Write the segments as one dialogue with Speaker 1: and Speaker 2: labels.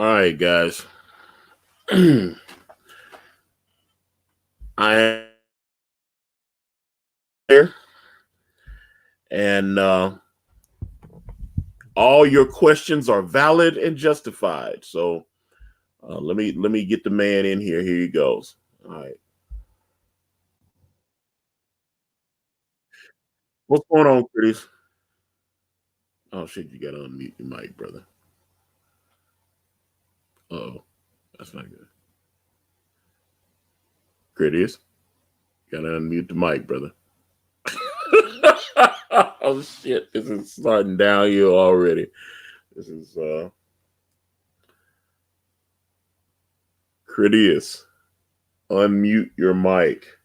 Speaker 1: All right, guys. I am here, and all your questions are valid and justified. So let me get the man in here. Here he goes. All right. What's going on, Cridious? Oh shit, you got to unmute your mic, brother. Oh, that's not good. Cridious, got to unmute the mic, brother. Oh shit, this is starting downhill already. This is Cridious. Unmute your mic.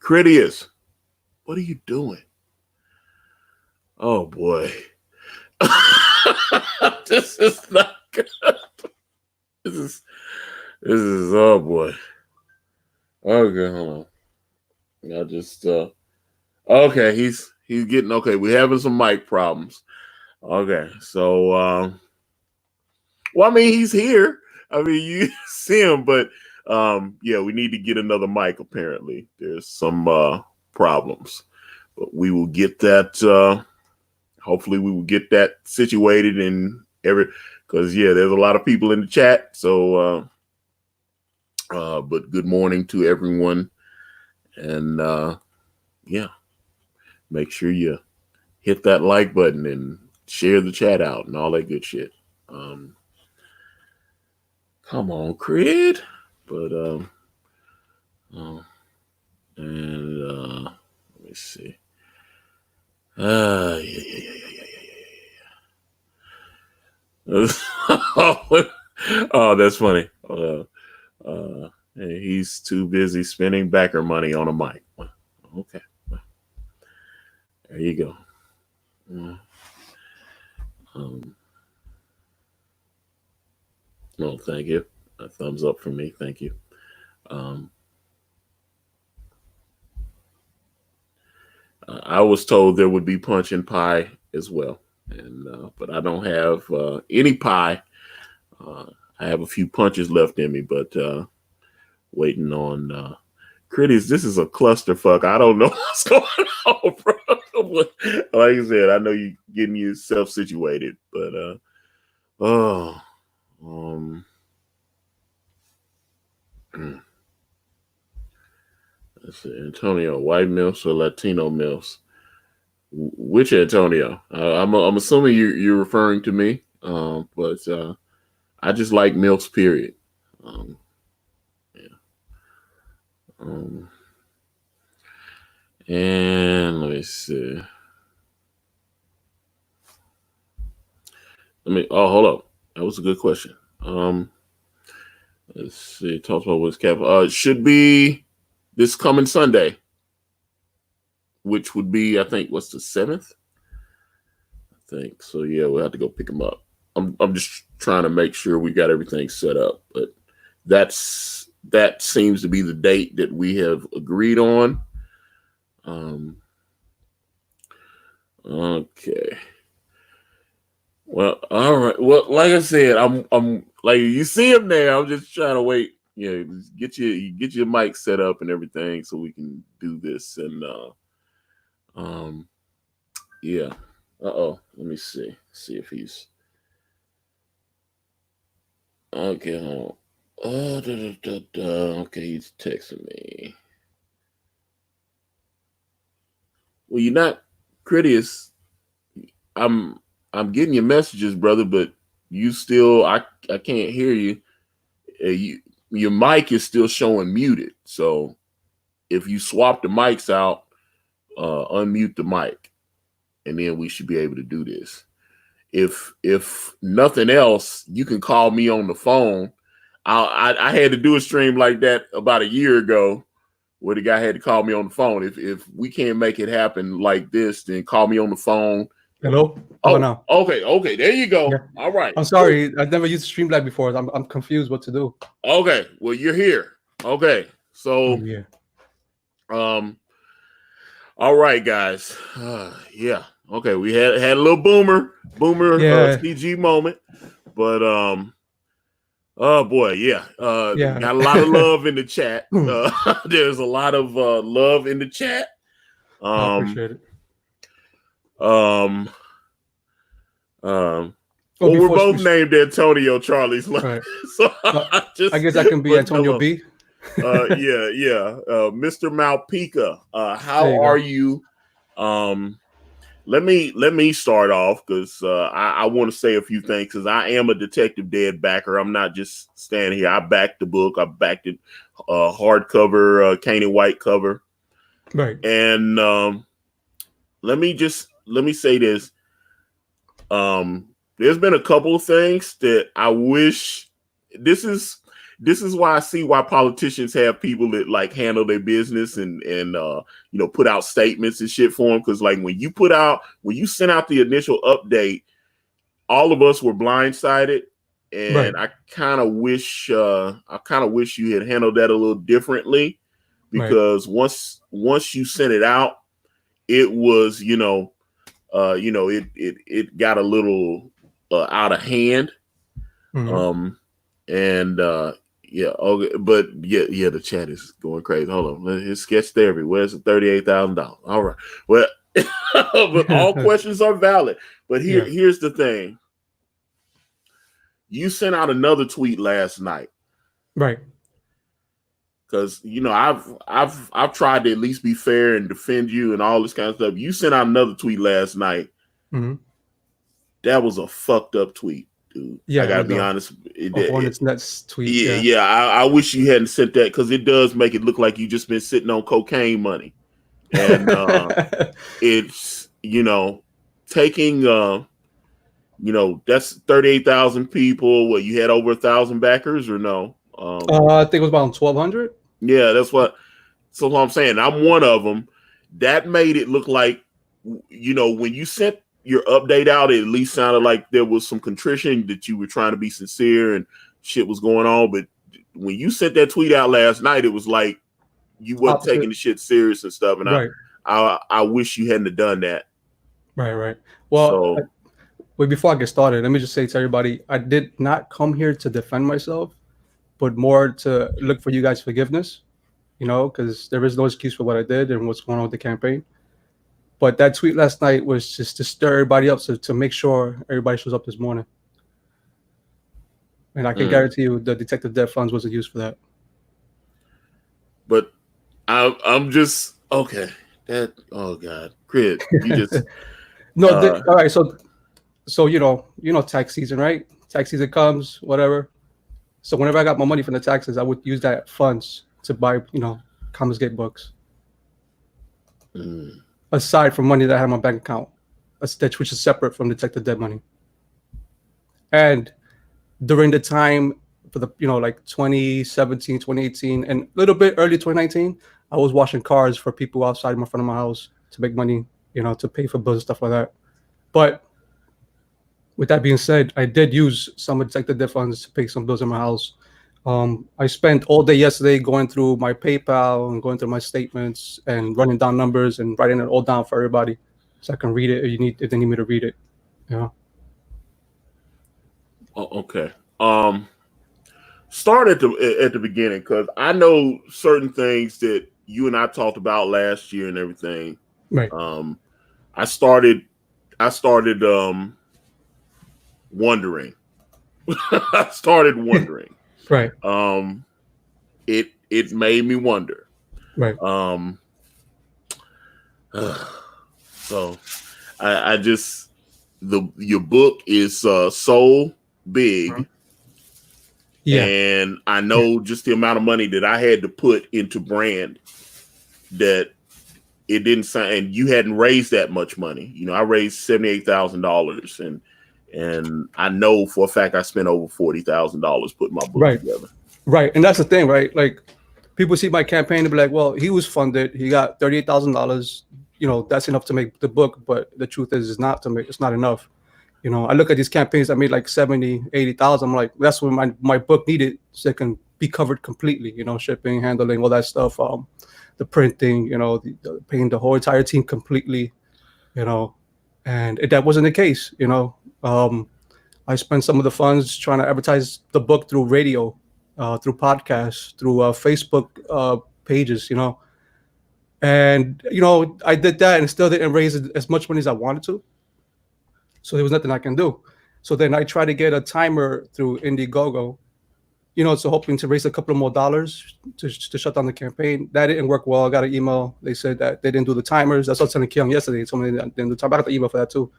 Speaker 1: Cridious, what are you doing? Oh boy. This is not good. This is oh boy. Okay, hold on. I just okay, he's getting okay. We're having some mic problems. Okay, so well, I mean he's here. I mean you see him, but yeah, we need to get another mic apparently. There's some problems. But we will get that hopefully we will get that situated in because yeah, there's a lot of people in the chat. So but good morning to everyone, and yeah, make sure you hit that like button and share the chat out and all that good shit. Come on, Crid. But and let me see. Oh, that's funny. He's too busy spending backer money on a mic. Okay, there you go. No, thank you. A thumbs up for me. Thank you. I was told there would be punch and pie as well, and but I don't have any pie. I have a few punches left in me, but waiting on Cridious. This is a clusterfuck. I don't know what's going on, bro. Like I said, I know you getting yourself situated, but oh, let's see, Antonio, white milfs or Latino milfs? Which Antonio? I'm assuming you're referring to me, but I just like milfs. Period. Yeah. And let me see. Oh, hold up. That was a good question. Let's see. Talks about what's cap. It should be this coming Sunday, which would be, I think, what's the 7th? I think so. Yeah, we'll have to go pick them up. I'm just trying to make sure we got everything set up, but that seems to be the date that we have agreed on. Okay. Well, all right. Well, like I said, I'm like you see him there. I'm just trying to wait. Yeah, get your mic set up and everything so we can do this. And yeah. Let me see. See if he's okay. Oh, okay, he's texting me. Well, you're not Cridious. I'm getting your messages, brother, but you still I can't hear you. Your mic is still showing muted. So if you swap the mics out, unmute the mic, and then we should be able to do this. If nothing else, you can call me on the phone. I had to do a stream like that about a year ago where the guy had to call me on the phone. If we can't make it happen like this, then call me on the phone.
Speaker 2: Hello.
Speaker 1: Oh,
Speaker 2: no.
Speaker 1: Okay. There you go.
Speaker 2: Yeah.
Speaker 1: All right.
Speaker 2: I'm sorry. I've never used Streamlabs before. I'm confused what to do.
Speaker 1: Okay. Well, you're here. Okay. So,
Speaker 2: yeah.
Speaker 1: All right, guys. Yeah. Okay. We had a little boomer CG moment, but oh boy, yeah. Got a lot of love in the chat. There's a lot of love in the chat.
Speaker 2: I appreciate it.
Speaker 1: Well, we're both named Antonio Charlie's love.
Speaker 2: Right.
Speaker 1: So
Speaker 2: I guess I can be Antonio B.
Speaker 1: Yeah. Mr. Malpica, how are you? Let me start off because I want to say a few things because I am a Detective Dead backer. I'm not just standing here. I backed the book. I backed it hardcover, Kane and White cover.
Speaker 2: Right.
Speaker 1: And let me say this. There's been a couple of things that I wish. This is why I see why politicians have people that like handle their business and put out statements and shit for them. Because like when you sent out the initial update, all of us were blindsided, and I kind of wish you had handled that a little differently. Because once you sent it out, it was it got a little out of hand. Yeah, okay, but yeah, the chat is going crazy. Hold on, his sketch therapy. Where's the $38,000? All right, well, but all questions are valid. But here's the thing: you sent out another tweet last night,
Speaker 2: right?
Speaker 1: Because I've tried to at least be fair and defend you and all this kind of stuff. You sent out another tweet last night. That was a fucked up tweet. Dude. Yeah, I gotta be honest.
Speaker 2: It's nuts tweet.
Speaker 1: Yeah. I wish you hadn't sent that because it does make it look like you just been sitting on cocaine money, and it's taking that's 38,000 people. What, you had over 1,000 backers or no?
Speaker 2: I think it was about 1,200.
Speaker 1: Yeah, that's what I'm saying. I'm one of them. That made it look like when you sent your update out, it at least sounded like there was some contrition, that you were trying to be sincere and shit was going on. But when you sent that tweet out last night, it was like you weren't taking the shit serious and stuff. And I wish you hadn't have done that.
Speaker 2: Right. Well, before I get started, let me just say to everybody, I did not come here to defend myself, but more to look for you guys' forgiveness, because there is no excuse for what I did and what's going on with the campaign. But that tweet last night was just to stir everybody up, to make sure everybody shows up this morning. And I can guarantee you the Detective Dead funds wasn't used for that.
Speaker 1: But I'm just okay. Oh God, Crid, you just
Speaker 2: all right. So tax season, right? Tax season comes, whatever. So whenever I got my money from the taxes, I would use that funds to buy Comics Gate books. Aside from money that I had in my bank account, which is separate from Detective Dead money. And during the time for the, like 2017, 2018, and a little bit early 2019, I was washing cars for people outside in front of my house to make money, to pay for bills and stuff like that. But with that being said, I did use some of Detective Dead funds to pay some bills in my house. I spent all day yesterday going through my PayPal and going through my statements and running down numbers and writing it all down for everybody so I can read it if they need me to read it. Yeah.
Speaker 1: Oh, okay. Start at the beginning, because I know certain things that you and I talked about last year and everything.
Speaker 2: Right.
Speaker 1: I started wondering. I started wondering.
Speaker 2: Right.
Speaker 1: It made me wonder.
Speaker 2: Right.
Speaker 1: So I just your book is so big.
Speaker 2: Yeah.
Speaker 1: And I know just the amount of money that I had to put into brand, that it didn't sound, and you hadn't raised that much money. I raised $78,000, and I know for a fact I spent over $40,000 putting my book together.
Speaker 2: Right. And that's the thing, right? Like, people see my campaign and be like, well, he was funded. He got $38,000. That's enough to make the book. But the truth is, it's not enough. I look at these campaigns that made like 70, 80,000. I'm like, that's what my book needed so it can be covered completely, shipping, handling, all that stuff, the printing, paying the whole entire team completely, and that wasn't the case. I spent some of the funds trying to advertise the book through radio, through podcasts, through Facebook pages, and I did that and still didn't raise as much money as I wanted to. So there was nothing I can do. So then I tried to get a timer through Indiegogo, so hoping to raise a couple of more dollars to shut down the campaign. That didn't work well. I got an email. They said that they didn't do the timers. That's what I was telling Keon yesterday. Somebody didn't do the timer. I got the email for that too.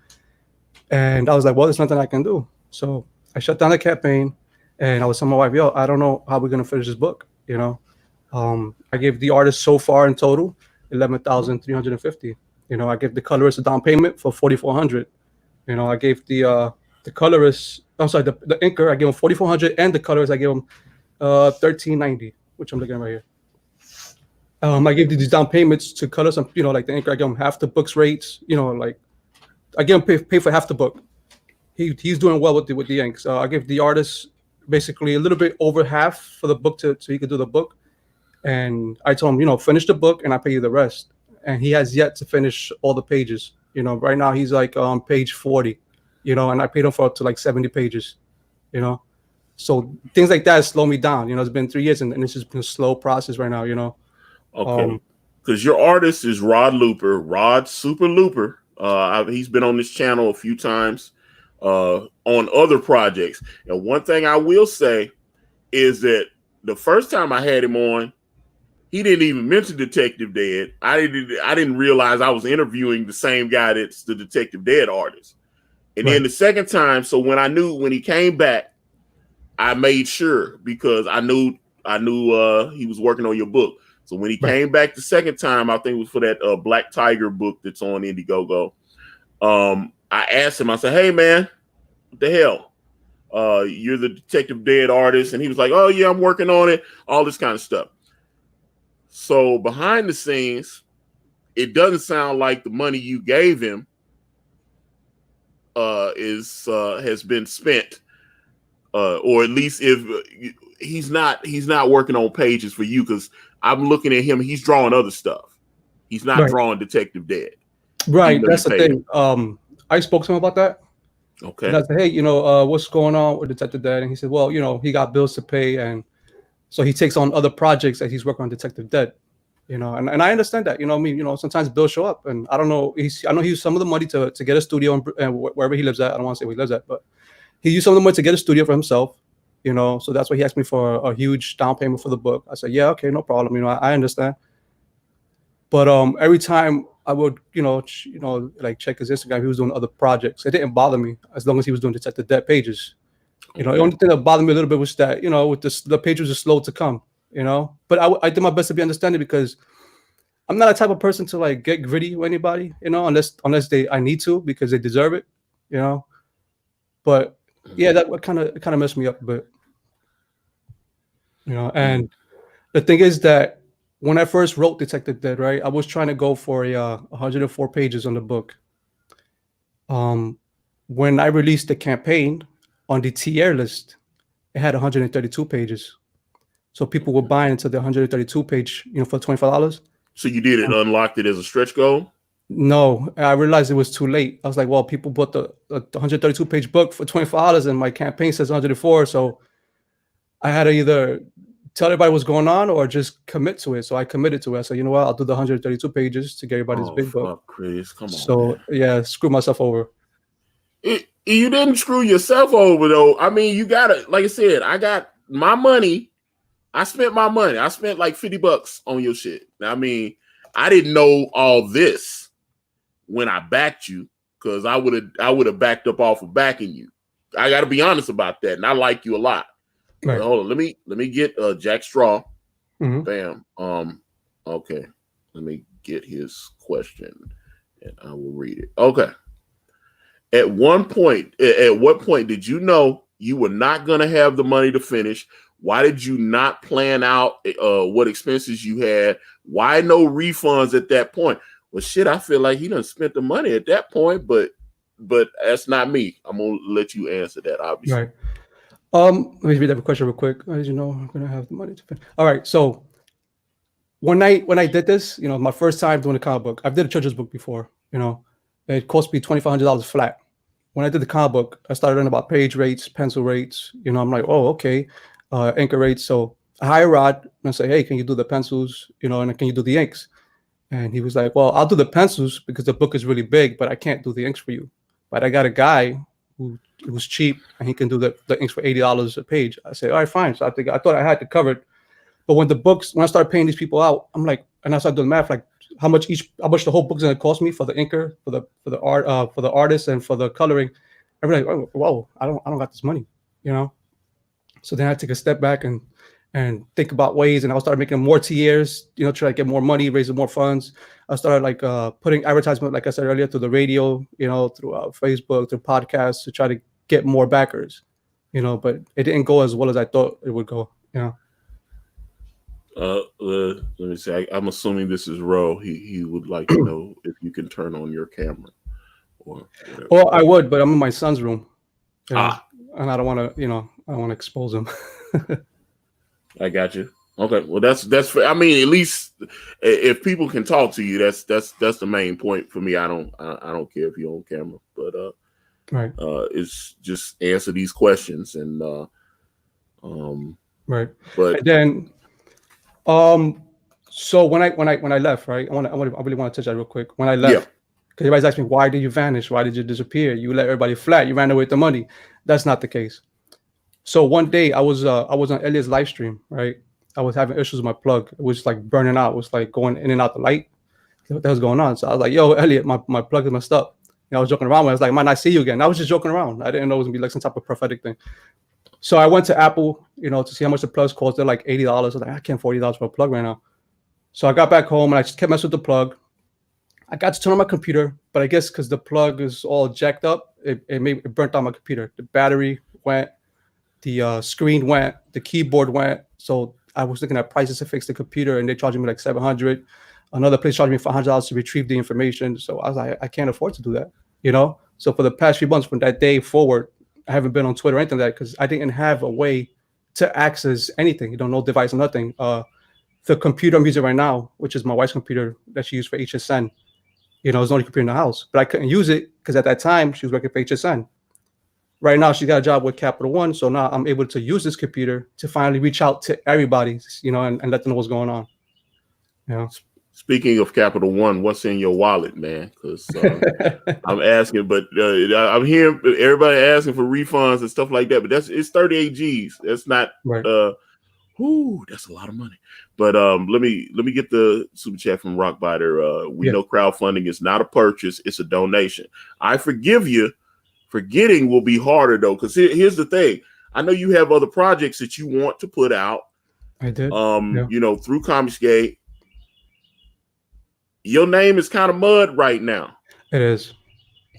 Speaker 2: And I was like, well, there's nothing I can do. So I shut down the campaign, and I was telling my wife, yo, I don't know how we're going to finish this book. I gave the artist so far in total $11,350. I gave the colorist a down payment for $4,400. I gave the colorist, I'm sorry, the inker, I gave him $4,400, and the colorist, I gave him $1,390, which I'm looking at right here. I gave these down payments to colors, like the inker, I gave him half the book's rates, like I gave him pay for half the book. He's doing well with the inks. I gave the artist basically a little bit over half for the book so he could do the book. And I told him, finish the book and I pay you the rest. And he has yet to finish all the pages. Right now he's like on page 40, and I paid him for up to like 70 pages, So things like that slow me down. It's been 3 years and it's just been a slow process right now,
Speaker 1: Okay. Because your artist is Rod Super Looper. He's been on this channel a few times on other projects. And one thing I will say is that the first time I had him on, he didn't even mention Detective Dead. I didn't realize I was interviewing the same guy that's the Detective Dead artist. And then the second time, so when he came back, I made sure because I knew he was working on your book. So when he came back the second time, I think it was for that Black Tiger book that's on Indiegogo. I asked him, I said, hey man, what the hell? You're the Detective Dead artist. And he was like, oh yeah, I'm working on it. All this kind of stuff. So behind the scenes, it doesn't sound like the money you gave him has been spent, or at least if he's not working on pages for you, because I'm looking at him, he's drawing other stuff. He's not drawing Detective Dead.
Speaker 2: Right, that's the thing. I spoke to him about that.
Speaker 1: Okay.
Speaker 2: And I said, hey, what's going on with Detective Dead? And he said, well, he got bills to pay, and so he takes on other projects as he's working on Detective Dead. And I understand that. Sometimes bills show up, and I don't know. I know he used some of the money to get a studio and wherever he lives at. I don't want to say where he lives at, but he used some of the money to get a studio for himself. So that's why he asked me for a huge down payment for the book. I said, yeah, okay, no problem. I understand. But every time I would, like check his Instagram, he was doing other projects. It didn't bother me as long as he was doing Detective Dead pages. The only thing that bothered me a little bit was that, with the pages are slow to come, But I did my best to be understanding because I'm not a type of person to like get gritty with anybody, unless I need to because they deserve it, But yeah, that kind of messed me up a bit, And the thing is that when I first wrote Detective Dead, right, I was trying to go for 104 pages on the book. When I released the campaign on the tier list, it had 132 pages. So people were buying into the 132 page, for $25.
Speaker 1: So you did it, unlocked it as a stretch goal?
Speaker 2: No, I realized it was too late. I was like, well, people bought the 132 page book for $25 and my campaign says 104. So I had to either tell everybody what's going on or just commit to it. So I committed to it. I said, you know what, I'll do the 132 pages to get everybody's big book.
Speaker 1: Chris, come on.
Speaker 2: So man. Yeah, screw myself over.
Speaker 1: You didn't screw yourself over though. I mean, you gotta, like I said, I got my money. I spent my money. I spent like $50 on your shit. I mean, I didn't know all this when I backed you because I would have backed up off of backing you. I got to be honest about that, and I like you a lot. Right. Hold on, let me get Jack Straw. Mm-hmm. Bam. Okay. Let me get his question, and I will read it. Okay. At what point did you know you were not going to have the money to finish? Why did you not plan out what expenses you had? Why no refunds at that point? Well, shit, I feel like he done spent the money at that point, but that's not me. I'm gonna let you answer that, obviously.
Speaker 2: Right. Let me read that question real quick. As you know, I'm gonna have the money to pay. All right. So when I did this, my first time doing a comic book, I've did a children's book before. It cost me $2,500 flat. When I did the comic book, I started learning about page rates, pencil rates. I'm like, oh, okay, anchor rates. So I hire Rod and I say, hey, can you do the pencils? And can you do the inks? And he was like, well, I'll do the pencils because the book is really big, but I can't do the inks for you. But I got a guy who's cheap and he can do the inks for $80 a page. I said, all right, fine. So I thought I had to cover it. But when I started paying these people out, I'm like, and I started doing math, like how much the whole book's gonna cost me for the inker, for the art, for the artist, and for the coloring. Everybody, like, oh, whoa, I don't got this money, So then I take a step back and think about ways, and I started making more TAs, try to get more money, raising more funds. I started like putting advertisement, like I said earlier, through the radio, through Facebook, through podcasts to try to get more backers, but it didn't go as well as I thought it would go,
Speaker 1: Let me see. I'm assuming this is Ro. He would like to know if you can turn on your camera or whatever.
Speaker 2: Well, I would, but I'm in my son's room, and I don't want to, I don't want to expose him.
Speaker 1: I got you. Okay, well that's. I mean, at least if people can talk to you, that's the main point for me. I don't care if you're on camera, but
Speaker 2: right.
Speaker 1: It's just answer these questions and
Speaker 2: right.
Speaker 1: But
Speaker 2: and then, so when I left, right, I really want to touch that real quick. When I left, because everybody's asking me, why did you vanish? Why did you disappear? You let everybody flat. You ran away with the money. That's not the case. So one day I was on Elliot's live stream, right? I was having issues with my plug. It was like burning out. It was like going in and out the light. What the hell's going on? So I was like, yo, Elliot, my plug is messed up. I was joking around. I was like, I might not see you again. I was just joking around. I didn't know it was gonna be like some type of prophetic thing. So I went to Apple, to see how much the plugs cost. They're like $80. I was like, I can't afford $80 for a plug right now. So I got back home and I just kept messing with the plug. I got to turn on my computer, but I guess because the plug is all jacked up, it burnt out my computer. The battery went, the screen went, the keyboard went. So I was looking at prices to fix the computer, and they charging me like $700. Another place charged me $500 to retrieve the information. So I was like, I can't afford to do that, So for the past few months, from that day forward, I haven't been on Twitter or anything like that because I didn't have a way to access anything. No device or nothing. The computer I'm using right now, which is my wife's computer that she used for HSN, it's the only computer in the house. But I couldn't use it because at that time she was working for HSN. Right now she got a job with Capital One, so now I'm able to use this computer to finally reach out to everybody, and let them know what's going on.
Speaker 1: Speaking of Capital One, what's in your wallet, man? Because I'm asking, but I'm hearing everybody asking for refunds and stuff like that. But it's 38 G's. That's not.
Speaker 2: Right.
Speaker 1: That's a lot of money. But let me get the super chat from Rockbiter. We know crowdfunding is not a purchase; it's a donation. I forgive you. Forgetting will be harder though, because here's the thing. I know you have other projects that you want to put out.
Speaker 2: I did.
Speaker 1: Through Comicsgate. Your name is kind of mud right now.
Speaker 2: It is,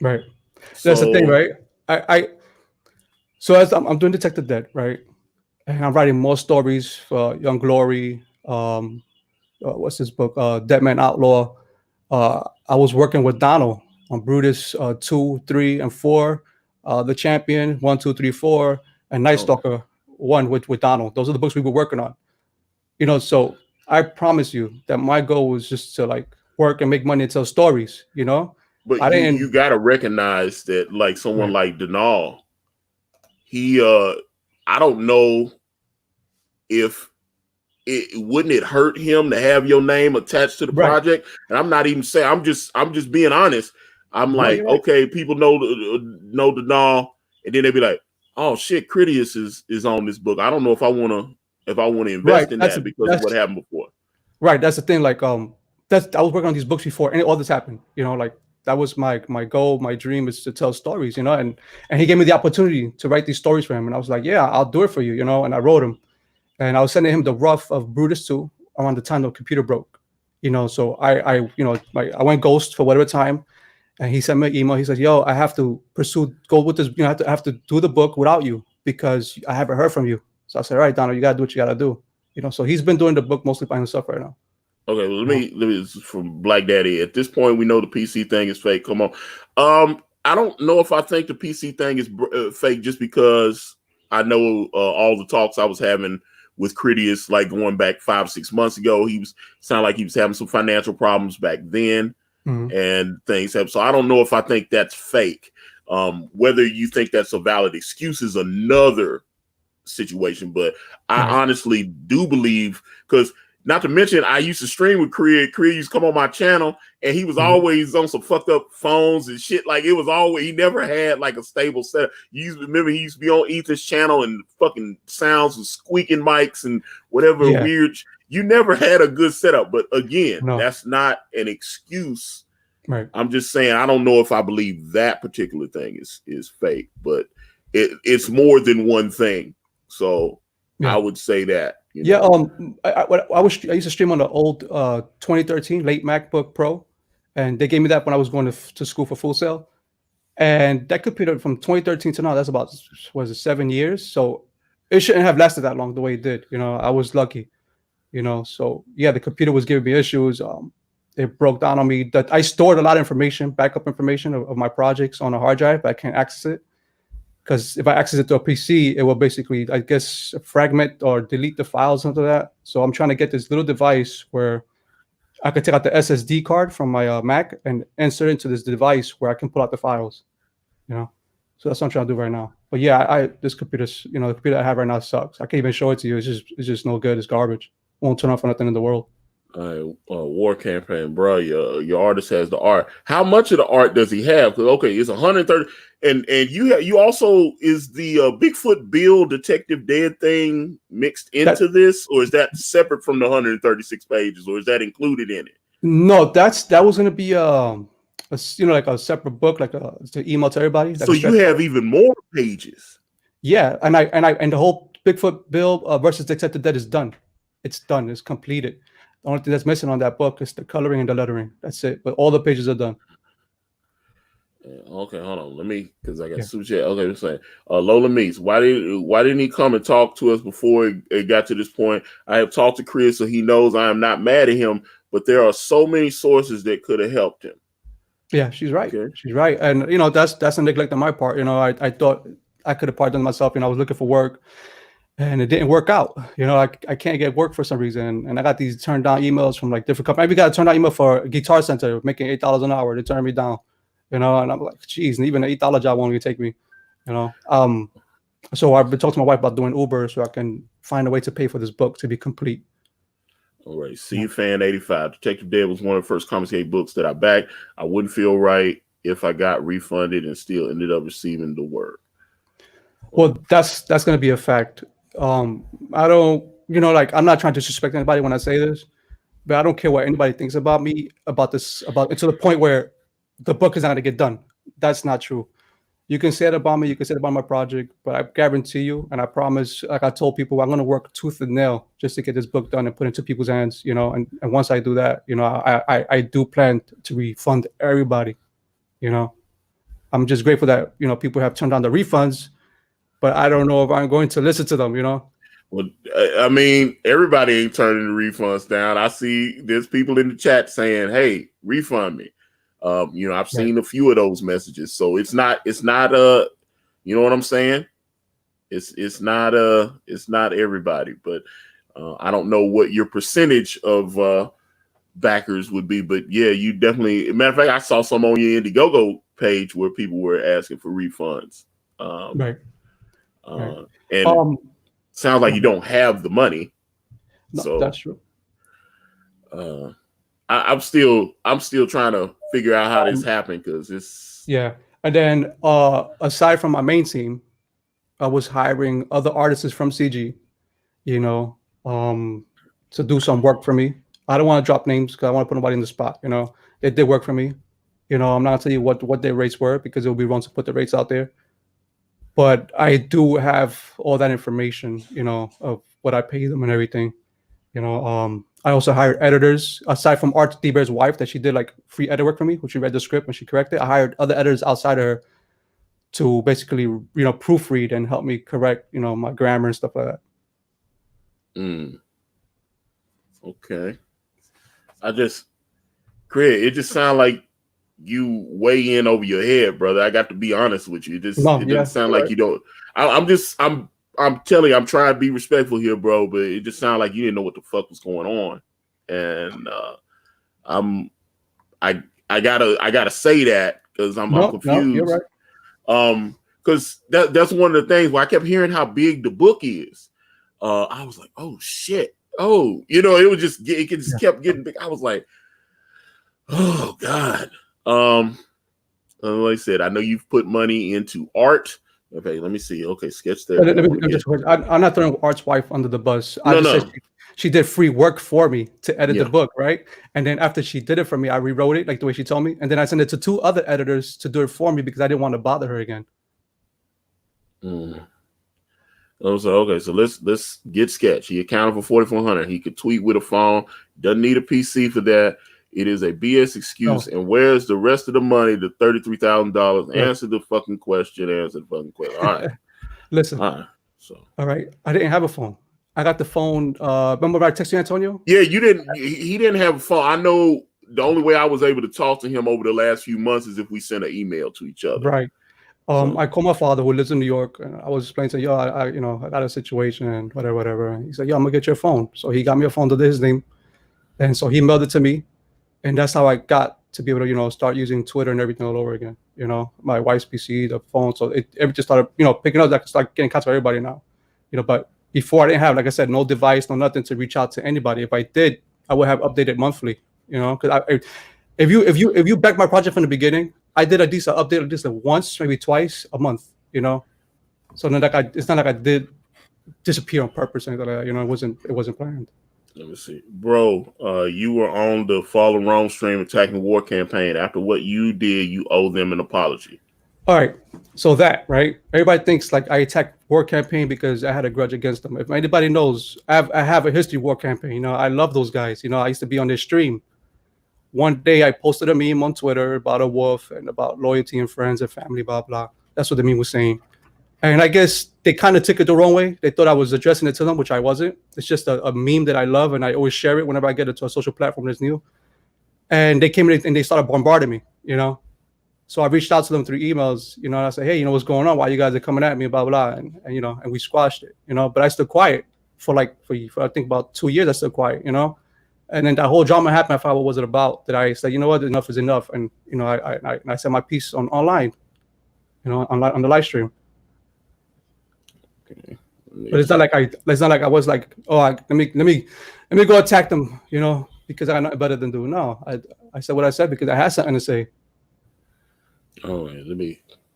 Speaker 2: right? So, that's the thing, right? So as I'm doing Detective Dead, right, and I'm writing more stories for Young Glory. What's this book? Dead Man Outlaw. I was working with Donald on Brutus 2, 3, and 4. The Champion 1, 2, 3, 4, and Night Stalker 1 with Donald. Those are the books we were working on. So I promise you that my goal was just to like work and make money and tell stories,
Speaker 1: But you got to recognize that, like someone like Denal, he, I don't know if wouldn't it hurt him to have your name attached to the project. And I'm not even saying, I'm just being honest. I'm like, okay, people know Denal, and then they be like, oh shit, Cridious is on this book. I don't know if I want to invest in that because of what happened before.
Speaker 2: Right. That's the thing. Like, I was working on these books before, and all this happened. Like that was my goal, my dream is to tell stories. And he gave me the opportunity to write these stories for him, and I was like, yeah, I'll do it for you. And I wrote him, and I was sending him the rough of Brutus 2 around the time the computer broke. So I went ghost for whatever time, and he sent me an email. He said, yo, I have to go with this. I have to do the book without you because I haven't heard from you. So I said, all right, Donald, you gotta do what you gotta do. So he's been doing the book mostly by himself right now.
Speaker 1: Okay, let me this is from Black Daddy. At this point, we know the PC thing is fake. Come on, I don't know if I think the PC thing is fake just because I know all the talks I was having with Cridious, like going back 5-6 months ago. He was sounded like he was having some financial problems back then, and things have. So I don't know if I think that's fake. Whether you think that's a valid excuse is another situation, but I honestly do believe, because not to mention, I used to stream with Creed. Creed used to come on my channel, and he was always on some fucked up phones and shit. Like, it was always, he never had like a stable setup. Remember, he used to be on Ethan's channel and fucking sounds with squeaking mics and whatever weird. You never had a good setup. But again, that's not an excuse.
Speaker 2: Right.
Speaker 1: I'm just saying, I don't know if I believe that particular thing is fake, but it's more than one thing. So I would say that.
Speaker 2: I used to stream on the old 2013 late MacBook Pro, and they gave me that when I was going to school for Full Sail. And that computer from 2013 to now, that's about 7 years. So it shouldn't have lasted that long the way it did. I was lucky. So the computer was giving me issues. It broke down on me. That I stored a lot of information, backup information of my projects on a hard drive, but I can't access it. Because if I access it to a PC, it will basically, I guess, fragment or delete the files into that. So I'm trying to get this little device where I could take out the SSD card from my Mac and insert into this device where I can pull out the files. So that's what I'm trying to do right now. But this computer, the computer I have right now sucks. I can't even show it to you. It's just no good. It's garbage. Won't turn on for nothing in the world.
Speaker 1: War Campaign, bro. Your artist has the art. How much of the art does he have? Because it's 130, and you also, is the Bigfoot Bill Detective Dead thing mixed into this, or is that separate from the 136 pages, or is that included in it?
Speaker 2: No, that was going to be like a separate book, like to email to everybody.
Speaker 1: So you have even more pages.
Speaker 2: Yeah, and the whole Bigfoot Bill versus Detective Dead is done. It's done. It's completed. The only thing that's missing on that book is the coloring and the lettering. That's it. But all the pages are done.
Speaker 1: Okay, hold on. Let me, because I got super chat. Okay, I'm saying, Lola Meeks, why didn't he come and talk to us before it got to this point? I have talked to Chris, so he knows I am not mad at him. But there are so many sources that could have helped him.
Speaker 2: Yeah, she's right. Okay. She's right, and that's a neglect on my part. I thought I could have pardoned myself. I was looking for work. And it didn't work out. I can't get work for some reason. And I got these turned down emails from like different companies. I even got a turned down email for Guitar Center making $8 an hour. They turned me down, and I'm like, geez, and even an $8 job won't even take me, So I've been talking to my wife about doing Uber so I can find a way to pay for this book to be complete.
Speaker 1: All right. See Fan 85. Detective Dead was one of the first Confiscate books that I backed. I wouldn't feel right if I got refunded and still ended up receiving the work.
Speaker 2: Well, that's going to be a fact. I don't, I'm not trying to disrespect anybody when I say this, but I don't care what anybody thinks about me, about this, to the point where the book is not going to get done. That's not true. You can say it about me, you can say it about my project, but I guarantee you, and I promise, like I told people, I'm going to work tooth and nail just to get this book done and put it into people's hands, and once I do that, I do plan to refund everybody, I'm just grateful that, people have turned down the refunds, but I don't know if I'm going to listen to them,
Speaker 1: Well, I mean, everybody ain't turning the refunds down. I see there's people in the chat saying, hey, refund me. I've seen a few of those messages. So it's not you know what I'm saying? It's not everybody, but I don't know what your percentage of backers would be, but yeah, you definitely, matter of fact, I saw some on your Indiegogo page where people were asking for refunds.
Speaker 2: Right.
Speaker 1: And sounds like you don't have the money.
Speaker 2: No,
Speaker 1: so
Speaker 2: that's true.
Speaker 1: I'm still trying to figure out how this happened, because it's
Speaker 2: And then aside from my main team, I was hiring other artists from CG, to do some work for me. I don't want to drop names because I want to put nobody in the spot. They did work for me. I'm not gonna tell you what their rates were because it would be wrong to put the rates out there. But I do have all that information, of what I pay them and everything. I also hired editors aside from Art D-Bear's wife that she did like free edit work for me, which she read the script and she corrected. I hired other editors outside of her to basically, proofread and help me correct, my grammar and stuff like that.
Speaker 1: Okay. Craig, it just sounds like you weigh in over your head, brother. I got to be honest with you. It doesn't sound like you don't. I'm telling you, I'm trying to be respectful here, bro, but it just sounded like you didn't know what the fuck was going on. And I gotta say that because I'm confused.
Speaker 2: No, you're right.
Speaker 1: Because that's one of the things where I kept hearing how big the book is. I was like, oh shit. Oh, it just kept getting big. I was like, oh God. Like I said, I know you've put money into art. Okay, let me see. Okay, sketch there.
Speaker 2: I'm not throwing Art's wife under the bus.
Speaker 1: I just said
Speaker 2: she did free work for me to edit the book, right? And then after she did it for me, I rewrote it like the way she told me, and then I sent it to 2 other editors to do it for me because I didn't want to bother her again.
Speaker 1: Okay, so let's get Sketch. He accounted for $4,400. He could tweet with a phone. Doesn't need a PC for that. It is a BS excuse. No. And where's the rest of the money? The $33,000. Right. Answer the fucking question. Answer the fucking question. All right.
Speaker 2: Listen.
Speaker 1: All
Speaker 2: right. I didn't have a phone. I got the phone. Remember I texted you, Antonio?
Speaker 1: Yeah, you didn't. He didn't have a phone. I know the only way I was able to talk to him over the last few months is if we sent an email to each other.
Speaker 2: Right. I called my father who lives in New York, and I was explaining to him, yo, I got a situation and whatever. And he said, yo, I'm gonna get your phone. So he got me a phone to his name, and so he mailed it to me, and that's how I got to be able to start using Twitter and everything all over again. My wife's PC, the phone, so everything just started picking up. I could start getting contact with everybody now, But before I didn't have, like I said, no device, no nothing to reach out to anybody. If I did, I would have updated monthly. Because if you back my project from the beginning, I did at least update at least once, maybe twice a month, So then it's not like I did disappear on purpose or anything like that. It wasn't planned.
Speaker 1: Let me see, bro. You were on the Follow Rome stream attacking war campaign. After what you did, you owe them an apology.
Speaker 2: All right. So that, right? Everybody thinks like I attacked war campaign because I had a grudge against them. If anybody knows, I have a history of war campaign. I love those guys. I used to be on their stream. One day I posted a meme on Twitter about a wolf and about loyalty and friends and family, blah, blah. That's what the meme was saying. And I guess they kind of took it the wrong way. They thought I was addressing it to them, which I wasn't. It's just a meme that I love, and I always share it whenever I get into a social platform that's new. And they came in and they started bombarding me, So I reached out to them through emails, and I said, hey, what's going on? Why you guys are coming at me, blah, blah, and we squashed it, But I stood quiet for I think about 2 years. I stood quiet, And then that whole drama happened. I thought, what was it about? That I said, you know what, enough is enough, and I said my piece online, on the live stream. Okay. But it's not like I was like, oh, let me go attack them, because I know better than do. No, I said what I said because I had something to say.
Speaker 1: Oh,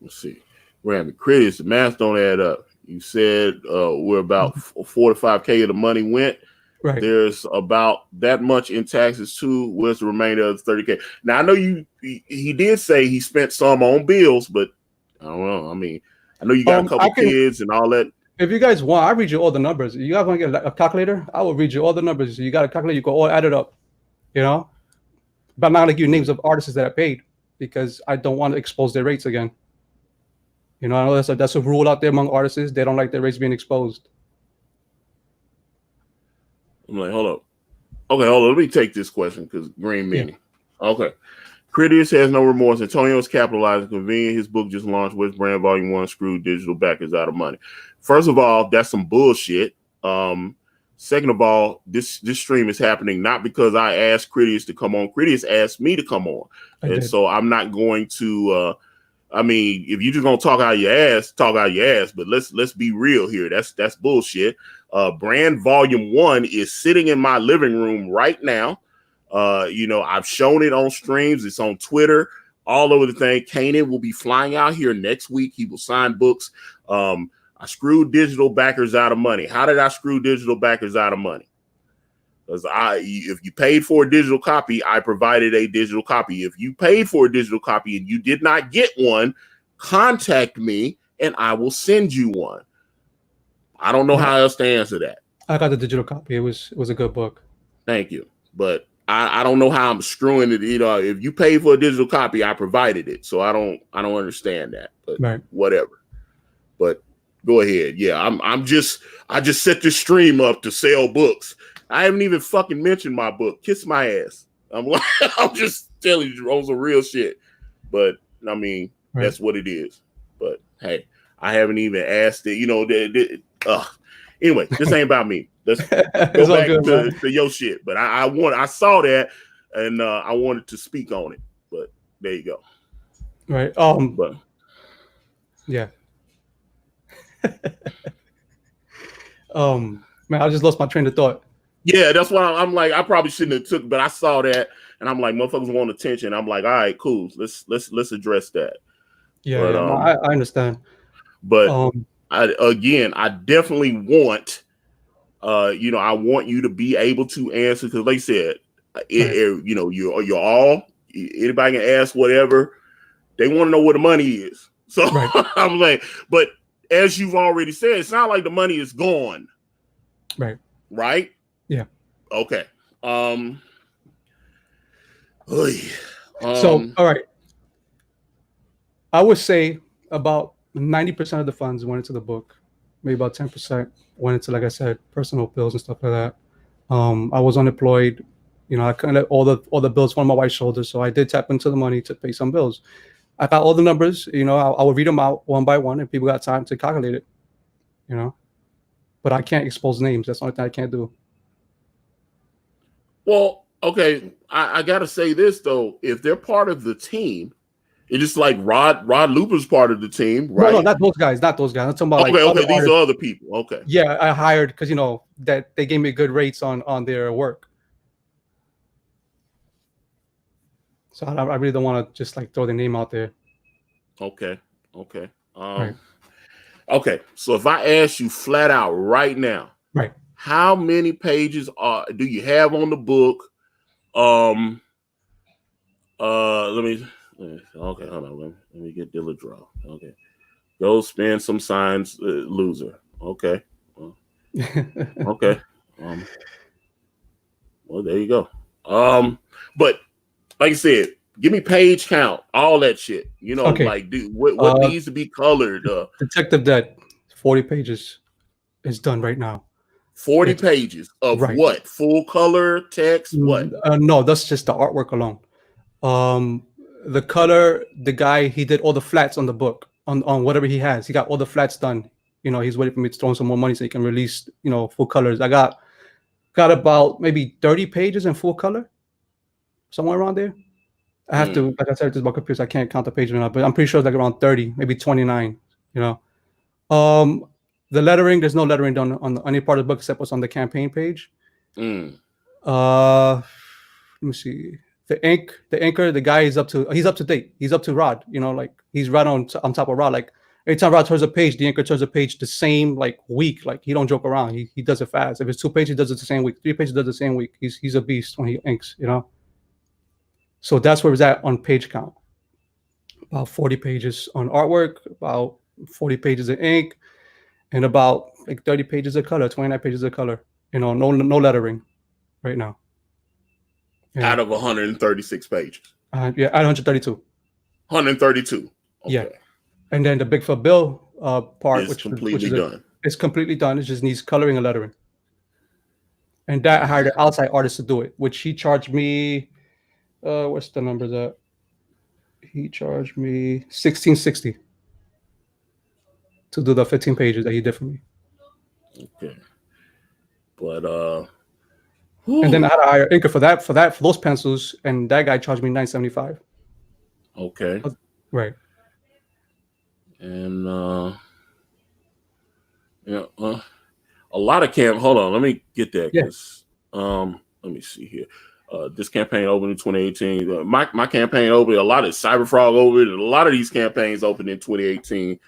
Speaker 1: let's see. We're having Cridious. The math don't add up. You said we're about 4 to 5K of the money went.
Speaker 2: Right.
Speaker 1: There's about that much in taxes too. Where's the remainder of the 30K? Now I know he did say he spent some on bills, but I don't know. I mean, I know you got a couple kids and all that.
Speaker 2: If you guys want, I read you all the numbers. You guys want to get a calculator? I will read you all the numbers. You got a calculator, you can all add it up, But I'm not going to give you names of artists that I paid because I don't want to expose their rates again. I know that's a rule out there among artists. They don't like their rates being exposed.
Speaker 1: I'm like, hold up. Okay, hold on. Let me take this question because Green Mini. Yeah. Okay. Cridious has no remorse. Antonio is capitalizing. Convenient. His book just launched. West Brand Volume 1 screwed digital backers out of money. First of all, that's some bullshit. Second of all, this stream is happening not because I asked Cridious to come on. Cridious asked me to come on. So I'm not going to if you're just gonna talk out your ass, talk out your ass. But let's be real here. That's bullshit. Brand Volume 1 is sitting in my living room right now. I've shown it on streams. It's on Twitter, all over the thing. Kanan will be flying out here next week. He will sign books. I screwed digital backers out of money. How did I screw digital backers out of money? Because if you paid for a digital copy, I provided a digital copy. If you paid for a digital copy and you did not get one, contact me and I will send you one. I don't know how else to answer that.
Speaker 2: I got the digital copy. It was a good book.
Speaker 1: Thank you. But I don't know how I'm screwing it. If you paid for a digital copy, I provided it. So I don't understand that. But whatever. But Go ahead. Yeah, I just set this stream up to sell books. I haven't even fucking mentioned my book. Kiss my ass. I'm like, I'm just telling you on some real shit. But I mean, that's what it is. But hey, I haven't even asked it. You know, anyway, this ain't about me. Let's go back to your shit. But I saw that and I wanted to speak on it. But there you go.
Speaker 2: Right.
Speaker 1: But
Speaker 2: yeah. Man, I just lost my train of thought.
Speaker 1: Yeah, that's why I'm like, I probably shouldn't have took, but I saw that and I'm like, motherfuckers want attention. I'm like, all right, cool. Let's address that.
Speaker 2: Yeah, but, no, I understand.
Speaker 1: But I definitely want, you know, I want you to be able to answer because, like I said, you know, you're all anybody can ask whatever they want to know where the money is. So I'm like, but as you've already said, it's not like the money is gone. Right?
Speaker 2: Yeah.
Speaker 1: Okay.
Speaker 2: So all right. I would say about 90% of the funds went into the book. Maybe about 10% went into, like I said, personal bills and stuff like that. I was unemployed. You know, I couldn't let all the bills fall on my wife's shoulders, so I did tap into the money to pay some bills. I got all the numbers. You know, I would read them out one by one, and people got time to calculate it. You know, but I can't expose names. That's the only thing I can't do.
Speaker 1: Well, okay, I gotta say this though: if they're part of the team, it's just like Rod Looper's part of the team, right?
Speaker 2: No, not those guys. Not those guys. I'm talking about
Speaker 1: okay. These are other people. Okay.
Speaker 2: Yeah, I hired because you know that they gave me good rates on their work. So I really don't want to just like throw their name out there.
Speaker 1: Okay. Okay. So if I ask you flat out right now, how many pages do you have on the book? Let me. Okay, hold on. Let me get Dilla draw. Okay, go spend some signs, loser. Okay. Okay. Well, there you go. But like I said, give me page count, all that shit. You know, like what needs to be colored.
Speaker 2: Detective Dead, 40 pages is done right now.
Speaker 1: 40 pages of what? Full color text? What?
Speaker 2: No, that's just the artwork alone. The color, the guy, he did all the flats on the book on whatever he has. He got all the flats done. You know, he's waiting for me to throw in some more money so he can release, you know, full colors. I got about maybe 30 pages in full color, somewhere around there. I have to, like I said, this is about computers. I can't count the pages or not, but I'm pretty sure it's like around 30, maybe 29. You know, the lettering, there's no lettering done on any part of the book except what's on the campaign page. Let me see. The anchor, the guy he's up to date. He's up to Rod. You know, like he's right on top of Rod. Like every time Rod turns a page, the anchor turns a page the same like week. Like he don't joke around. He does it fast. If it's 2 pages, he does it the same week. 3 pages, does it the same week. He's a beast when he inks. You know. So that's where it's at on page count. About 40 pages on artwork, about 40 pages of ink, and about like 30 pages of color, 29 pages of color. You know, no lettering right now.
Speaker 1: Yeah. Out of 136 pages.
Speaker 2: Yeah, out of 132.
Speaker 1: 132. Okay.
Speaker 2: Yeah. And then the Bigfoot Bill part,
Speaker 1: which is done.
Speaker 2: It's completely done. It just needs coloring and lettering. And that I hired an outside artist to do it, which he charged me. What's the number that? He charged me $1,660 to do the 15 pages that he did for me.
Speaker 1: Okay. But
Speaker 2: and then I had to hire inker for those pencils, and that guy charged me $975.
Speaker 1: Okay.
Speaker 2: Right.
Speaker 1: And a lot of hold on, let me get that. Let me see here. This campaign opened in 2018. My campaign opened. A lot of Cyberfrog opened. A lot of these campaigns opened in 2018.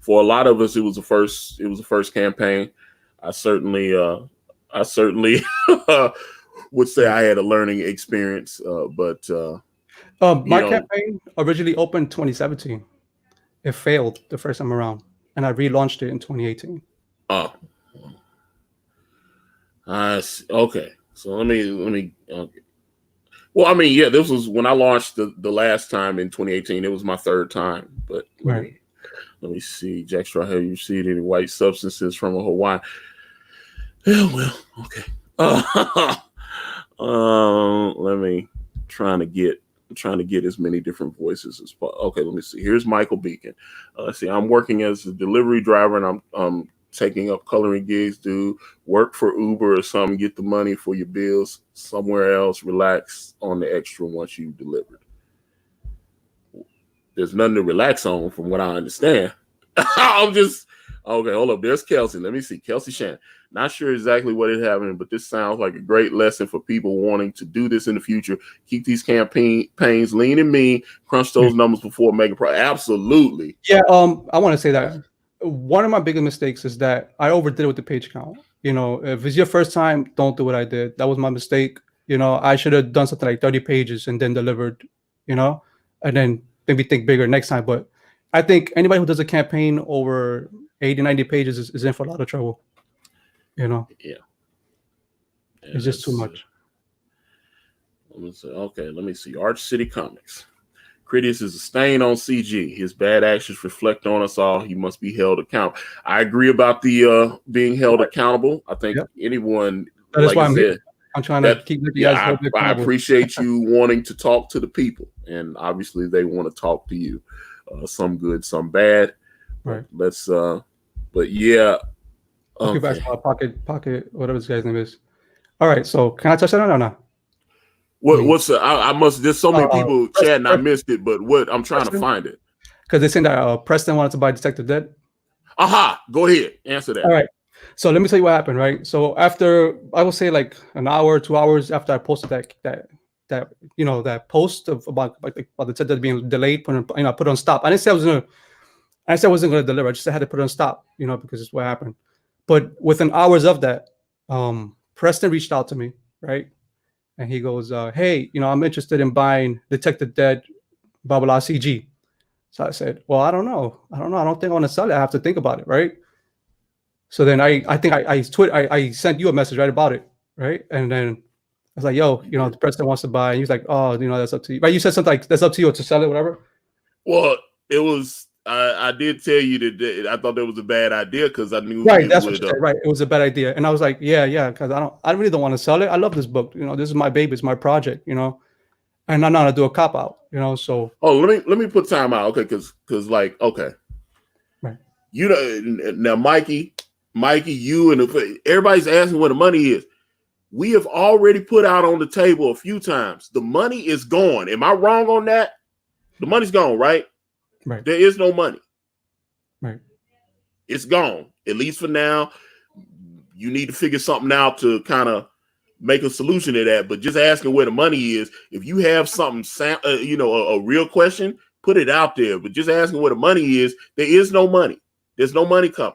Speaker 1: For a lot of us, it was the first. It was the first campaign. I certainly would say I had a learning experience. But
Speaker 2: my campaign originally opened 2017. It failed the first time around, and I relaunched it in 2018.
Speaker 1: Oh, okay. So let me. Okay. Well, I mean, yeah, this was when I launched the last time in 2018. It was my third time, but Let me see. Jack Straw, have you received any white substances from a Hawaiian? Yeah, well, okay. Let me trying to get as many different voices as possible. Okay, let me see. Here's Michael Beacon. Let's see. I'm working as a delivery driver, and I'm taking up coloring gigs. Do work for Uber or something. Get the money for your bills somewhere else. Relax on the extra once you delivered. There's nothing to relax on, from what I understand. I'm just okay. Hold up. There's Kelsey. Let me see. Kelsey Shannon. Not sure exactly what is happening, but this sounds like a great lesson for people wanting to do this in the future. Keep these campaigns lean and mean. Crunch those numbers before making progress. Absolutely.
Speaker 2: Yeah. I want to say that one of my biggest mistakes is that I overdid it with the page count. If it's your first time, don't do what I did. That was my mistake. I should have done something like 30 pages and then delivered. And then maybe think bigger next time. But I think anybody who does a campaign over 80, 90 pages is in for a lot of trouble. Yeah. It's just too much.
Speaker 1: Okay, let me see. Arch City Comics. Cridious is a stain on CG. His bad actions reflect on us all. He must be held accountable. I agree about the being held accountable. I think anyone,
Speaker 2: that is why I'm here. I'm trying to keep the guys.
Speaker 1: I appreciate you wanting to talk to the people, and obviously they want to talk to you. Some good, some bad.
Speaker 2: Right.
Speaker 1: But yeah.
Speaker 2: Okay. Basketball, pocket, whatever this guy's name is. All right. So can I touch that on or not?
Speaker 1: I must. There's so many people chatting. I missed it, but I'm trying to find it.
Speaker 2: Because they're saying that Preston wanted to buy Detective Dead.
Speaker 1: Aha! Go ahead, answer that.
Speaker 2: All right. So let me tell you what happened. Right. So after, I would say like an hour, 2 hours after I posted that post about the Detective being delayed, put on stop. I didn't say I wasn't gonna deliver. I just had to put it on stop. Because it's what happened. But within hours of that, Preston reached out to me, right? And he goes, hey, I'm interested in buying Detective Dead, blah, blah, CG. So I said, well, I don't know. I don't think I want to sell it. I have to think about it, right? So then I think I sent you a message right about it, right? And then I was like, yo, the Preston wants to buy. And he was like, oh, that's up to you. Right? You said something like, that's up to you to sell it, whatever.
Speaker 1: Well, it was. I did tell you that I thought that was a bad idea because I knew.
Speaker 2: Right, that's what you said. Right, it was a bad idea, and I was like, yeah, because I really don't want to sell it. I love this book. This is my baby. It's my project. And I'm not gonna do a cop out. So.
Speaker 1: Oh, let me put time out, okay? Because okay.
Speaker 2: Right.
Speaker 1: Now, Mikey, you and everybody's asking where the money is. We have already put out on the table a few times. The money is gone. Am I wrong on that? The money's gone, right?
Speaker 2: Right.
Speaker 1: There is no money.
Speaker 2: Right.
Speaker 1: It's gone. At least for now. You need to figure something out to kind of make a solution to that. But just asking where the money is, if you have something, a real question, put it out there. But just asking where the money is, there is no money. There's no money coming.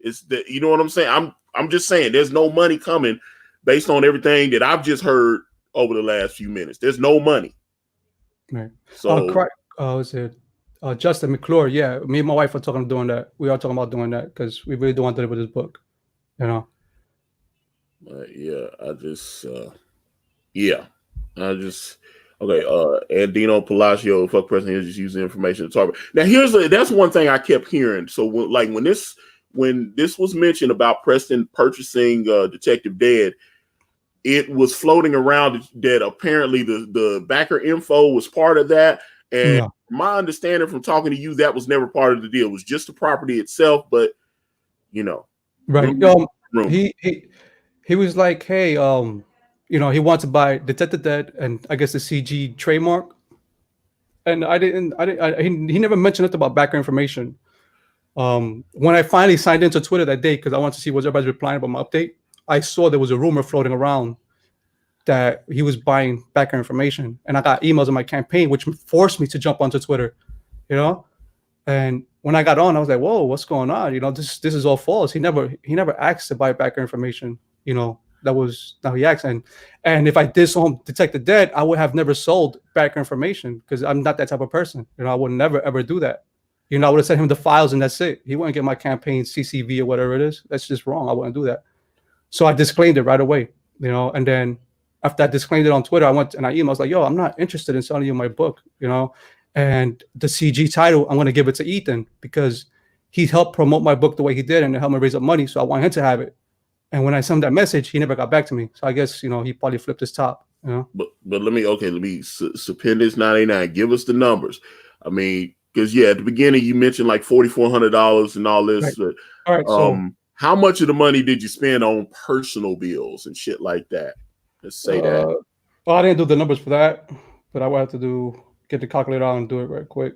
Speaker 1: You know what I'm saying? I'm just saying there's no money coming based on everything that I've just heard over the last few minutes. There's no money.
Speaker 2: Right. So was it? Justin McClure, yeah, me and my wife are talking about doing that. We are talking about doing that because we really don't want to deliver this book,
Speaker 1: okay. And Dino Palacio, fuck President, is just using information to talk about. Now that's one thing I kept hearing. So when this was mentioned about Preston purchasing Detective Dead, it was floating around that apparently the backer info was part of that. And my understanding from talking to you, that was never part of the deal. It was just the property itself, but
Speaker 2: right. He was like, hey, he wants to buy Detective Dead and I guess the CG trademark. And he never mentioned anything about backer information. When I finally signed into Twitter that day, because I wanted to see what everybody's replying about my update, I saw there was a rumor floating around that he was buying backer information, and I got emails in my campaign, which forced me to jump onto Twitter, And when I got on, I was like, "Whoa, what's going on? This is all false. He never asked to buy backer information. That was now he asked, and if I did some Detective Dead, I would have never sold backer information because I'm not that type of person. I would never ever do that. I would have sent him the files and that's it. He wouldn't get my campaign CCV or whatever it is. That's just wrong. I wouldn't do that. So I disclaimed it right away. And then after I disclaimed it on Twitter, I went and I emailed. I was like, yo, I'm not interested in selling you my book, And the CG title, I'm going to give it to Ethan because he helped promote my book the way he did and it helped me raise up money. So I want him to have it. And when I sent that message, he never got back to me. So I guess, he probably flipped his top,
Speaker 1: But let me Stupendous 99. Give us the numbers. I mean, because at the beginning you mentioned like $4,400 and all this.
Speaker 2: Right.
Speaker 1: But,
Speaker 2: All right. So
Speaker 1: how much of the money did you spend on personal bills and shit like that? Let's say that.
Speaker 2: Well, I didn't do the numbers for that, but I would have to get the calculator out and do it right quick.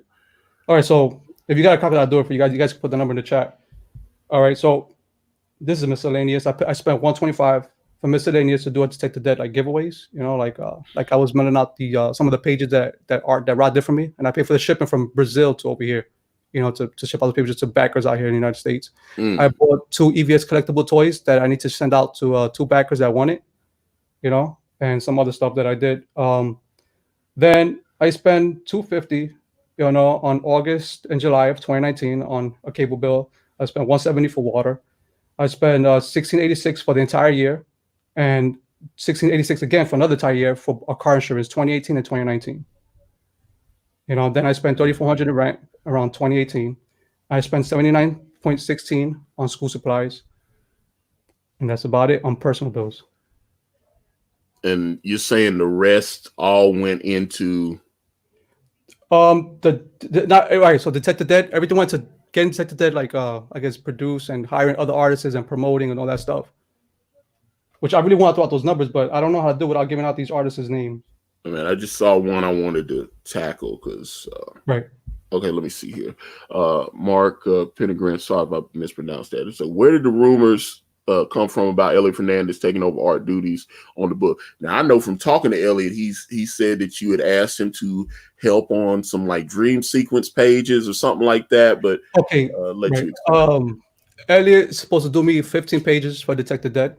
Speaker 2: All right. So if you got a calculator, I'll do it for you guys. You guys can put the number in the chat. All right. So this is miscellaneous. I spent 125 for miscellaneous to do a Detect the Dead like giveaways. Like I was mailing out the some of the pages that Rod did for me, and I paid for the shipping from Brazil to over here. To ship all the pages to backers out here in the United States. I bought 2 EVS collectible toys that I need to send out to 2 backers that want it. And some other stuff that I did. Then I spent $250, on August and July of 2019 on a cable bill. I spent $170 for water. I spent $1686 for the entire year, and $1686 again for another entire year for a car insurance, 2018 and 2019. Then I spent $3,400 in rent around 2018. I spent $79.16 on school supplies, and that's about it on personal bills.
Speaker 1: And you're saying the rest all went into
Speaker 2: not right. So Detect the Dead, everything went to getting Detect the Dead, like I guess produce and hiring other artists and promoting and all that stuff. Which I really want to throw out those numbers, but I don't know how to do without giving out these artists' names.
Speaker 1: I mean, I just saw one I wanted to tackle because
Speaker 2: right.
Speaker 1: Okay, let me see here. Mark Penegrin, sorry if I mispronounced that. So where did the rumors come from about Elliot Fernandez taking over art duties on the book? Now, I know from talking to Elliot, he said that you had asked him to help on some like dream sequence pages or something like that, but
Speaker 2: okay,
Speaker 1: let you explain.
Speaker 2: Elliot's supposed to do me 15 pages for Detect the Dead.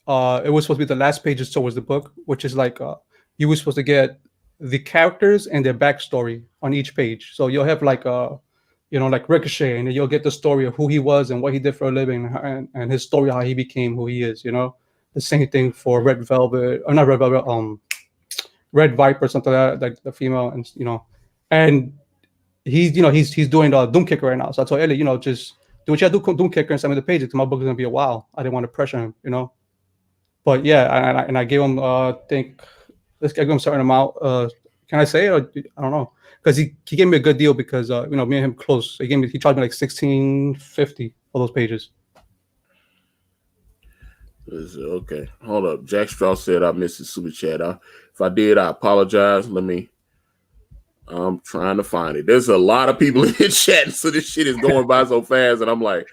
Speaker 2: It was supposed to be the last pages towards the book, which is like you were supposed to get the characters and their backstory on each page. So you'll have like like Ricochet, and you'll get the story of who he was and what he did for a living, and his story how he became who he is. The same thing for Red Velvet, or not Red Velvet, Red Viper, something like that, like the female, and he's he's doing the Doom Kicker right now. So I told Elliot, just do what you gotta do, Doom Kicker, and send me the pages because my book is gonna be a while. I didn't want to pressure him, But yeah, and I gave him let's give him a certain amount. Can I say it? Or, I don't know, because he gave me a good deal because me and him close. He charged me like $16.50 for those pages.
Speaker 1: Okay, hold up. Jack Straw said I missed the super chat. If I did, I apologize. I'm trying to find it. There's a lot of people in the chat, so this shit is going by so fast, and I'm like,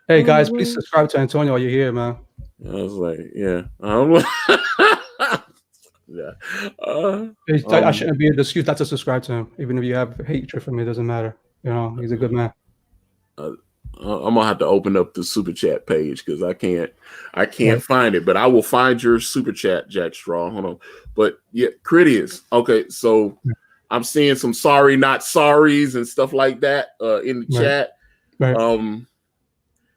Speaker 2: Hey guys, please subscribe to Antonio while you're here, man.
Speaker 1: I was like, yeah. Yeah.
Speaker 2: I shouldn't be an excuse not to subscribe to him, even if you have hatred for me. It doesn't matter. He's a good man.
Speaker 1: I'm gonna have to open up the super chat page because I can't find it, but I will find your super chat, Jack Straw. Hold on. But yeah, Cridious. Okay, so I'm seeing some sorry not sorries and stuff like that in the chat.
Speaker 2: Right.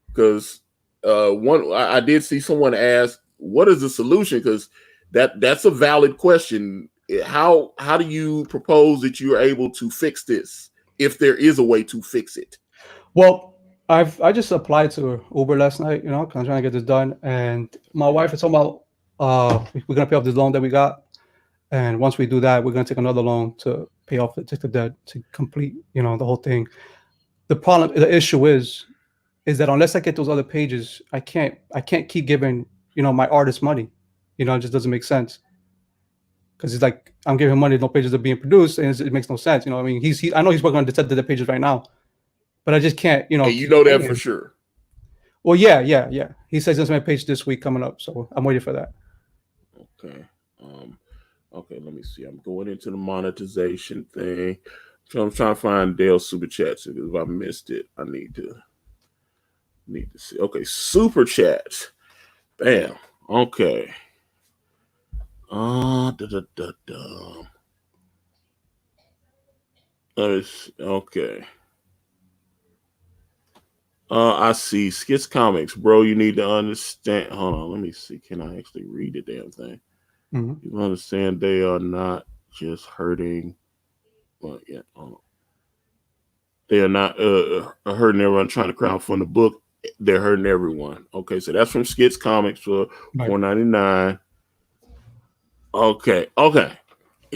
Speaker 1: Because I did see someone ask, what is the solution? Because that's a valid question. How do you propose that you're able to fix this if there is a way to fix it?
Speaker 2: Well, I just applied to Uber last night, because I'm trying to get this done. And my wife is talking about we're gonna pay off this loan that we got, and once we do that, we're gonna take another loan to pay off the debt to complete, the whole thing. The issue is that unless I get those other pages, I can't keep giving my artist money. It just doesn't make sense. Because it's like I'm giving money, no pages are being produced, and it makes no sense. I mean, I know he's working on the pages right now, but I just can't,
Speaker 1: Hey, you know that for sure.
Speaker 2: Well, yeah. He says there's my page this week coming up, so I'm waiting for that.
Speaker 1: Okay. Okay, let me see. I'm going into the monetization thing. So I'm trying to find Dale's super chats. If I missed it, I need to see. Okay, super chats. Bam. Okay. Okay. I see. Skits Comics, bro. You need to understand. Hold on. Let me see. Can I actually read the damn thing?
Speaker 2: Mm-hmm.
Speaker 1: You understand they are not just hurting Well, yeah. They are not hurting everyone trying to crowdfund the book. They're hurting everyone. Okay, so that's from Skits Comics for $4.99. Okay.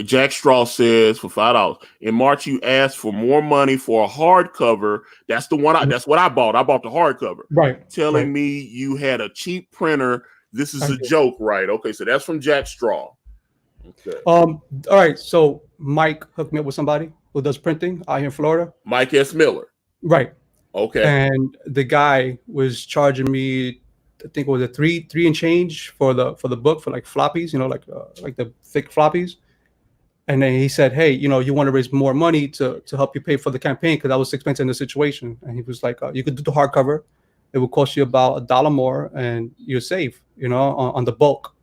Speaker 1: Jack Straw says for $5. In March, you asked for more money for a hardcover. That's the one. That's what I bought. I bought the hardcover.
Speaker 2: Right.
Speaker 1: Telling me you had a cheap printer. This is a joke, right? Okay, so that's from Jack Straw. Okay.
Speaker 2: All right. So Mike hooked me up with somebody who does printing out here in Florida.
Speaker 1: Mike S. Miller.
Speaker 2: Right.
Speaker 1: Okay.
Speaker 2: And the guy was charging me, I think it was a three and change for the book for like floppies, like the thick floppies. And then he said, hey, you want to raise more money to help you pay for the campaign because I was expensive in the situation. And he was like, you could do the hardcover. It will cost you about $1 more and you're safe, on the bulk.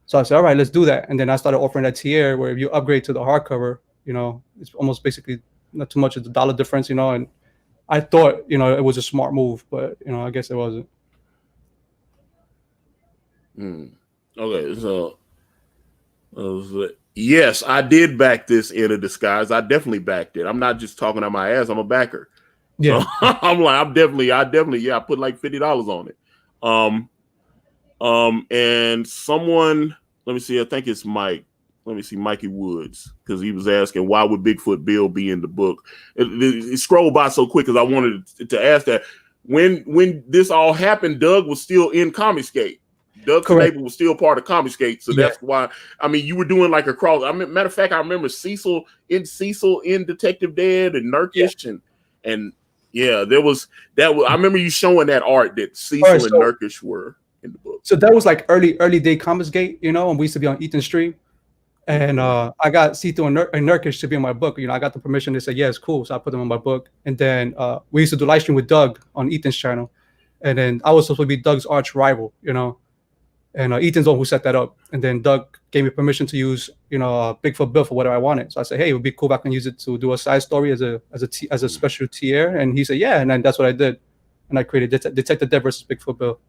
Speaker 2: So I said, all right, let's do that. And then I started offering that tier where if you upgrade to the hardcover, it's almost basically not too much of the dollar difference, and I thought, it was a smart move, but, I guess it wasn't.
Speaker 1: Okay, so yes, I did back this in a disguise. I definitely backed it. I'm not just talking out my ass. I'm a backer. Yeah. So I definitely, I put like $50 on it. And someone, let me see, I think it's Mike. Let me see, Mikey Woods, because he was asking why would Bigfoot Bill be in the book. It scrolled by so quick because I wanted to ask that. When this all happened, Doug was still in Comicsgate. Doug Knaple was still part of Comicsgate, so that's why. I mean, you were doing like a cross. Matter of fact, I remember Cecil in Detective Dead and Nurkish and there was that. I remember you showing that art that Cecil and Nurkish were in the book.
Speaker 2: So that was like early day Comicsgate, and we used to be on Ethan Street. And I got Cecil and Nurkish to be in my book. I got the permission. They said, yeah, it's cool. So I put them on my book. And then we used to do live stream with Doug on Ethan's channel. And then I was supposed to be Doug's arch rival, and Ethan's the one who set that up. And then Doug gave me permission to use, Bigfoot Bill for whatever I wanted. So I said, hey, it would be cool if I can use it to do a side story as a special tier. And he said, yeah. And then that's what I did. And I created Detective Dead versus Bigfoot Bill.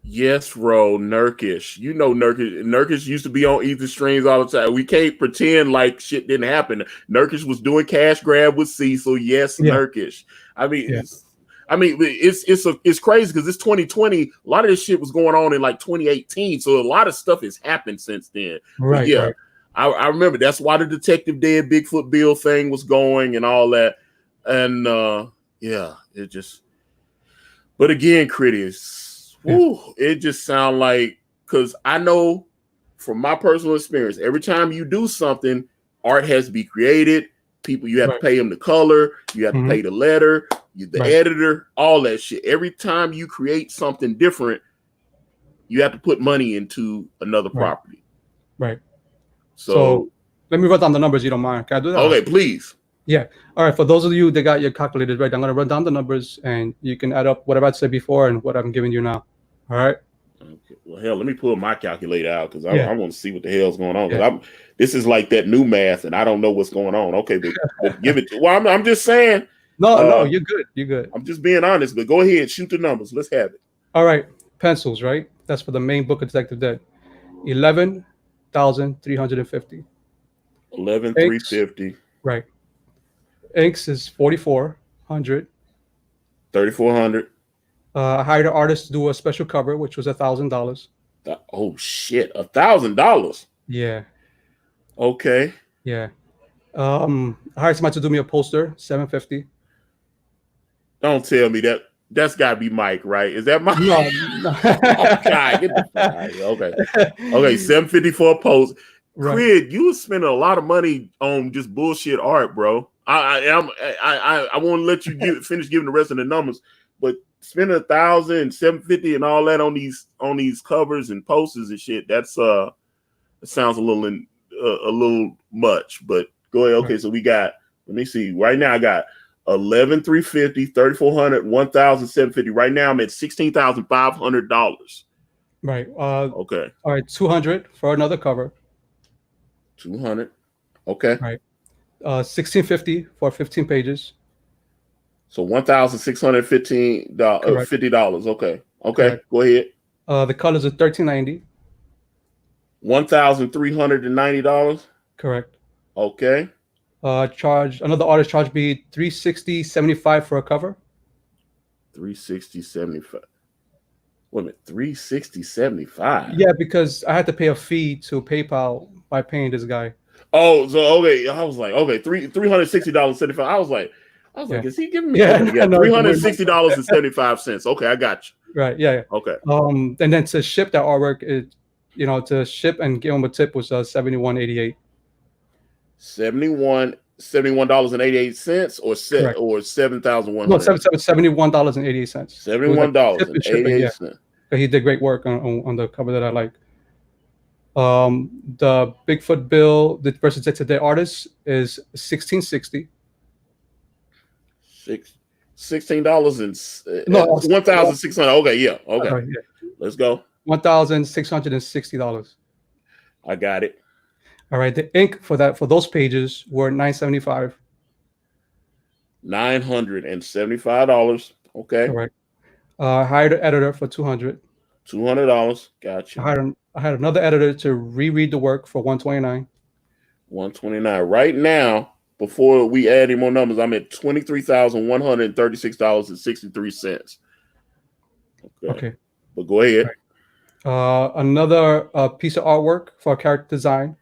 Speaker 1: Yes, Ro, Nurkish. Nurkish used to be on Ethan streams all the time. We can't pretend like shit didn't happen. Nurkish was doing cash grab with Cecil. Yes, Nurkish. I mean, it's crazy because it's 2020. A lot of this shit was going on in like 2018. So a lot of stuff has happened since then.
Speaker 2: Right. Yeah. Right.
Speaker 1: I remember that's why the Detective Dead Bigfoot Bill thing was going and all that. And it just. But again, Cridious. It just sounds like, because I know from my personal experience, every time you do something, art has to be created. People, you have to pay them the color, you have to pay the letter, the editor, all that shit. Every time you create something different, you have to put money into another property.
Speaker 2: Right. So let me run down the numbers, you don't mind. Can I do that?
Speaker 1: Okay, please.
Speaker 2: Yeah. All right. For those of you that got your calculators right, I'm going to run down the numbers and you can add up whatever I said before and what I'm giving you now. All right.
Speaker 1: Okay. Well, hell, let me pull my calculator out because I want to see what the hell's going on. Because this is like that new math and I don't know what's going on. Okay, but give it. Well, I'm just saying.
Speaker 2: No, you're good. You're good.
Speaker 1: I'm just being honest, but go ahead, shoot the numbers. Let's have it.
Speaker 2: All right. Pencils, right? That's for the main book of Detective Dead. 11,350.
Speaker 1: 11,350.
Speaker 2: Right. Inks is 4,400.
Speaker 1: 3,400.
Speaker 2: I hired an artist to do a special cover, which was $1,000.
Speaker 1: Oh shit, $1,000.
Speaker 2: Yeah.
Speaker 1: Okay.
Speaker 2: Yeah. I hired somebody to do me a poster, $750.
Speaker 1: Don't tell me that. That's got to be Mike, right? Is that Mike?
Speaker 2: No.
Speaker 1: Oh, God, get the fuck out of here. Okay, $750 for a post. Right. Crid, you was spending a lot of money on just bullshit art, bro. I want to let you finish giving the rest of the numbers, but spending $1,000 and $750 and all that on these covers and posters and shit, that's it sounds a little much. But go ahead. Okay, so we got. Let me see. Right now, I got 11,350, 3,400, 1,750. Right now, I'm at $16,500.
Speaker 2: Right.
Speaker 1: Okay.
Speaker 2: All right. 200 for another cover.
Speaker 1: 200. Okay.
Speaker 2: Right. 1,650 for 15 pages.
Speaker 1: So $1,615 $50. Okay. Correct. Go ahead.
Speaker 2: The colors are $1,390.
Speaker 1: $1,390.
Speaker 2: Correct.
Speaker 1: Okay.
Speaker 2: Another artist charged me $360.75 for a cover.
Speaker 1: 360.75. Wait a minute, 360.75.
Speaker 2: Yeah, because I had to pay a fee to PayPal by paying this guy.
Speaker 1: Oh, so okay. I was like, okay, $360.75. I was like,
Speaker 2: Yeah,
Speaker 1: is he giving me?
Speaker 2: yeah,
Speaker 1: Okay, yeah,
Speaker 2: no, it's way more.
Speaker 1: $360.75. Okay, I got you.
Speaker 2: Right, yeah, yeah.
Speaker 1: Okay.
Speaker 2: And then to ship that artwork, to ship and give him a tip was $71.88.
Speaker 1: 71 $71.88
Speaker 2: Correct.
Speaker 1: or
Speaker 2: No,
Speaker 1: 7,100.
Speaker 2: $71.88. It was like
Speaker 1: $71
Speaker 2: tip
Speaker 1: and
Speaker 2: and shipping.
Speaker 1: eighty
Speaker 2: Yeah,
Speaker 1: eight cents.
Speaker 2: but he did great work on the cover that I like. The Bigfoot bill that versus today artist is 1660.
Speaker 1: $16 and
Speaker 2: No,
Speaker 1: 1,600. Okay, yeah. Okay.
Speaker 2: sorry, yeah,
Speaker 1: Let's go.
Speaker 2: $1,660.
Speaker 1: I got it.
Speaker 2: All right, the ink for those pages were $975.
Speaker 1: $975. Okay.
Speaker 2: All right. Hired an editor for $200.
Speaker 1: $200. Got you.
Speaker 2: I had another editor to reread the work for $129.
Speaker 1: 129. Right now, before we add any more numbers, I'm at $23,136.63.
Speaker 2: Okay.
Speaker 1: But go ahead.
Speaker 2: Right. Another piece of artwork for character design,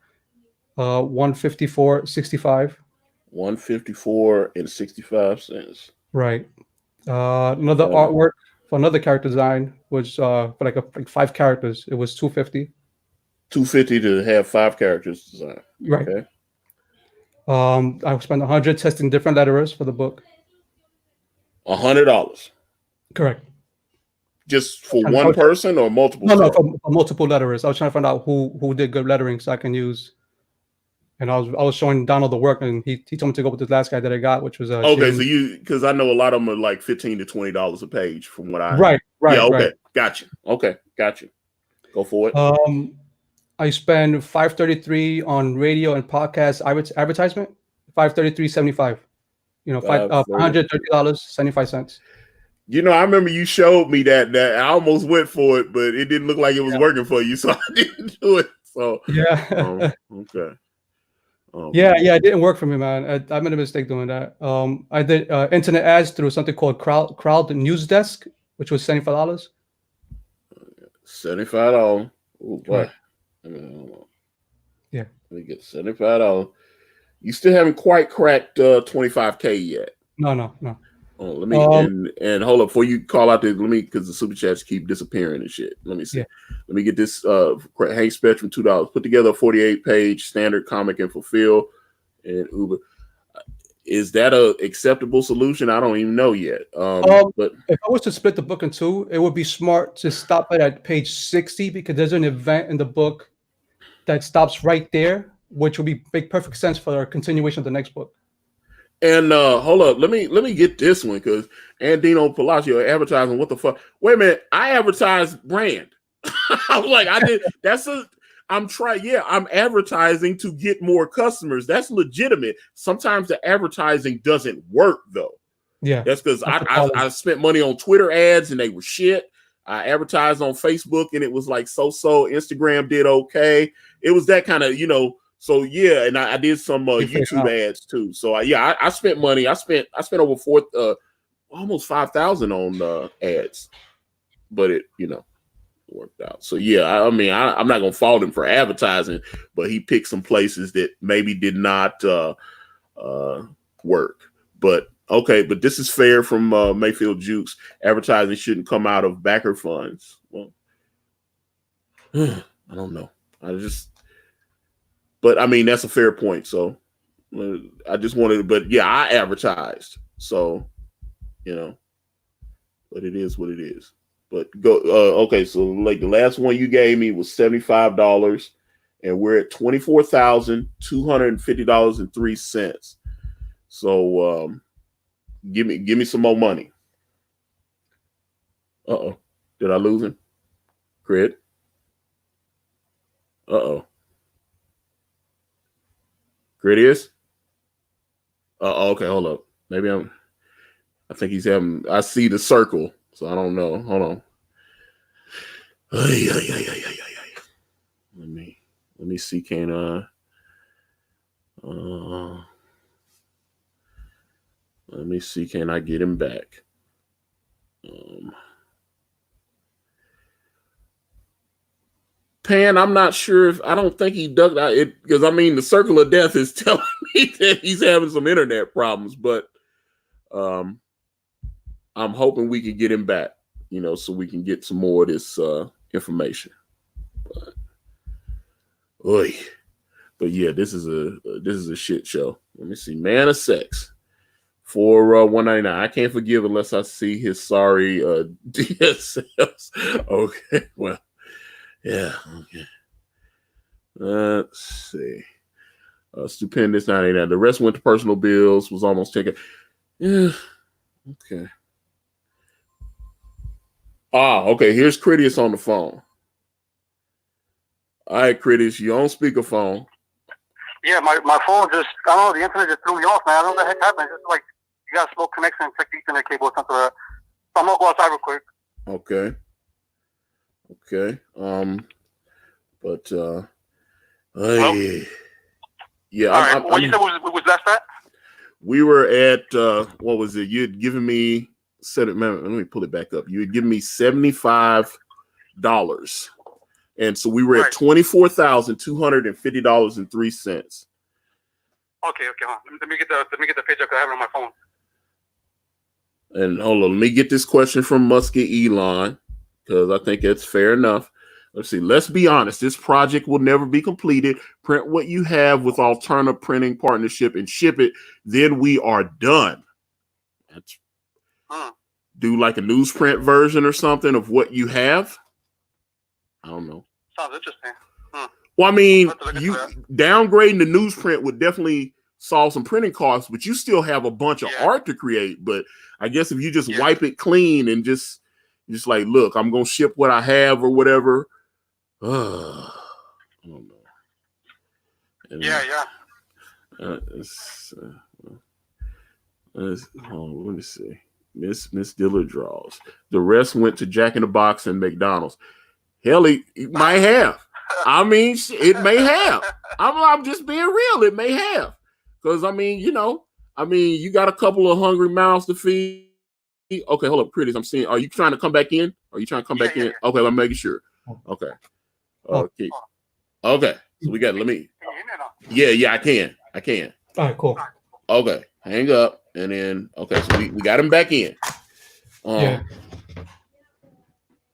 Speaker 2: $154.65.
Speaker 1: 154 and 65 cents.
Speaker 2: Right. Another artwork for another character design was for like 5 characters. It was $250.
Speaker 1: $250 to have 5 characters designed.
Speaker 2: Right.
Speaker 1: Okay.
Speaker 2: I spent $100 testing different letterers for the book.
Speaker 1: $100.
Speaker 2: Correct.
Speaker 1: Just for one person or multiple?
Speaker 2: No, for multiple letterers. I was trying to find out who did good lettering so I can use. And I was showing Donald the work, and he told me to go with the last guy that I got, which was
Speaker 1: okay.
Speaker 2: James.
Speaker 1: So because I know a lot of them are like $15 to $20 a page, from what I
Speaker 2: right.
Speaker 1: Yeah, okay,
Speaker 2: right.
Speaker 1: Gotcha. Okay, gotcha. Go for it.
Speaker 2: I spend $533 on radio and podcast advertisement. $533.75. $530.75.
Speaker 1: I remember you showed me that I almost went for it, but it didn't look like it was working for you, so I didn't do it. So
Speaker 2: yeah,
Speaker 1: okay.
Speaker 2: Yeah, it didn't work for me, man. I made a mistake doing that. I did internet ads through something called Crowd News Desk, which was $75.
Speaker 1: $75. Oh boy.
Speaker 2: Yeah.
Speaker 1: Let me get $75. You still haven't quite cracked 25K yet.
Speaker 2: No.
Speaker 1: Oh, let me and hold up before you call out this. Let me, because the super chats keep disappearing and shit. Let me see.
Speaker 2: Yeah.
Speaker 1: Let me get this. Hank Spectrum $2. Put together a 48-page standard comic and fulfill. And Uber, is that a acceptable solution? I don't even know yet. But
Speaker 2: if I was to split the book in two, it would be smart to stop it at page 60 because there's an event in the book that stops right there, which would make perfect sense for a continuation of the next book.
Speaker 1: And hold up, let me get this one, because Andino Palacio advertising. What the fuck? Wait a minute, I advertise brand. I was like, I'm advertising to get more customers. That's legitimate. Sometimes the advertising doesn't work though.
Speaker 2: Yeah,
Speaker 1: that's because I spent money on Twitter ads and they were shit. I advertised on Facebook and it was like so-so. Instagram did okay. It was that kind of, So yeah, and I did some YouTube ads too. So I spent money. I spent over almost 5,000 on ads, but it worked out. So yeah, I'm not gonna fault him for advertising, but he picked some places that maybe did not work. But okay, but this is fair from Mayfield Jukes. Advertising shouldn't come out of backer funds. Well, I don't know. But I mean, that's a fair point. So I just wanted, but yeah, I advertised. So, but it is what it is. But go, okay. So like the last one you gave me was $75, and we're at $24,250.03. So give me some more money. Uh-oh. Did I lose him? Cred? Uh-oh. Cridious? Okay, hold up. Maybe I think he's having, I see the circle, so I don't know. Hold on. Let me see, can Let me see. Can I get him back? Pan, I'm not sure if I don't think he ducked out it because I mean the circle of death is telling me that he's having some internet problems, but I'm hoping we can get him back, so we can get some more of this information. But yeah, this is a shit show. Let me see, Man of Sex for $199. I can't forgive unless I see his sorry DSLs. Okay, well, yeah, okay. Let's see. Stupendous 99. The rest went to personal bills. Was almost taken. Yeah. Okay. Okay. Here's Cridious on the phone. All right, Cridious, you on speakerphone.
Speaker 3: Yeah, my phone just, I don't know, the internet just threw me off, man. I don't know what the heck happened. It's just like, you got a slow connection, check the Ethernet cable or something like that. So I'm going to go outside real quick.
Speaker 1: Okay. But, yeah.
Speaker 3: All right, what you said was that stat?
Speaker 1: We were at, what was it? You had given me, let me pull it back up. You had given me $75. And so we were at $24,250.03.
Speaker 3: Okay. Let me get the page up. I have it on my phone.
Speaker 1: And hold on, let me get this question from Musket Elon because I think it's fair enough. Let's see. Let's be honest. This project will never be completed. Print what you have with Alterna Printing Partnership and ship it. Then we are done. Do like a newsprint version or something of what you have. I don't know.
Speaker 3: Sounds interesting.
Speaker 1: Well, I mean, you downgrading the newsprint would definitely solve some printing costs, but you still have a bunch of art to create. But I guess if you just wipe it clean and just like, look, I'm gonna ship what I have or whatever. I don't know. And, let me see. Miss Diller draws. The rest went to Jack in the Box and McDonald's. Hell, he might have. I mean, it may have. I'm just being real. It may have. Because, I mean, you got a couple of hungry mouths to feed. Okay, hold up, Cridious. I'm seeing. Are you trying to come back in? Okay, I'm making sure. Okay. Okay. Okay. So we got, let me. Yeah, I can.
Speaker 2: All right, cool.
Speaker 1: Okay, hang up. And then, okay, so we got him back in.
Speaker 2: Yeah.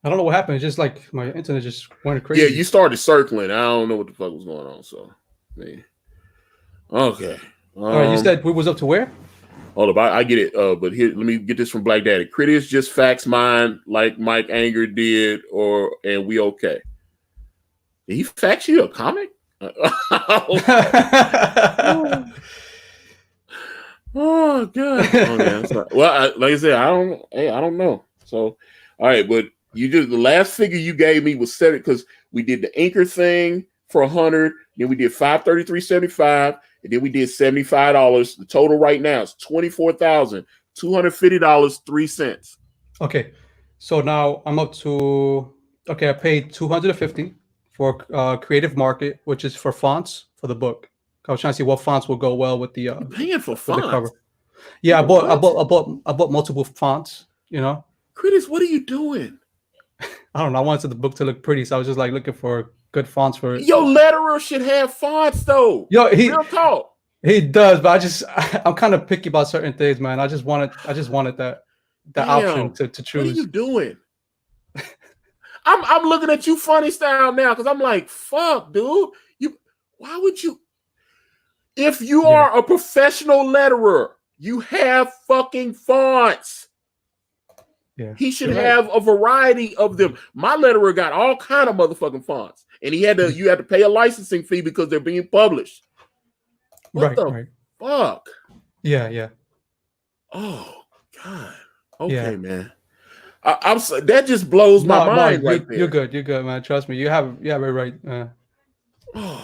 Speaker 2: I don't know what happened. It's just like my internet just went crazy.
Speaker 1: Yeah, you started circling. I don't know what the fuck was going on. So, man. Okay.
Speaker 2: All right, you said we was up to where?
Speaker 1: Hold up, I get it. But here, let me get this from Black Daddy. Cridious just faxed mine like Mike Anger did, and we okay. Did he fax you a comic? Oh God. Well, like I said, I don't know. So, all right, but you did the last figure you gave me was 7 because we did the Anchor thing for 100, then we did $533.75, and then we did $75. The total right now is $24,250.03.
Speaker 2: Okay, so now I'm up to I paid $250 for Creative Market, which is for fonts for the book. I was trying to see what fonts will go well with the
Speaker 1: You're paying for fonts.
Speaker 2: The cover. Yeah, I bought multiple fonts.
Speaker 1: Cridious, what are you doing?
Speaker 2: I don't know. I wanted the book to look pretty, so I was just like looking for good fonts for it.
Speaker 1: Your letterer should have fonts though. Real talk.
Speaker 2: He does, but I'm kind of picky about certain things, man. I just wanted that option to choose.
Speaker 1: What are you doing? I'm looking at you funny style now because I'm like, fuck, dude. Why would you? If you are a professional letterer, you have fucking fonts.
Speaker 2: Yeah,
Speaker 1: he should have a variety of them. My letterer got all kind of motherfucking fonts, and you had to pay a licensing fee because they're being published. What the fuck?
Speaker 2: Yeah.
Speaker 1: Oh God. Okay, man. I'm that just blows my mind.
Speaker 2: You're good, man. Trust me, you have it right.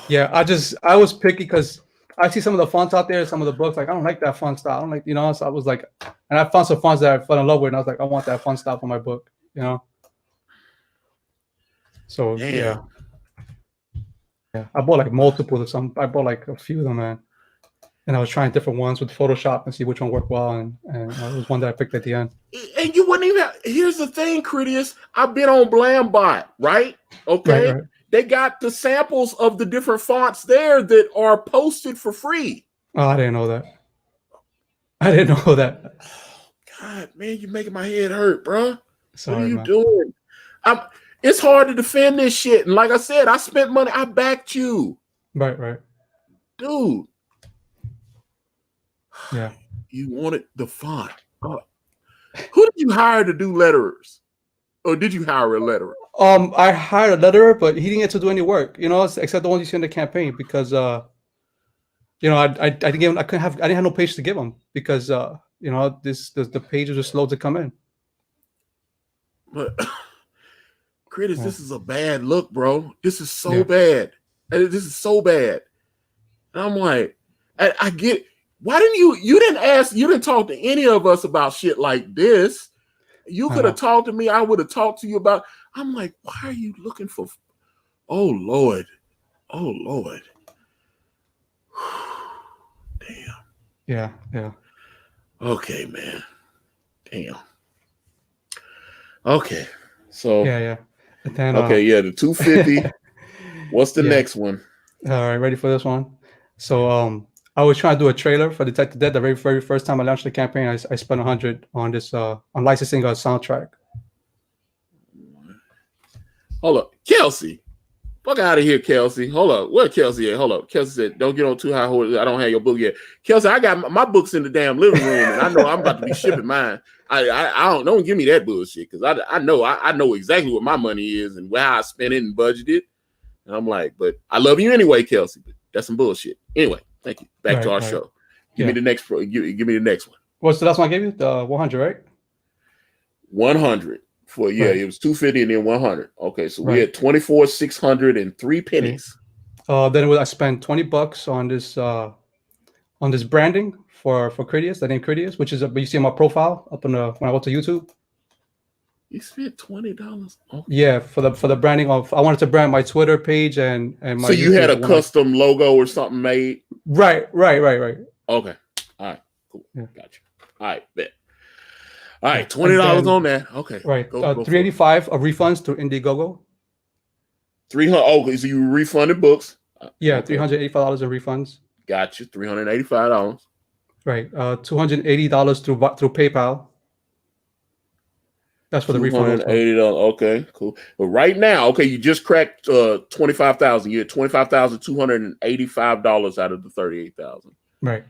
Speaker 2: Yeah, I was picky because I see some of the fonts out there, some of the books, like I don't like that font style. I don't like, so I was like, and I found some fonts that I fell in love with, and I was like, I want that font style for my book, So yeah, I bought like multiple of some. I bought like a few of them, man. and I was trying different ones with Photoshop and see which one worked well, and it was one that I picked at the end.
Speaker 1: And you wouldn't even. Here's the thing, Cridious. I've been on Blambot, right? Okay.
Speaker 2: Right.
Speaker 1: They got the samples of the different fonts there that are posted for free.
Speaker 2: Oh, I didn't know that. I didn't know that.
Speaker 1: God, man, you're making my head hurt, bro.
Speaker 2: Sorry,
Speaker 1: what are you
Speaker 2: man.
Speaker 1: doing? It's hard to defend this shit. And like I said, I spent money. I backed you.
Speaker 2: Right.
Speaker 1: Dude.
Speaker 2: Yeah.
Speaker 1: You wanted the font. Oh. Who did you hire to do letterers? Or did you hire a letterer?
Speaker 2: I hired a letterer, but he didn't get to do any work, except the ones you see in the campaign, because I didn't give him, I didn't have no page to give him because the pages are slow to come in.
Speaker 1: But Cridious, this is a bad look, bro. This is so bad. This is so bad. And I'm like, I get it. Why didn't you didn't talk to any of us about shit like this? You could have talked to me. I would have talked to you about. I'm like, why are you looking for? Oh Lord. Damn.
Speaker 2: Yeah.
Speaker 1: Okay, man. Damn. Okay. So.
Speaker 2: Yeah. And then,
Speaker 1: the 250. What's the next one?
Speaker 2: All right, ready for this one? So I was trying to do a trailer for Detect the Dead. The very first time I launched the campaign, I spent $100 on this on licensing a soundtrack.
Speaker 1: Hold up, Kelsey. Fuck out of here, Kelsey. Hold up. Where Kelsey at? Hold up. Kelsey said, don't get on too high horse. I don't have your book yet. Kelsey, I got my books in the damn living room, and I know I'm about to be shipping mine. I don't give me that bullshit, because I know exactly what my money is and how I spent it and budgeted. And I'm like, but I love you anyway, Kelsey. But that's some bullshit. Anyway, thank you. Back to our show. Give me the next give me the next one.
Speaker 2: What's the last one I gave you? The 100, right?
Speaker 1: 100. It was 250 and then 100. Okay, so we had 24,603 pennies.
Speaker 2: Then I spent $20 on this branding for Cridious, the name Cridious, which is you see on my profile up when I go to YouTube.
Speaker 1: You spent $20. Okay.
Speaker 2: Yeah, for the branding of, I wanted to brand my Twitter page and my.
Speaker 1: So you had a custom logo or something made?
Speaker 2: Right.
Speaker 1: Okay. All right. Cool.
Speaker 2: Yeah.
Speaker 1: Gotcha. All right. Bet. All right. $20 on that. Okay.
Speaker 2: Right. Go $385 of refunds through Indiegogo.
Speaker 1: 300. Okay. So you refunded books.
Speaker 2: Yeah. Okay. $385 in refunds.
Speaker 1: Gotcha. $385.
Speaker 2: Right. $280 through PayPal. That's for the refund.
Speaker 1: $280. Okay, cool. But right now, you just cracked 25,000. You had $25,285 out of the 38,000.
Speaker 2: Right.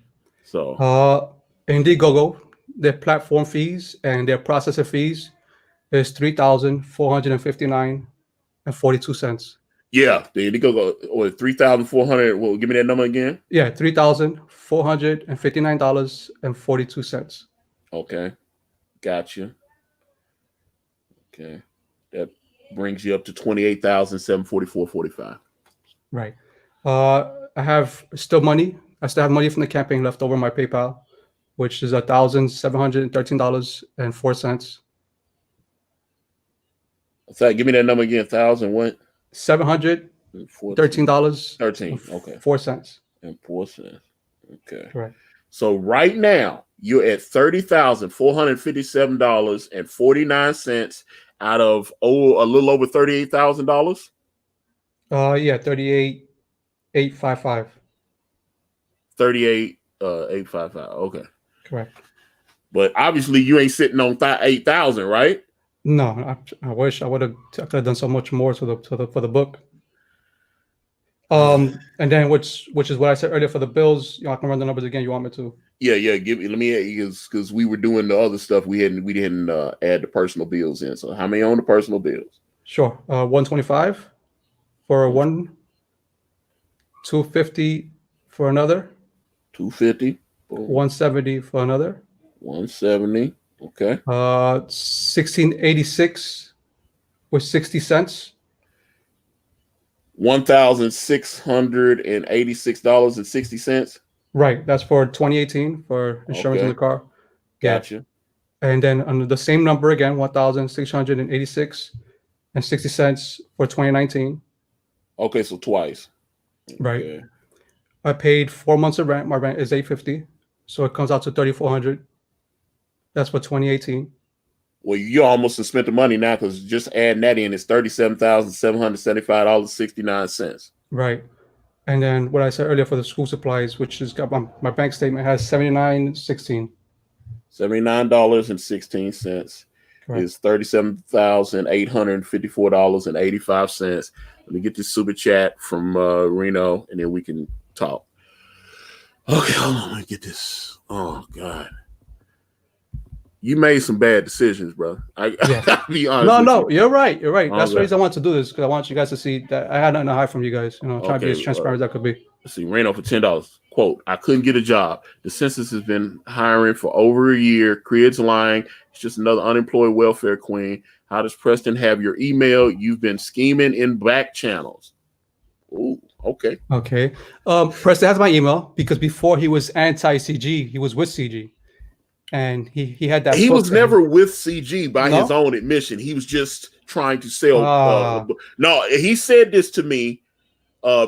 Speaker 1: So
Speaker 2: Indiegogo, their platform fees and their processor fees is $3,459.42.
Speaker 1: Yeah, the Indiegogo or 3,400. Well, give me that number again.
Speaker 2: Yeah, $3,459.42.
Speaker 1: Okay, gotcha. Okay, that brings you up to 28,744.45.
Speaker 2: Right. I have still money. I still have money from the campaign left over in my PayPal, which is $1,713.04.
Speaker 1: So give me that number again. 1,000 what?
Speaker 2: $713.
Speaker 1: 13. Okay.
Speaker 2: 4 cents.
Speaker 1: And 4 cents. Okay.
Speaker 2: Right.
Speaker 1: So right now you're at $30,457.49 out of a little over $38,000.
Speaker 2: Yeah, 38,855.
Speaker 1: 38,855. Okay.
Speaker 2: Correct.
Speaker 1: But obviously you ain't sitting on 8,000, right?
Speaker 2: No, I wish I could have done so much more for the book. And then which is what I said earlier for the bills. I can run the numbers again. You want me to?
Speaker 1: Yeah. Let me because we were doing the other stuff. We didn't add the personal bills in. So how many on the personal bills?
Speaker 2: Sure. 125 for one. 250 for another.
Speaker 1: 250.
Speaker 2: 170 for another.
Speaker 1: 170. Okay.
Speaker 2: 1686 with 60 cents.
Speaker 1: $1,686.60.
Speaker 2: Right. That's for 2018 for insurance in the car.
Speaker 1: Gotcha.
Speaker 2: Yeah. And then under the same number again, 1,686.60 for 2019.
Speaker 1: Okay, so twice.
Speaker 2: Okay. Right. I paid 4 months of rent. My rent is $850, so it comes out to $3,400. That's for 2018.
Speaker 1: Well, you almost have spent the money now because just adding that in is $37,775.69.
Speaker 2: Right. And then what I said earlier for the school supplies, which is got my bank statement has $79.16.
Speaker 1: $79.16 is $37,854.85. Let me get this super chat from Reno, and then we can talk. Okay, hold on. Let me get this. Oh God, you made some bad decisions, bro. I'll be honest.
Speaker 2: No, you're right. You're right. That's
Speaker 1: Okay.
Speaker 2: the reason I want to do this, because I want you guys to see that I had nothing to hide from you guys. You know, trying to be as transparent as I could be.
Speaker 1: Let's see, Reno for $10. Quote, I couldn't get a job. The census has been hiring for over a year. Crid's lying. It's just another unemployed welfare queen. How does Preston have your email? You've been scheming in back channels. Ooh, okay.
Speaker 2: Okay. Preston has my email because before he was anti-CG, he was with CG. And he had that.
Speaker 1: He was never with CG by his own admission. He was just trying to sell. No, he said this to me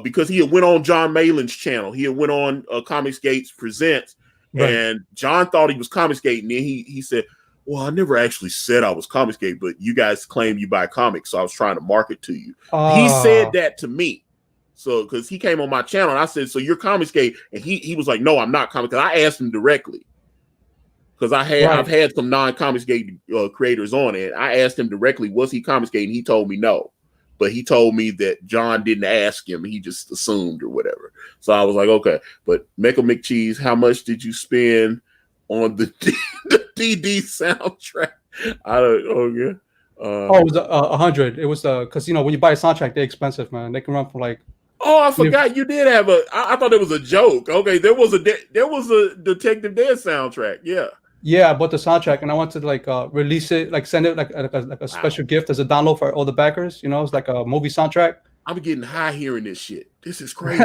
Speaker 1: because he had went on John Malin's channel. He had went on Comics Gates Presents, right. And John thought he was Comics Gate, and then he said, well, I never actually said I was Comics Gate, but you guys claim you buy comics, so I was trying to market to you. He said that to me. So, because he came on my channel, and I said, so you're Comics Gate? And he was like, no, I'm not Comics Gate. I asked him directly. Because I've had some non-Comics Gate creators on it. I asked him directly, was he Comics Gate? And he told me no. But he told me that John didn't ask him. He just assumed or whatever. So I was like, okay. But Mecha McCheese, how much did you spend on the DD soundtrack? I don't know. Yeah.
Speaker 2: It was 100. It was because when you buy a soundtrack, they're expensive, man. They can run for like.
Speaker 1: Oh, I forgot you did have I thought it was a joke. Okay, there was a Detective Dead soundtrack. Yeah.
Speaker 2: Yeah, I bought the soundtrack and I want to release it, send it like a special gift as a download for all the backers. It's like a movie soundtrack.
Speaker 1: I'm getting high hearing this shit. This is crazy,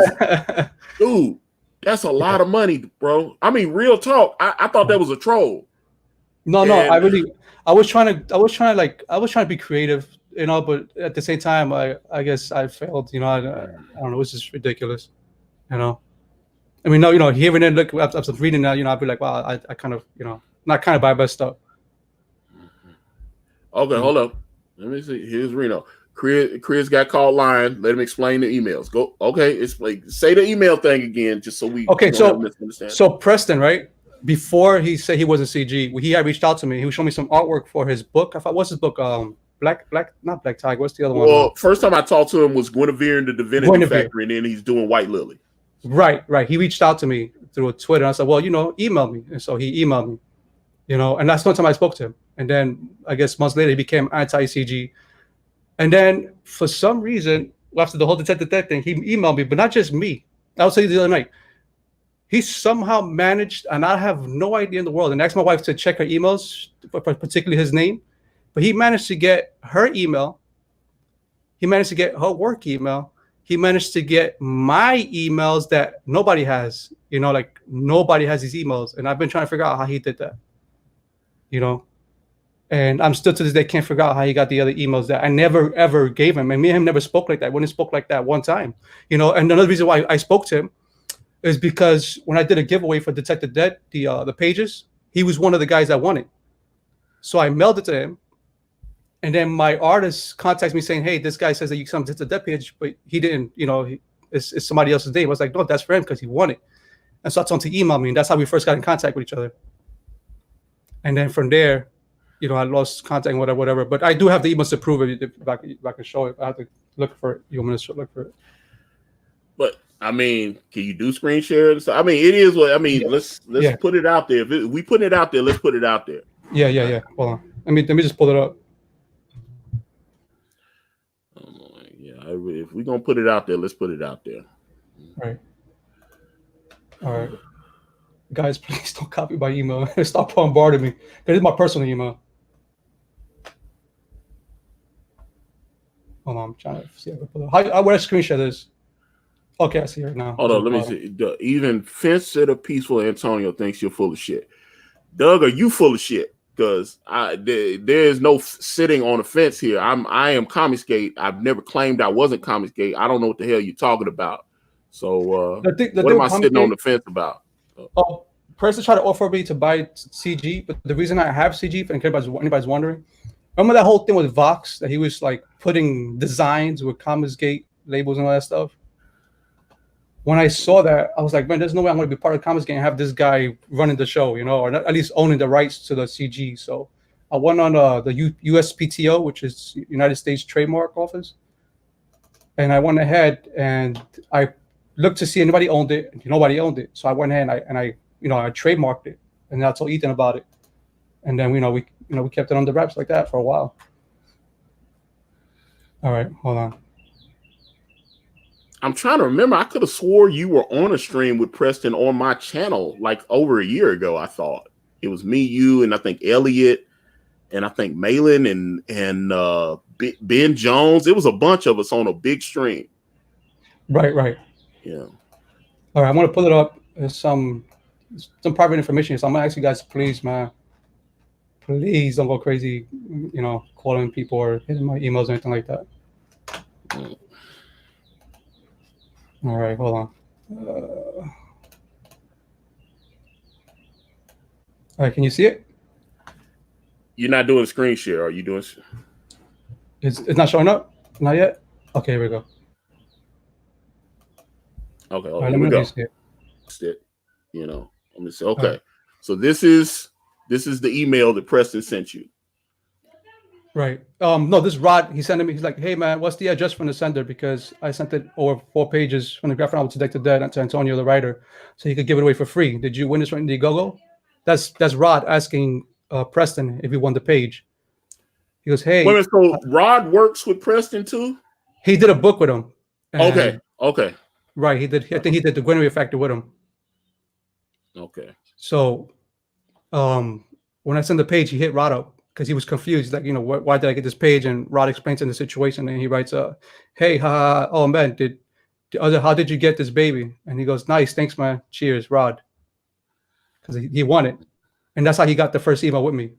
Speaker 1: dude. That's a lot of money, bro. I mean, real talk. I thought that was a troll.
Speaker 2: No, I was trying to be creative, but at the same time, I guess I failed. I don't know. It's just ridiculous, I mean, no, hearing it, look, after reading that, I'd be like, wow, I kind of, not kind of buy best stuff.
Speaker 1: Okay, hold up. Let me see. Here's Reno. Chris got called lying. Let him explain the emails. Go. Okay, it's like say the email thing again, just so we.
Speaker 2: Okay, so Preston, right? Before he said he wasn't CG, he had reached out to me. He was showing me some artwork for his book. I thought, what's his book? Not Black Tiger. What's the other one?
Speaker 1: Well, first time I talked to him was Guinevere and the Divinity Factory, and then he's doing White Lily.
Speaker 2: Right. He reached out to me through Twitter. I said, well, email me. And so he emailed me, and that's the one time I spoke to him. And then I guess months later, he became anti-CG. And then for some reason, after the whole Detective Dead thing, he emailed me, but not just me. I'll tell you the other night. He somehow managed, and I have no idea in the world, and I asked my wife to check her emails, particularly his name, but he managed to get her email. He managed to get her work email. He managed to get my emails that nobody has, nobody has these emails. And I've been trying to figure out how he did that, and I'm still to this day can't figure out how he got the other emails that I never, ever gave him. And me and him never spoke like that. We only spoke like that one time, and another reason why I spoke to him is because when I did a giveaway for Detective Dead, the pages, he was one of the guys that won it. So I mailed it to him. And then my artist contacts me saying, hey, this guy says that you come to the Dead page, but he didn't, it's somebody else's name. I was like, no, that's for him because he won it. And so I told him to email me, and that's how we first got in contact with each other. And then from there, I lost contact, whatever. But I do have the emails to prove it if I can show it. I have to look for it. You want me to look for it?
Speaker 1: But I mean, can you do screen share? I mean, it is what I mean. Yeah. Let's put it out there. If we put it out there, let's put it out there.
Speaker 2: Yeah. Hold on. Let me just pull it up.
Speaker 1: If we're gonna put it out there, let's put it out there.
Speaker 2: All right. Guys, please don't copy my email. Stop bombarding me. That is my personal email. Hold on, I'm trying to see if I can pull it up. Where screenshot this? Okay, I see it now.
Speaker 1: Hold on, let me see. Even Fence said a peaceful Antonio thinks you're full of shit. Doug, are you full of shit? Because there is no sitting on the fence here. I am Comicsgate. I've never claimed I wasn't Comicsgate. I don't know what the hell you're talking about. So
Speaker 2: The thing
Speaker 1: what am I
Speaker 2: with
Speaker 1: sitting on
Speaker 2: Comic
Speaker 1: the fence about?
Speaker 2: Person tried to offer me to buy CG, but the reason I have CG, if anybody's wondering, remember that whole thing with Vox that he was like putting designs with Comicsgate labels and all that stuff. When I saw that, I was like, man, there's no way I'm going to be part of Comicsgate and have this guy running the show, or not, at least owning the rights to the CG. So I went on the USPTO, which is United States Trademark Office, and I went ahead and I looked to see anybody owned it. Nobody owned it, so I went ahead and I trademarked it, and I told Ethan about it, and then we kept it under wraps like that for a while. All right, hold on.
Speaker 1: I'm trying to remember. I could have swore you were on a stream with Preston on my channel like over a year ago. I thought it was me, you, and I think Elliot, and I think Malin and Ben Jones. It was a bunch of us on a big stream.
Speaker 2: Right.
Speaker 1: Yeah.
Speaker 2: All right, I'm gonna pull it up. There's some private information here, so I'm gonna ask you guys, please, man, please don't go crazy, calling people or hitting my emails or anything like that. All right, hold on. All right, can you see it?
Speaker 1: You're not doing screen share, are you doing?
Speaker 2: It's not showing up? Not yet? Okay, here we go.
Speaker 1: Okay,
Speaker 2: all right,
Speaker 1: here we go.
Speaker 2: See it.
Speaker 1: Let me see. Okay,
Speaker 2: right.
Speaker 1: So this is the email that Preston sent you.
Speaker 2: Right. No, this Rod, he sent me. He's like, hey man, what's the address from the sender? Because I sent it over 4 pages from the graphic novel to Detect the Dead to Antonio, the writer, so he could give it away for free. Did you win this from Indiegogo? That's Rod asking Preston if he won the page. He goes, hey.
Speaker 1: Wait, so Rod works with Preston too?
Speaker 2: He did a book with him.
Speaker 1: Okay.
Speaker 2: Right, he did. I think he did the Guinevere Factor with him.
Speaker 1: Okay.
Speaker 2: So, when I sent the page, he hit Rod up because he was confused. He's like, why did I get this page? And Rod explains in the situation, and he writes, "Hey, oh man, how did you get this baby?" And he goes, "Nice, thanks, man. Cheers, Rod." Because he won it, and that's how he got the first email with me.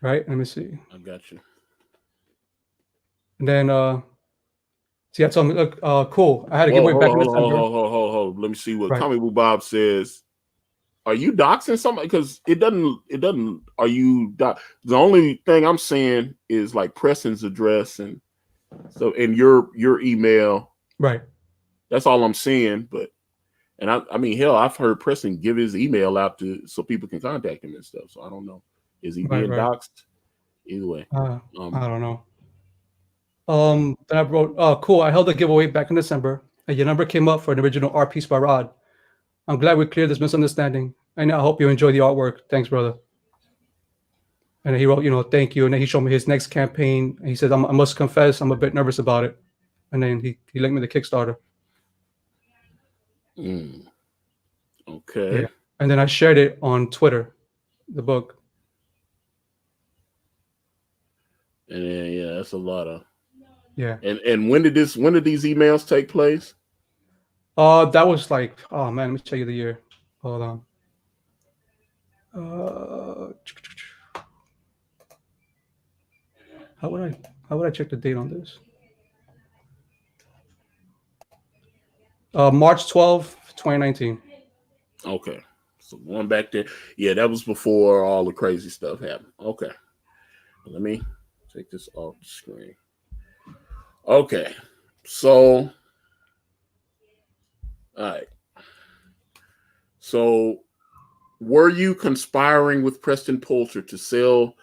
Speaker 2: Right? Let me see.
Speaker 1: I got you.
Speaker 2: And then, see, I told him, look, cool. I had to give away back in December.
Speaker 1: Hold. Let me see what
Speaker 2: Right.
Speaker 1: Comic Book Bob says. Are you doxing somebody? Because it doesn't. Are you the only thing I'm seeing is like Preston's address and so in your email.
Speaker 2: Right.
Speaker 1: That's all I'm seeing. But I mean, hell, I've heard Preston give his email out so people can contact him and stuff. So I don't know. Is he being doxed? Either way.
Speaker 2: I don't know. Then I wrote, cool. I held a giveaway back in December, and your number came up for an original art piece by Rod. I'm glad we cleared this misunderstanding, and I hope you enjoy the artwork. Thanks, brother. And then he wrote, thank you. And then he showed me his next campaign, and he said, I must confess, I'm a bit nervous about it. And then he linked me the Kickstarter.
Speaker 1: Okay.
Speaker 2: Yeah. And then I shared it on Twitter, the book.
Speaker 1: And then, that's a lot of.
Speaker 2: Yeah.
Speaker 1: And when did these emails take place?
Speaker 2: That was like, oh man, let me tell you the year. Hold on. How would I check the date on this? March 12th, 2019.
Speaker 1: Okay. So one back there. Yeah, that was before all the crazy stuff happened. Okay. Let me take this off the screen. Okay. So, all right. So, were you conspiring with Preston Poulter to sell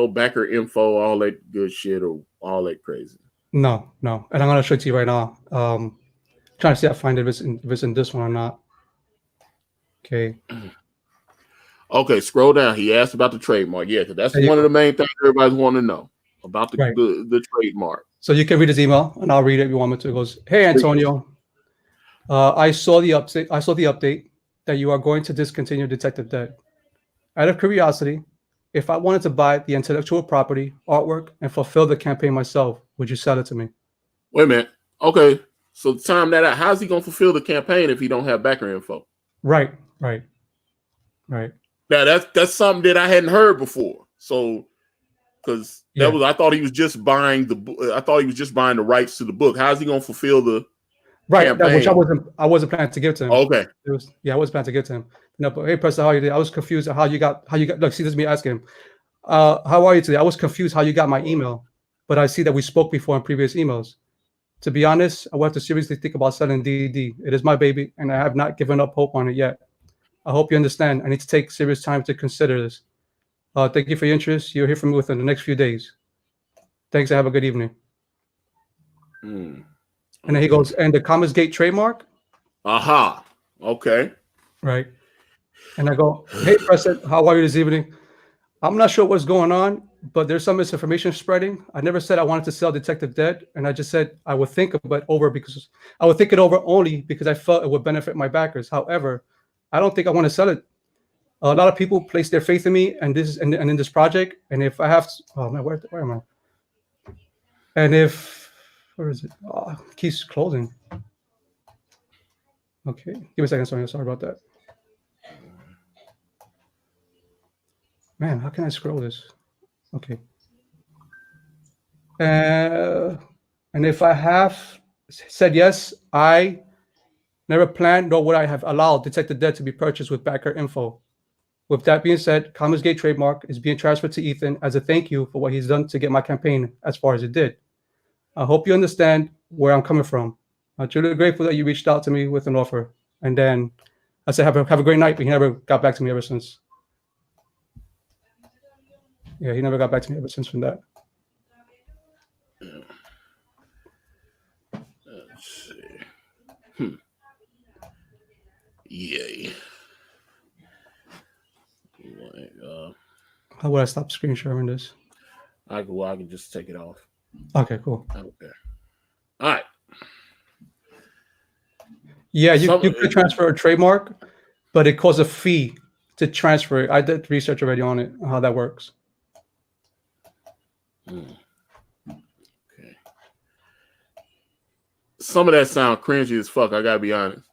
Speaker 1: backer info, all that good shit, or all that crazy?
Speaker 2: No. And I'm gonna show it to you right now. Trying to see if I find if it's in this one or not. Okay.
Speaker 1: Okay, scroll down. He asked about the trademark. Yeah, because that's one of the main things everybody's want to know about the trademark.
Speaker 2: So you can read his email, and I'll read it if you want me to. It goes, "Hey Antonio, I saw the update that you are going to discontinue Detect the Dead. Out of curiosity, if I wanted to buy the intellectual property, artwork, and fulfill the campaign myself, would you sell it to me?"
Speaker 1: Wait a minute. Okay, so time that out. How's he gonna fulfill the campaign if he don't have backer info?
Speaker 2: Right.
Speaker 1: Now that's something that I hadn't heard before. So Because I thought he was just buying the rights to the book. How's he gonna fulfill the campaign?
Speaker 2: Which I wasn't planning to give to him.
Speaker 1: Okay.
Speaker 2: I wasn't planning to give to him. No, but hey, Preston, how you doing? I was confused at how you got. Look, see, this is me asking him. How are you today? I was confused how you got my email, but I see that we spoke before in previous emails. To be honest, I will have to seriously think about selling DD. It is my baby, and I have not given up hope on it yet. I hope you understand. I need to take serious time to consider this. Thank you for your interest. You'll hear from me within the next few days. Thanks, and have a good evening. And then he goes, and the Commerce Gate trademark?
Speaker 1: Aha. Okay.
Speaker 2: Right. And I go, hey, President, how are you this evening? I'm not sure what's going on, but there's some misinformation spreading. I never said I wanted to sell Detective Dead, and I just said I would think it over only because I felt it would benefit my backers. However, I don't think I want to sell it. A lot of people place their faith in me and in this project. And if I have to, oh man, where am I? And where is it? Oh, it keeps closing. Okay, give me a second. Sorry about that. Man, how can I scroll this? Okay. And if I have said yes, I never planned nor would I have allowed Detective Dead to be purchased with backer info. With that being said, Commerce Gate trademark is being transferred to Ethan as a thank you for what he's done to get my campaign as far as it did. I hope you understand where I'm coming from. I'm truly grateful that you reached out to me with an offer. And then I said, have a great night, but he never got back to me ever since. Yeah, he never got back to me ever since from that.
Speaker 1: Let's see. Yay.
Speaker 2: How would I stop screen sharing this?
Speaker 1: I can just take it off.
Speaker 2: Okay, cool.
Speaker 1: Okay. All right.
Speaker 2: Yeah, you could transfer a trademark, but it costs a fee to transfer it. I did research already on it, how that works.
Speaker 1: Okay. Some of that sound cringy as fuck. I gotta be honest.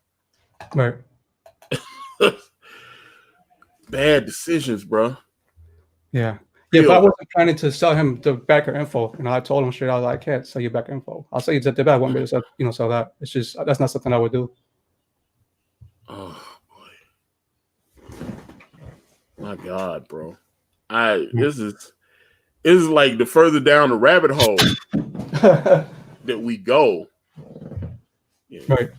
Speaker 2: Right.
Speaker 1: Bad decisions, bro.
Speaker 2: Yeah. Yeah, but I wasn't planning to sell him the backer info. I told him straight out, I can't sell you backer info. I'll sell you the back. I won't be able to sell that. It's just that's not something I would do.
Speaker 1: Oh boy. My God, bro. This is like the further down the rabbit hole that we go. Yeah.
Speaker 2: Right.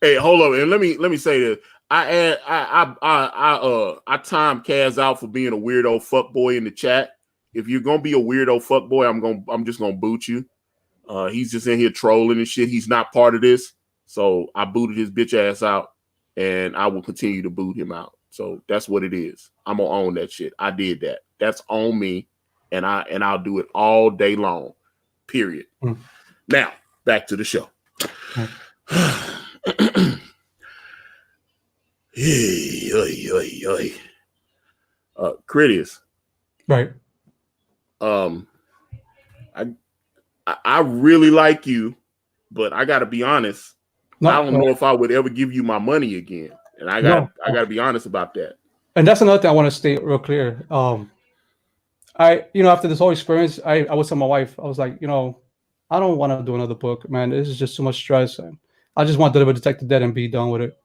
Speaker 1: Hey, hold on, and let me say this. I time Kaz out for being a weirdo fuckboy in the chat. If you're gonna be a weirdo fuckboy, I'm just gonna boot you. He's just in here trolling and shit. He's not part of this, so I booted his bitch ass out, and I will continue to boot him out. So that's what it is. I'm gonna own that shit. I did that. That's on me, and I'll do it all day long. Period. Now back to the show. Cridious.
Speaker 2: Right.
Speaker 1: I really like you, but I gotta be honest. I don't know if I would ever give you my money again. And I gotta be honest about that. And
Speaker 2: that's another thing I want to state real clear. After this whole experience, I was telling my wife, I was like, I don't want to do another book, man. This is just too much stress, and I just want to deliver Detective Dead and be done with it.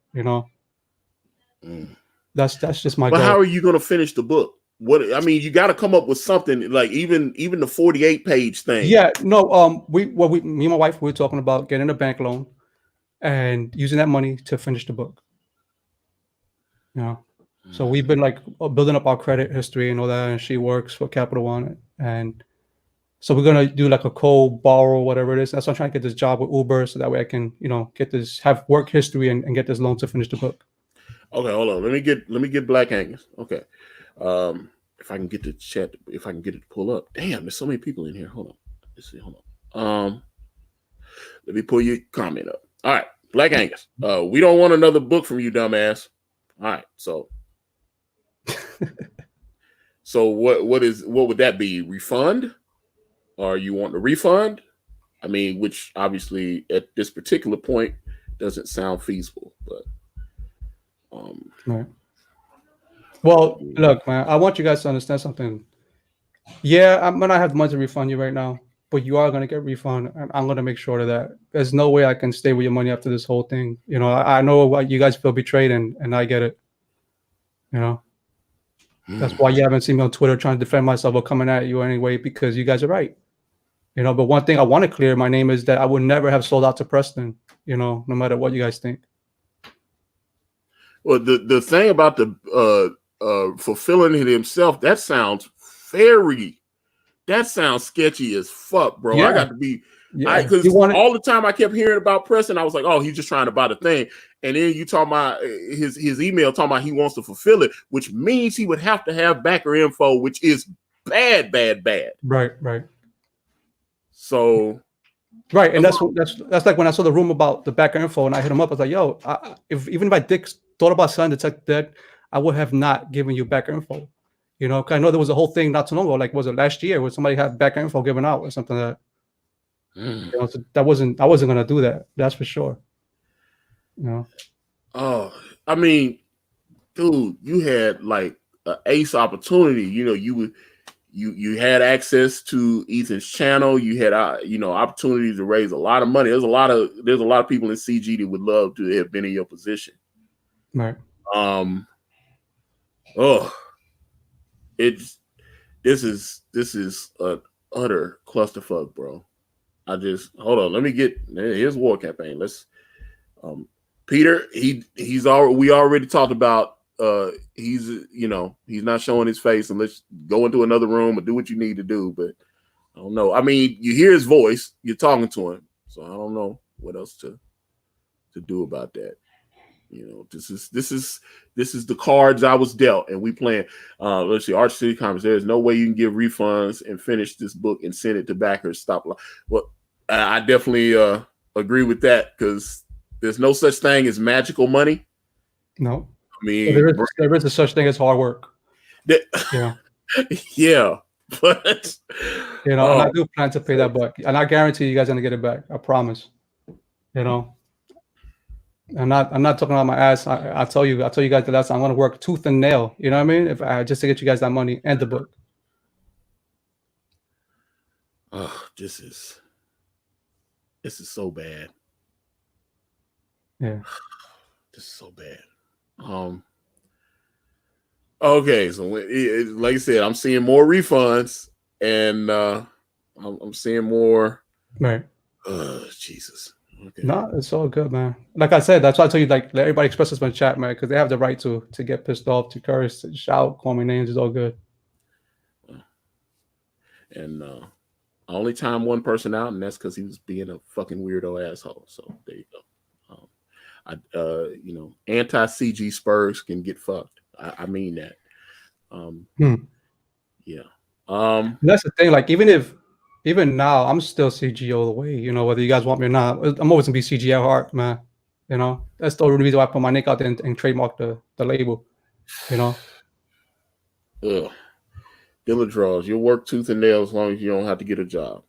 Speaker 2: That's just my goal.
Speaker 1: But how are you going to finish the book? You got to come up with something like even the 48-page thing.
Speaker 2: Yeah, no. Me and my wife, we were talking about getting a bank loan and using that money to finish the book. So we've been like building up our credit history and all that, and she works for Capital One, and so we're gonna do like a co-borrow, whatever it is. That's why I'm trying to get this job with Uber, so that way I can, have work history and get this loan to finish the book.
Speaker 1: Okay, hold on. Let me get Black Angus. Okay, if I can get the chat, if I can get it to pull up. Damn, there's so many people in here. Hold on. Let's see. Hold on. Let me pull your comment up. All right, Black Angus. We don't want another book from you, dumbass. All right, so. So what would that be? Refund? Or you want a refund? Which obviously at this particular point doesn't sound feasible, but
Speaker 2: right. Well, look, man, I want you guys to understand something. Yeah, I'm gonna have the money to refund you right now, but you are gonna get refund, and I'm gonna make sure of that. There's no way I can stay with your money after this whole thing. You know, I know what you guys feel betrayed, and I get it. You know, that's why you haven't seen me on Twitter trying to defend myself or coming at you anyway, because you guys are right. You know, but one thing I want to clear my name is that I would never have sold out to Preston. You know, no matter what you guys think.
Speaker 1: Well, the thing about the fulfilling it himself, that sounds sketchy as fuck, bro. I
Speaker 2: Yeah,
Speaker 1: got to be,
Speaker 2: yeah.
Speaker 1: because
Speaker 2: You want it?
Speaker 1: all the time I kept hearing about Preston, I was like, oh, he's just trying to buy the thing. And then you talk about his email talking about he wants to fulfill it, which means he would have to have backer info, which is bad.
Speaker 2: Right.
Speaker 1: So,
Speaker 2: Right, and that's like when I saw the room about the backer info, and I hit him up. I was like, "Yo, even if I thought about selling the tech debt, I would have not given you backer info." You know, 'cause I know there was a whole thing not too long ago, like was it last year, where somebody had backer info given out or something like that. You know, so I wasn't gonna do that. That's for sure. You know.
Speaker 1: oh, I mean, dude, you had like an ace opportunity. You know, you had access to Ethan's channel. You had opportunities to raise a lot of money. There's a lot of people in CG that would love to have been in your position.
Speaker 2: Right.
Speaker 1: This is an utter clusterfuck, bro. Hold on. Let me get here's war campaign. Let's Peter. We already talked about. He's not showing his face, and let's go into another room and do what you need to do. But I don't know. I mean, you hear his voice. You're talking to him, so I don't know what else to do about that. You know, this is the cards I was dealt, and we playing. Let's see, Arch City Comics. There's no way you can give refunds and finish this book and send it to backers. Stop. Well, I definitely agree with that, because there's no such thing as magical money.
Speaker 2: No.
Speaker 1: I mean,
Speaker 2: there is a such thing as hard work. Yeah.
Speaker 1: Yeah, but
Speaker 2: and I do plan to pay that back, and I guarantee you guys are gonna get it back. I promise. You know. I'm not talking about my ass. I tell you guys that I'm gonna work tooth and nail. You know what I mean? If I just to get you guys that money and the book.
Speaker 1: Oh, this is so bad.
Speaker 2: Yeah.
Speaker 1: This is so bad. Okay, so like I said, I'm seeing more refunds, and I'm seeing more.
Speaker 2: Right.
Speaker 1: Jesus. Okay.
Speaker 2: No, it's all good, man. Like I said, that's why I tell you, like, let everybody express this in the chat, man, because they have the right to get pissed off, to curse, to shout, call me names. It's all good.
Speaker 1: And I only time one person out, and that's because he was being a fucking weirdo asshole. So there you go. Anti-CG Spurs can get fucked. I mean that. Yeah.
Speaker 2: That's the thing. Like, even now, I'm still CG all the way. You know, whether you guys want me or not, I'm always gonna be CG at heart, man. You know, that's the only reason why I put my nick out there and trademark the label. You know.
Speaker 1: Ugh. Dilla draws. You'll work tooth and nail as long as you don't have to get a job.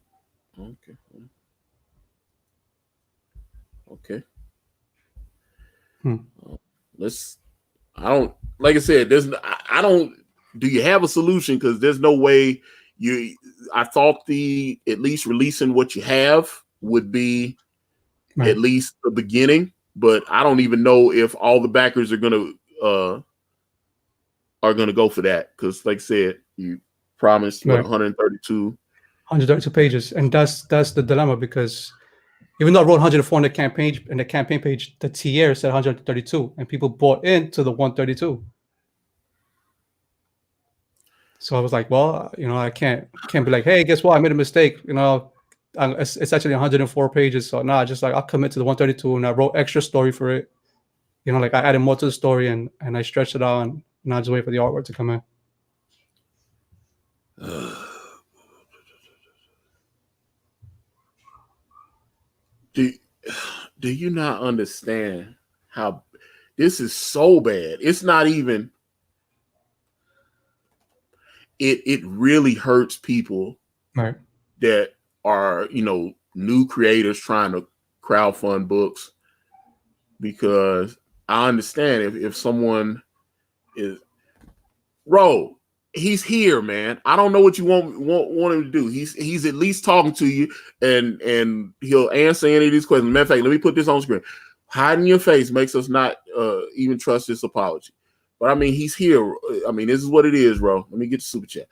Speaker 1: Okay. I don't, like I said, I don't, do you have a solution? Because there's no way I thought at least releasing what you have would be at least the beginning, but I don't even know if all the backers are gonna go for that. Because like I said, you promised 132
Speaker 2: pages, and that's the dilemma, because even though I wrote 104 on the campaign page, the tier said 132, and people bought into the 132. So I was like, well, I can't be like, hey, guess what? I made a mistake. It's actually 104 pages. So nah, just like I'll commit to the 132, and I wrote extra story for it. Like I added more to the story, and I stretched it out, and I just wait for the artwork to come in.
Speaker 1: Do you not understand how this is so bad? It's not even. It really hurts people that are new creators trying to crowdfund books, because I understand if someone is he's here, man. I don't know what you want him to do. He's at least talking to you, and he'll answer any of these questions. Matter of fact, let me put this on screen. Hiding your face makes us not even trust this apology. But I mean, he's here. I mean, this is what it is, bro. Let me get the super chat.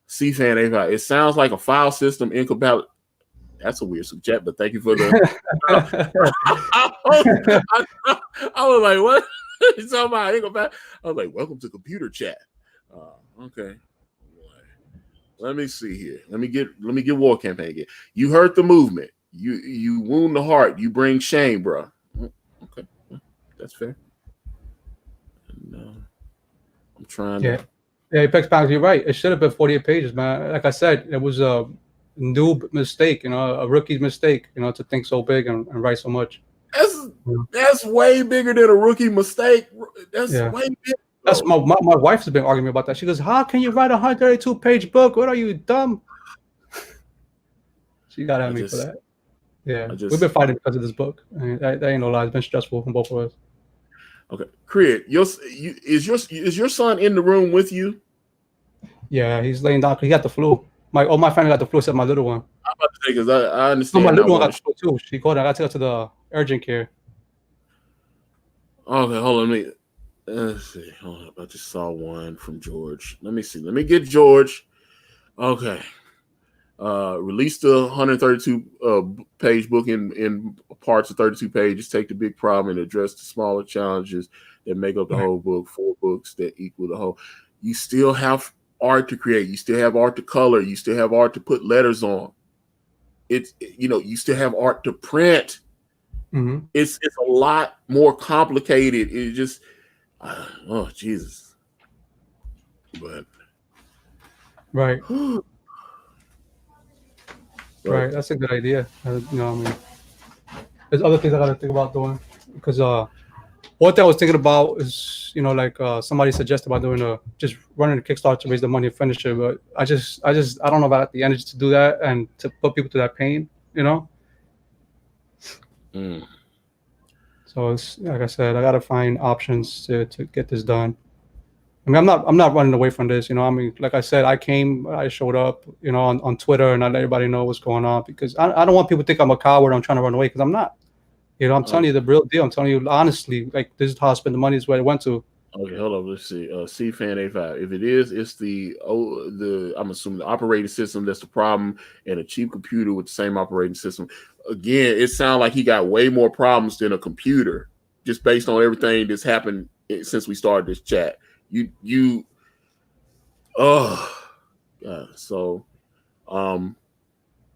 Speaker 1: C-Fan 85. It sounds like a file system incompatible. That's a weird super chat, but thank you for the. I was like, what? He's talking about incompatible. I was like, welcome to computer chat. Okay. Let me see here. Let me get War Campaign again. You hurt the movement. You wound the heart. You bring shame, bro. Okay, that's fair. And, I'm trying to.
Speaker 2: Yeah, Apex Pals, you're right. It should have been 48 pages, man. Like I said, it was a noob mistake, a rookie's mistake, to think so big and write so much.
Speaker 1: That's way bigger than a rookie mistake. That's way bigger.
Speaker 2: That's my wife has been arguing about that. She goes, "How can you write a 132-page book? What are you, dumb?" She got at me for that. Yeah, we've been fighting because of this book. I mean, that ain't no lie. It's been stressful for both of us.
Speaker 1: Okay, Crid, is your son in the room with you?
Speaker 2: Yeah, he's laying down. He got the flu. My family got the flu except my little one.
Speaker 1: I'm about to say because I understand.
Speaker 2: No, my little one got the flu too. She called. I got to take her to the urgent care.
Speaker 1: Okay, hold on. Let's see. Hold up. I just saw one from George. Let me see. Let me get George. Okay. Release the 132 page book in parts of 32 pages. Take the big problem and address the smaller challenges that make up the whole book. 4 books that equal the whole. You still have art to create. You still have art to color. You still have art to put letters on. You still have art to print.
Speaker 2: Mm-hmm.
Speaker 1: It's a lot more complicated. It just, oh Jesus, but
Speaker 2: right. Right, that's a good idea. I mean, there's other things I gotta think about doing because one thing I was thinking about is somebody suggested about doing just running a Kickstarter to raise the money and finish it, but I don't know about the energy to do that and to put people to that pain, So it's like I said, I gotta find options to get this done. I mean, I'm not running away from this, I mean, like I said, I showed up, on Twitter and I let everybody know what's going on because I don't want people to think I'm a coward. I'm trying to run away because I'm not. I'm telling you the real deal. I'm telling you honestly, like this is how I spend the money. Is where it went to.
Speaker 1: Okay, hold on. Let's see. C-Fan 85. If it is, it's the I'm assuming the operating system that's the problem, and a cheap computer with the same operating system. Again, it sounds like he got way more problems than a computer, just based on everything that's happened since we started this chat. So,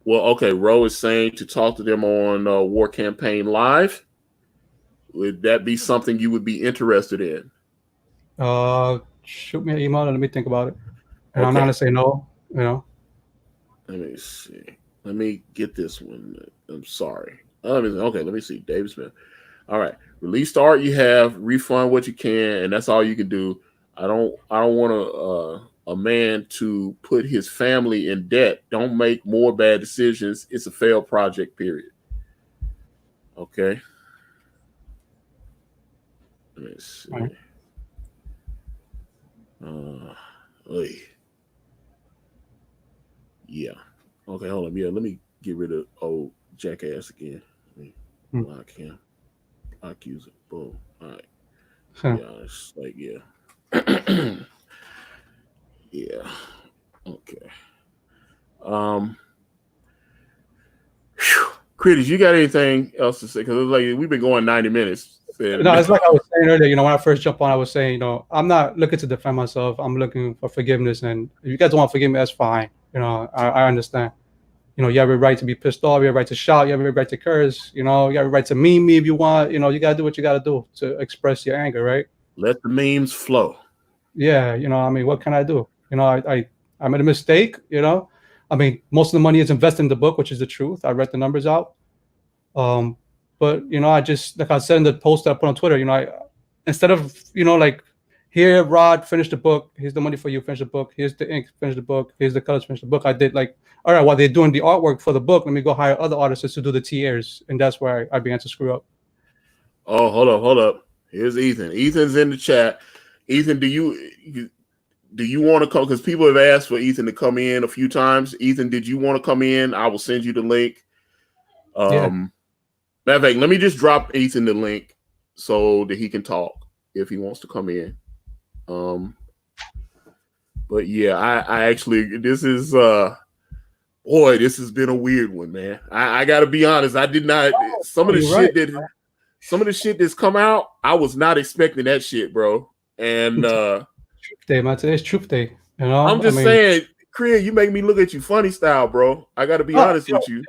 Speaker 1: well, okay. Ro is saying to talk to them on War Campaign Live. Would that be something you would be interested in?
Speaker 2: Shoot me an email and let me think about it. And
Speaker 1: okay.
Speaker 2: I'm not gonna say no.
Speaker 1: Let me see. Let me get this one. I'm sorry. Okay, let me see. David Smith. All right. Release the art you have, refund what you can, and that's all you can do. I don't want a man to put his family in debt. Don't make more bad decisions. It's a failed project, period. Okay. Let me see.
Speaker 2: All right.
Speaker 1: Yeah. Okay, hold on. Yeah, let me get rid of old jackass again. Block him. Lock user. Boom. All right. Yeah, it's like, yeah. Yeah. Okay. Cridious, you got anything else to say? Because it's like we've been going 90 minutes.
Speaker 2: No, it's like I was saying earlier, when I first jumped on, I was saying, I'm not looking to defend myself. I'm looking for forgiveness. And if you guys don't want to forgive me, that's fine. I understand. You have a right to be pissed off. You have a right to shout. You have a right to curse. You have a right to meme me if you want. You got to do what you got to do to express your anger, right?
Speaker 1: Let the memes flow.
Speaker 2: Yeah, I mean, what can I do? I made a mistake, I mean, most of the money is invested in the book, which is the truth. I read the numbers out. But, I just, like I said in the post that I put on Twitter, instead of, like, here, Rod, finish the book. Here's the money for you, finish the book. Here's the ink, finish the book. Here's the colors, finish the book. I did like, all right, while they're doing the artwork for the book, let me go hire other artists to do the tiers. And that's where I began to screw up.
Speaker 1: Oh, hold up. Here's Ethan. Ethan's in the chat. Ethan, do you do you want to come? Because people have asked for Ethan to come in a few times. Ethan, did you want to come in? I will send you the link. Matter of fact, let me just drop Ethan the link so that he can talk if he wants to come in. But yeah, I actually, this is boy, this has been a weird one, man. I gotta be honest. I did not some of the shit that's come out, I was not expecting that shit, bro. And
Speaker 2: Truth Day, man. Today's Truth Day. You know,
Speaker 1: I'm just saying, Kriya, you make me look at you funny style, bro. I gotta be honest with you.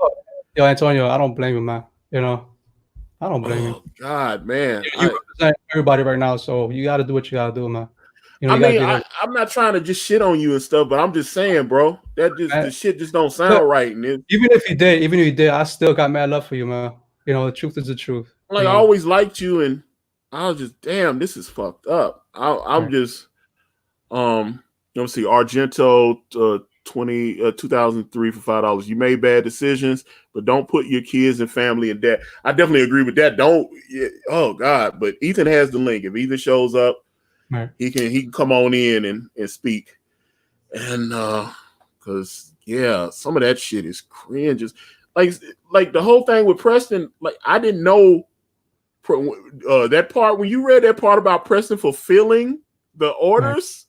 Speaker 2: Yo, Antonio, I don't blame you, man. You know, I don't blame you.
Speaker 1: God, man.
Speaker 2: You represent everybody right now, so you got to do what you got to do, man. You know,
Speaker 1: I'm not trying to just shit on you and stuff, but I'm just saying, bro, that just the shit just don't sound right. And
Speaker 2: even if you did, I still got mad love for you, man. You know, the truth is the truth.
Speaker 1: Like, I always liked you, and I was just, damn, this is fucked up. I'm just, let me see, Argento, 2003 for $5. You made bad decisions, but don't put your kids and family in debt. I definitely agree with that. Oh God, but Ethan has the link. If Ethan shows up, he can come on in and speak. And because some of that shit is cringe. Like the whole thing with Preston, like I didn't know that part when you read that part about Preston fulfilling the orders.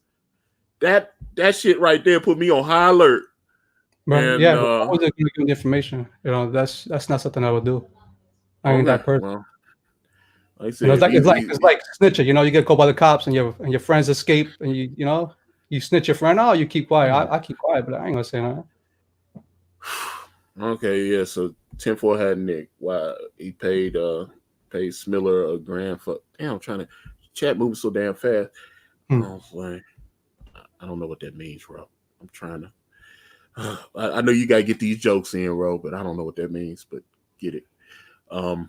Speaker 1: That shit right there put me on high alert.
Speaker 2: Right. I wasn't going to give the information. You know, that's not something I would do. I ain't that person. Well, like I said, it's like snitching. You know, you get caught by the cops and your friends escape, and you snitch your friend out. You keep quiet. I keep quiet, but I ain't gonna say nothing.
Speaker 1: Okay, yeah. So 10-4 had Nick. Why he paid Smiller a grand for? Damn, I'm trying to chat moving so damn fast. I don't know what that means, bro. I'm trying to. I know you gotta get these jokes in, bro, but I don't know what that means. But get it. Okay,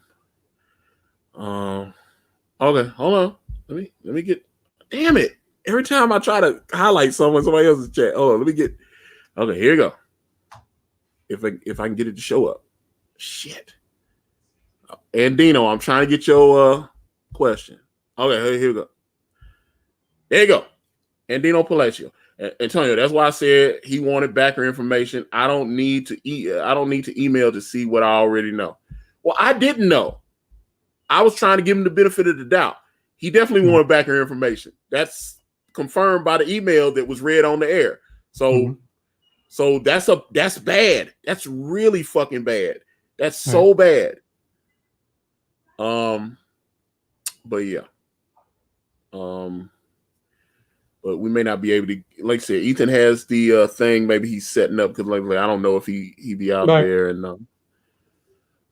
Speaker 1: hold on. Let me get. Damn it! Every time I try to highlight somebody else's chat. Hold on, let me get. Okay, here you go. If I can get it to show up. Shit. Andino, I'm trying to get your question. Okay, here we go. There you go. Andino Palacio. Antonio, that's why I said he wanted backer information. I don't need to email to see what I already know. Well, I didn't know. I was trying to give him the benefit of the doubt. He definitely wanted backer information. That's confirmed by the email that was read on the air. So that's bad. That's really fucking bad. That's so bad. But yeah. But we may not be able to, like I said, Ethan has the thing. Maybe he's setting up because like I don't know if he be out there and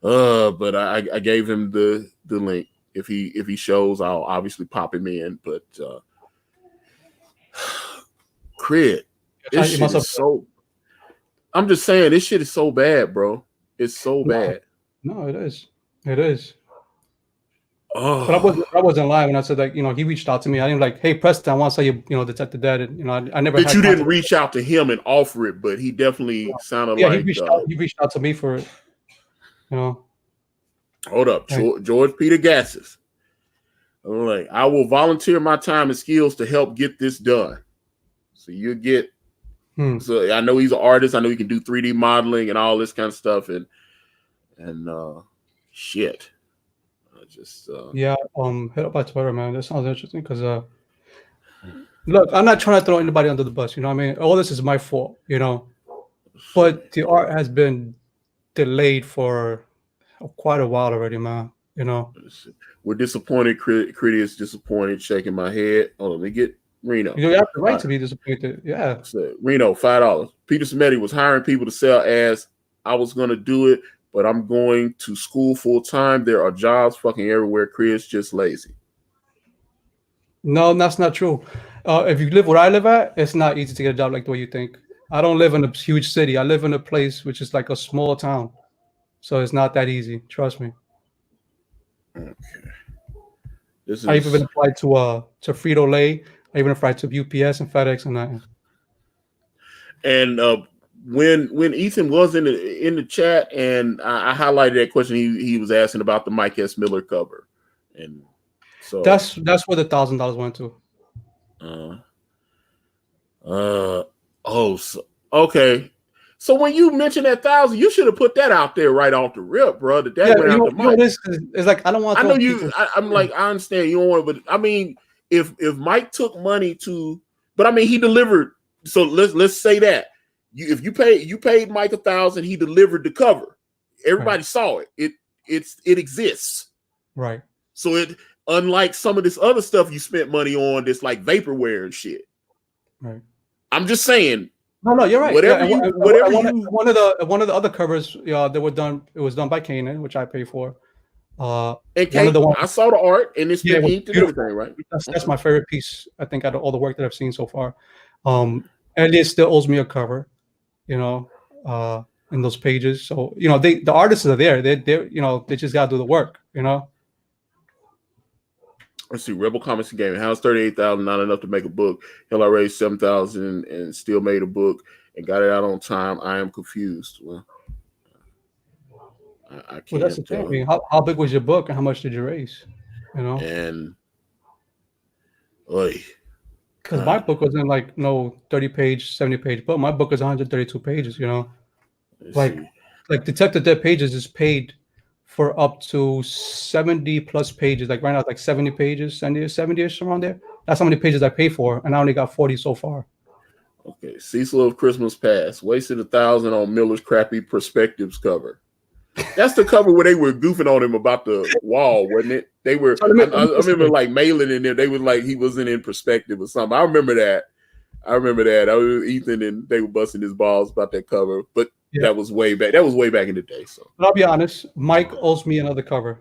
Speaker 1: but I gave him the link. If he shows, I'll obviously pop him in. But Crit, this shit is so. I'm just saying, this shit is so bad, bro. It's so bad.
Speaker 2: No, it is. It is. Oh. But I wasn't lying when I said he reached out to me. I didn't like, hey Preston, I want to say detected that, and I never.
Speaker 1: But you didn't reach out to him and offer it, but he definitely sounded like
Speaker 2: he reached out to me for it.
Speaker 1: Hold up, George Peter Gassis. I'm like, I will volunteer my time and skills to help get this done. So you get. So I know he's an artist. I know he can do 3D modeling and all this kind of stuff, and shit. Just
Speaker 2: hit up my Twitter, man. That sounds interesting because look, I'm not trying to throw anybody under the bus. You know what I mean? All this is my fault. But the art has been delayed for quite a while already, man.
Speaker 1: We're disappointed. Cridious disappointed. Shaking my head. Oh, let me get Reno.
Speaker 2: You have the right to be disappointed. Yeah.
Speaker 1: So, Reno, $5. Peter Smetti was hiring people to sell ads. I was gonna do it, but I'm going to school full time. There are jobs fucking everywhere. Chris just lazy.
Speaker 2: No, that's not true. If you live where I live at, it's not easy to get a job like the way you think. I don't live in a huge city. I live in a place which is like a small town. So it's not that easy. Trust me.
Speaker 1: Okay.
Speaker 2: I even applied to Frito-Lay. I even applied to UPS and FedEx and that.
Speaker 1: And when Ethan was in the chat and I highlighted that question, he was asking about the Mike S. Miller cover, and so
Speaker 2: that's where the $1,000 went to.
Speaker 1: Okay. So when you mentioned that 1,000, you should have put that out there right off the rip, bro. That went out the mic.
Speaker 2: It's like I don't want to.
Speaker 1: I know you. I'm like, I understand you don't want, but I mean, if Mike took money to, but I mean, he delivered. So let's say that if you paid Mike 1,000, he delivered the cover. Everybody saw it. It exists.
Speaker 2: Right.
Speaker 1: So it, unlike some of this other stuff you spent money on, that's like vaporware and shit.
Speaker 2: Right.
Speaker 1: I'm just saying.
Speaker 2: No, you're right.
Speaker 1: Whatever
Speaker 2: one of the other covers, that were done. It was done by Kanan, which I paid for.
Speaker 1: And I saw the art and it's been inked and everything, right?
Speaker 2: That's my favorite piece. I think out of all the work that I've seen so far. Elliot still owes me a cover, in those pages. So the artists are there. They they just gotta do the work.
Speaker 1: Let's see. Rebel Comics and Gaming. How's 38,000 not enough to make a book? Hell, I raised 7,000 and still made a book and got it out on time. I am confused. Well, I can't.
Speaker 2: Well, that's the thing. I mean, how big was your book and how much did you raise?
Speaker 1: And
Speaker 2: because my book wasn't like no 30-page, 70-page book. My book is 132 pages. Like Detective Dead Pages is paid for up to 70 plus pages. Like right now, it's like 70 pages, 70-ish around there. That's how many pages I pay for, and I only got 40 so far.
Speaker 1: Okay, Cecil of Christmas Past wasted 1,000 on Miller's crappy Perspectives cover. That's the cover where they were goofing on him about the wall, wasn't it? They were. I remember like mailing in there. They was like he wasn't in perspective or something. I remember that. I was Ethan and they were busting his balls about that cover, but that was way back. That was way back in the day. So,
Speaker 2: but I'll be honest, Mike owes me another cover.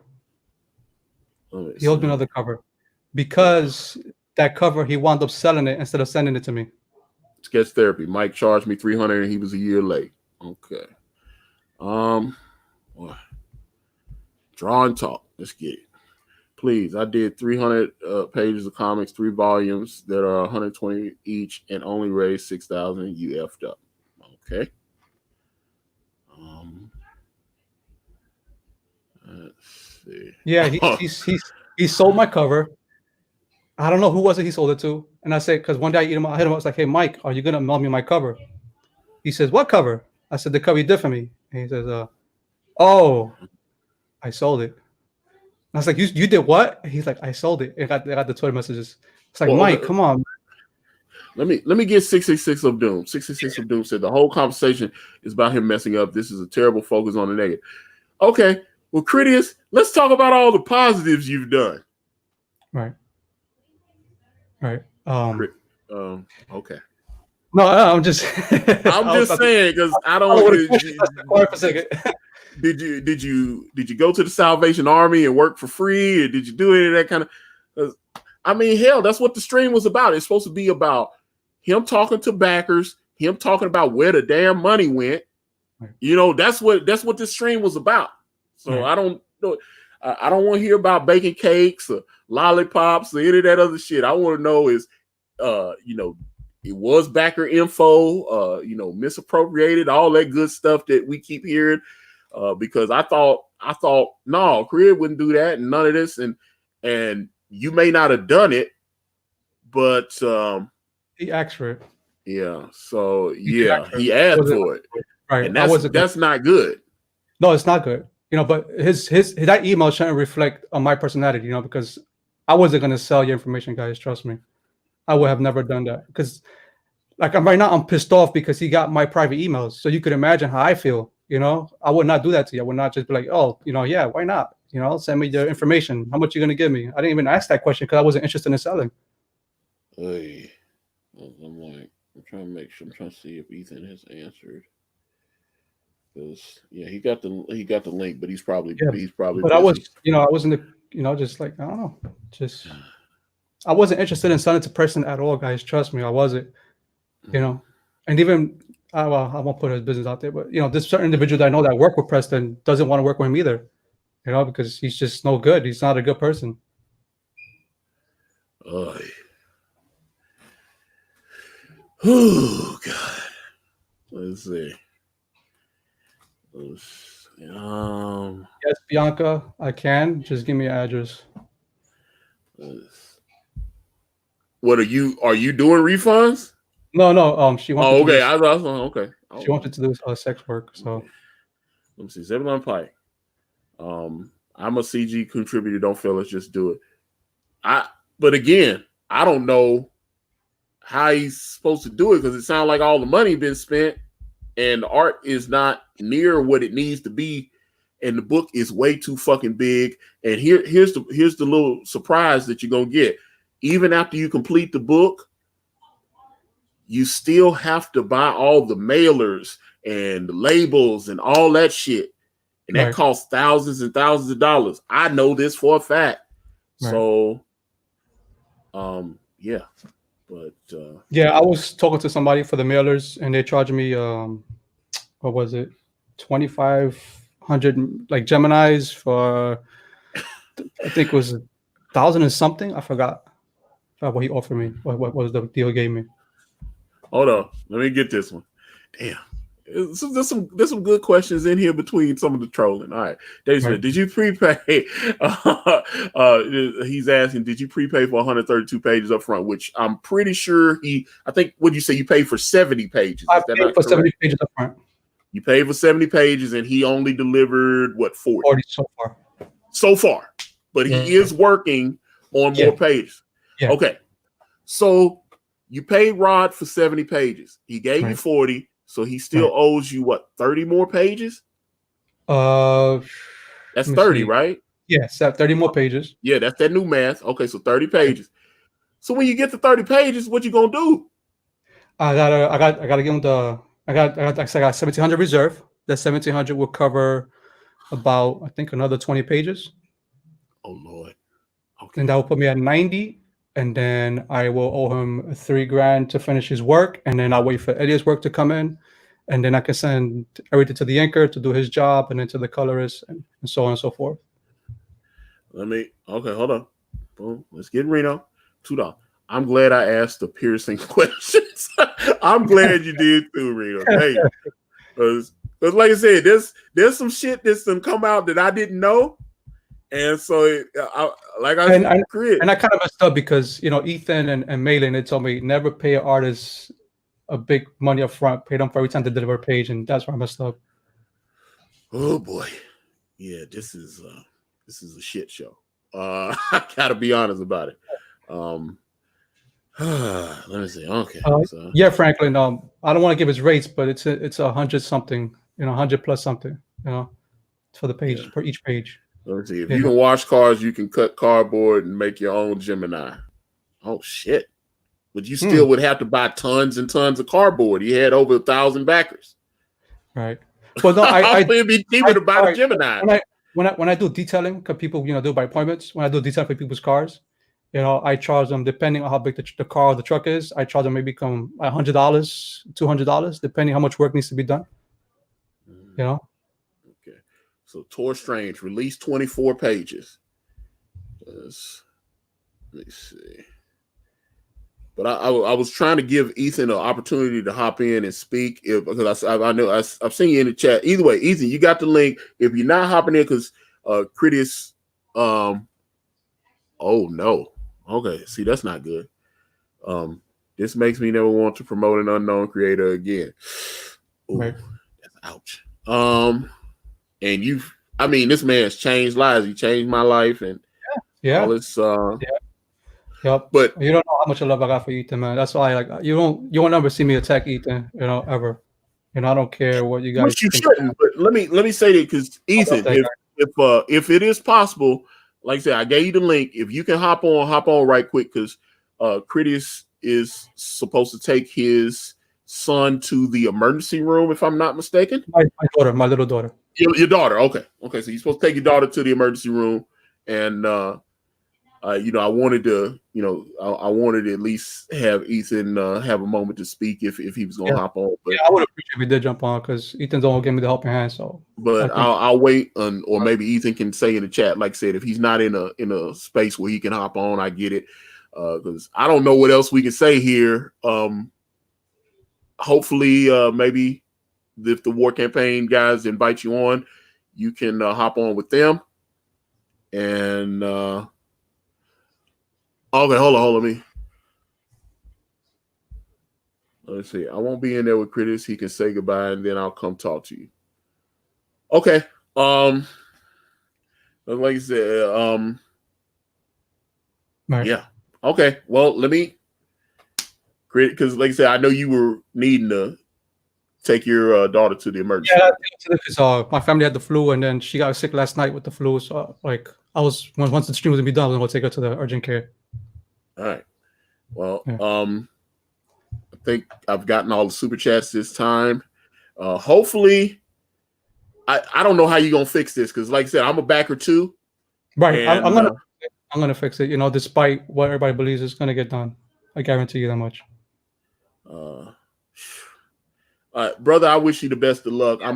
Speaker 2: He owes me another cover because that cover he wound up selling it instead of sending it to me.
Speaker 1: Sketch Therapy. Mike charged me $300 and he was a year late. Okay. Draw and talk. Let's get it. Please, I did 300 pages of comics, 3 volumes that are 120 each, and only raised 6,000. You effed up. Okay. Let's see.
Speaker 2: Yeah, he sold my cover. I don't know who was it he sold it to, and I said because one day I hit him. I was like, "Hey, Mike, are you gonna mail me my cover?" He says, "What cover?" I said, "The cover you did for me." And he says, "Oh, I sold it." And I was like, "You did what?" He's like, "I sold it." I got the Twitter messages. It's like, Mike, come on.
Speaker 1: Let me get 666 of Doom. 666 of Doom said the whole conversation is about him messing up. This is a terrible focus on the negative. Okay, well, Cridious, let's talk about all the positives you've done.
Speaker 2: Right.
Speaker 1: Okay.
Speaker 2: No, I'm just.
Speaker 1: I'm just saying because I don't want to. Did you go to the Salvation Army and work for free, or did you do any of that kind of? I mean, hell, that's what the stream was about. It's supposed to be about him talking to backers, him talking about where the damn money went. Right. That's what this stream was about. So right. I don't want to hear about baking cakes or lollipops or any of that other shit. I want to know is, it was backer info, misappropriated, all that good stuff that we keep hearing. Because I thought no, Crib wouldn't do that and none of this, and you may not have done it, but
Speaker 2: he asked for it.
Speaker 1: Yeah, so he asked for it,
Speaker 2: right?
Speaker 1: And that's not good.
Speaker 2: No, it's not good. But his that email shouldn't reflect on my personality. Because I wasn't gonna sell your information, guys. Trust me, I would have never done that. Because like right now, I'm pissed off because he got my private emails. So you could imagine how I feel. I would not do that to you. I would not just be like, oh, yeah, why not? Send me the information. How much are you going to give me? I didn't even ask that question because I wasn't interested in selling.
Speaker 1: Hey, I'm trying to see if Ethan has answered. Because he got the link, but he's probably. But busy.
Speaker 2: I was, I wasn't, just like I don't know, just I wasn't interested in selling to person at all, guys. Trust me, I wasn't. And even. I won't put his business out there, but this certain individual that I know that work with Preston doesn't want to work with him either, because he's just no good. He's not a good person.
Speaker 1: Oh God. Let's see.
Speaker 2: Yes, Bianca, I can. Just give me your address.
Speaker 1: What are you doing refunds?
Speaker 2: No. She wanted.
Speaker 1: Oh, okay.
Speaker 2: To do,
Speaker 1: Okay.
Speaker 2: she wanted to do sex work. So
Speaker 1: okay. Let me see. 7 Pike. I'm a CG contributor. Don't feel let's just do it. But again, I don't know how he's supposed to do it because it sounds like all the money been spent and the art is not near what it needs to be, and the book is way too fucking big. And here's the little surprise that you're gonna get. Even after you complete the book, you still have to buy all the mailers and the labels and all that shit. And that costs thousands and thousands of dollars. I know this for a fact. Right. So, yeah. But
Speaker 2: yeah, I was talking to somebody for the mailers, and they're charging me what was it, 2,500 like Geminis for I think it was 1,000 and something. I forgot what he offered me. What was the deal he gave me?
Speaker 1: Hold on, let me get this one. Damn. So there's some good questions in here between some of the trolling. All right, Dave Smith, did you prepay? He's asking, did you prepay for 132 pages up front? Which I'm pretty sure I think. What did you say? You paid for 70 pages.
Speaker 2: I paid for 70 pages up front.
Speaker 1: You paid for 70 pages, and he only delivered what 40
Speaker 2: so far.
Speaker 1: So far, but he is working on more pages.
Speaker 2: Yeah.
Speaker 1: Okay, so you paid Rod for 70 pages. He gave you 40. So he still owes you what, 30 more pages? That's 30, right?
Speaker 2: Yes, 30 more pages.
Speaker 1: Yeah, that's that new math. Okay, so 30 pages. So when you get to 30 pages, what you gonna do?
Speaker 2: I gotta give him I got 1,700 reserve. That 1,700 will cover about I think another 20 pages.
Speaker 1: Oh Lord. Okay.
Speaker 2: And that will put me at 90. And then I will owe him $3,000 to finish his work, and then I'll wait for Eddie's work to come in, and then I can send everything to the inker to do his job, and then to the colorist, and so on and so forth.
Speaker 1: Okay, hold on. Boom. Let's get Reno. $2. I'm glad I asked the piercing questions. I'm glad you did too, Reno. Hey, because like I said, there's some shit that's gonna come out that I didn't know. And so, and I kind
Speaker 2: of messed up because Ethan and Malin, they told me never pay artists a big money up front, pay them for every time they deliver a page, and that's where I messed up.
Speaker 1: Oh boy, yeah, this is a shit show. I gotta be honest about it. Let me see. Okay,
Speaker 2: yeah, Franklin. I don't want to give his rates, but it's 100 something, 100 plus something, for the page for each page.
Speaker 1: Let me see. If you can wash cars, you can cut cardboard and make your own Gemini. Oh shit! But you still would have to buy tons and tons of cardboard. He had over 1,000 backers.
Speaker 2: Right. Well, no,
Speaker 1: it'd be cheaper to buy the Gemini.
Speaker 2: When I do detailing, because people do by appointments. When I do detailing for people's cars, I charge them depending on how big the car or the truck is. I charge them maybe $100, $200, depending how much work needs to be done.
Speaker 1: Okay. So Tor Strange released 24 pages. Let me see. But I was trying to give Ethan an opportunity to hop in and speak because I know I've seen you in the chat. Either way, Ethan, you got the link. If you're not hopping in because Cridious, oh no. Okay, see, that's not good. This makes me never want to promote an unknown creator again. Ooh,
Speaker 2: right.
Speaker 1: That's ouch. And this man's changed lives. He changed my life and all this.
Speaker 2: Yep. But you don't know how much love I got for Ethan, man. That's why, you won't never see me attack Ethan, ever. I don't care what you guys.
Speaker 1: Which you shouldn't. But let me say that because Ethan, if it is possible, like I said, I gave you the link. If you can hop on right quick because Cridious is supposed to take his son to the emergency room, if I'm not mistaken.
Speaker 2: My little daughter.
Speaker 1: Your daughter, okay. So you're supposed to take your daughter to the emergency room, and I wanted to, I wanted to at least have Ethan have a moment to speak if he was gonna hop on. But
Speaker 2: I would appreciate if he did jump on because Ethan don't give me the helping hand. So,
Speaker 1: but I'll wait, or maybe Ethan can say in the chat, like I said, if he's not in a space where he can hop on, I get it, because I don't know what else we can say here. Hopefully, maybe if the War Campaign guys invite you on, you can hop on with them. And okay, hold on, Let's see. I won't be in there with Cridious. He can say goodbye, and then I'll come talk to you. Okay. Like I said,
Speaker 2: Right.
Speaker 1: yeah. Okay. Well, let me, because like I said, I know you were needing to take your daughter to the emergency.
Speaker 2: Yeah, because my family had the flu, and then she got sick last night with the flu. So like, I was once the stream was gonna be done, I was gonna take her to the urgent care.
Speaker 1: All right. Well,
Speaker 2: Yeah.
Speaker 1: I think I've gotten all the super chats this time. Hopefully, I don't know how you're gonna fix this because, like I said, I'm a backer too.
Speaker 2: Right.
Speaker 1: And,
Speaker 2: I'm gonna fix it. You know, despite what everybody believes is gonna get done, I guarantee you that much.
Speaker 1: Brother, I wish you the best of luck. I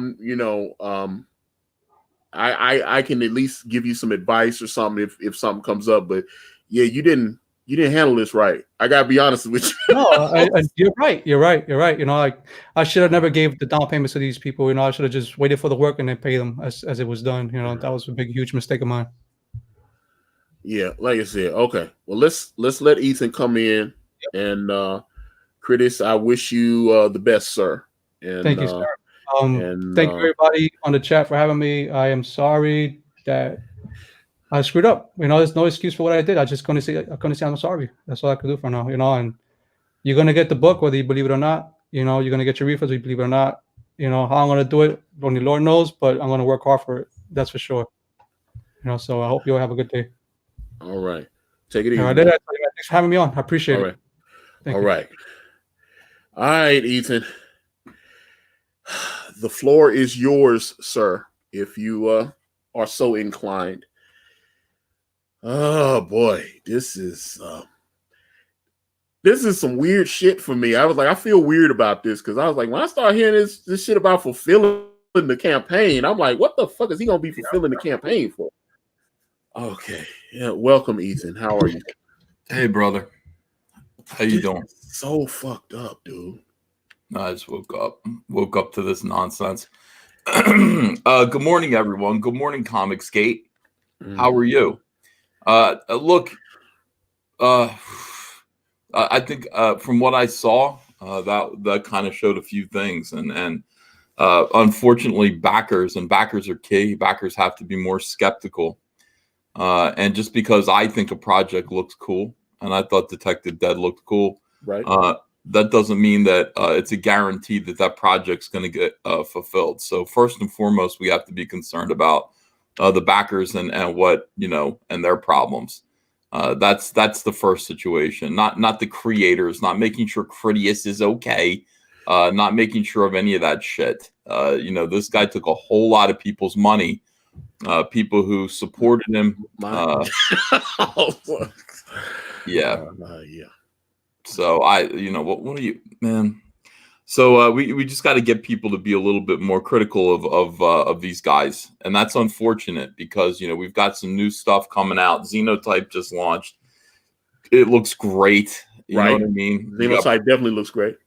Speaker 1: can at least give you some advice or something if something comes up. But yeah, you didn't handle this right. I gotta be honest with you.
Speaker 2: No, you're right. You're right. You know, like I should have never gave the down payments to these people. You know, I should have just waited for the work and then pay them as it was done. You know, that was a big, huge mistake of mine.
Speaker 1: Yeah, like I said, okay. Well, let's let Ethan come in. Yep. And Cridious, I wish you the best, sir. And
Speaker 2: thank you, sir. Thank you everybody on the chat for having me. I am sorry that I screwed up. You know, there's no excuse for what I did. I just couldn't say I'm sorry. That's all I could do for now. You know, and you're gonna get the book whether you believe it or not. You know, you're gonna get your refunds whether you believe it or not. You know, how I'm gonna do it, only Lord knows, but I'm gonna work hard for it. That's for sure. You know, so I hope you all have a good day.
Speaker 1: All right. Take it easy.
Speaker 2: All right, thanks for having me on. I appreciate it.
Speaker 1: All right. All right, Ethan. The floor is yours, sir, if you are so inclined. Oh boy, this is some weird shit for me. I was like, I feel weird about this because I was like, when I start hearing this shit about fulfilling the campaign, I'm like, what the fuck is he gonna be fulfilling the campaign for? Okay, yeah. Welcome, Ethan. How are you?
Speaker 4: Hey, brother. How you doing?
Speaker 1: So fucked up, dude.
Speaker 4: I just woke up to this nonsense. Good morning, everyone. Good morning, Comicsgate. How are you? Look, I think from what I saw, that kind of showed a few things, and unfortunately, backers are key. Backers have to be more skeptical, and just because I think a project looks cool, and I thought Detective Dead looked cool,
Speaker 1: right?
Speaker 4: That doesn't mean that it's a guarantee that project's going to get fulfilled. So first and foremost, we have to be concerned about the backers and what, you know, and their problems. That's the first situation, not the creators, not making sure Cridious is okay, not making sure of any of that shit. You know, this guy took a whole lot of people's money, people who supported him. Yeah.
Speaker 1: Yeah.
Speaker 4: So what are you, man? So we just got to get people to be a little bit more critical of these guys, and that's unfortunate because, you know, we've got some new stuff coming out. Xenotype just launched. It looks great. You know what I mean?
Speaker 1: Xenotype definitely looks great.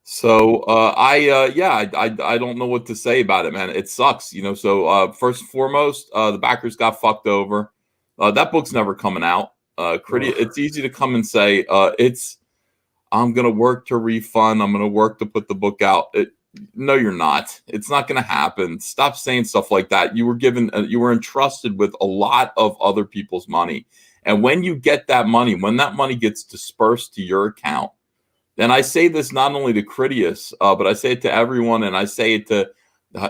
Speaker 4: So I don't know what to say about it, man. It sucks, you know. So first and foremost, the backers got fucked over. That book's never coming out. It's easy to come and say I'm going to work to refund. I'm going to work to put the book out. No, you're not. It's not going to happen. Stop saying stuff like that. You were entrusted with a lot of other people's money. And when you get that money, when that money gets dispersed to your account, then I say this not only to Cridious, but I say it to everyone. And I say it to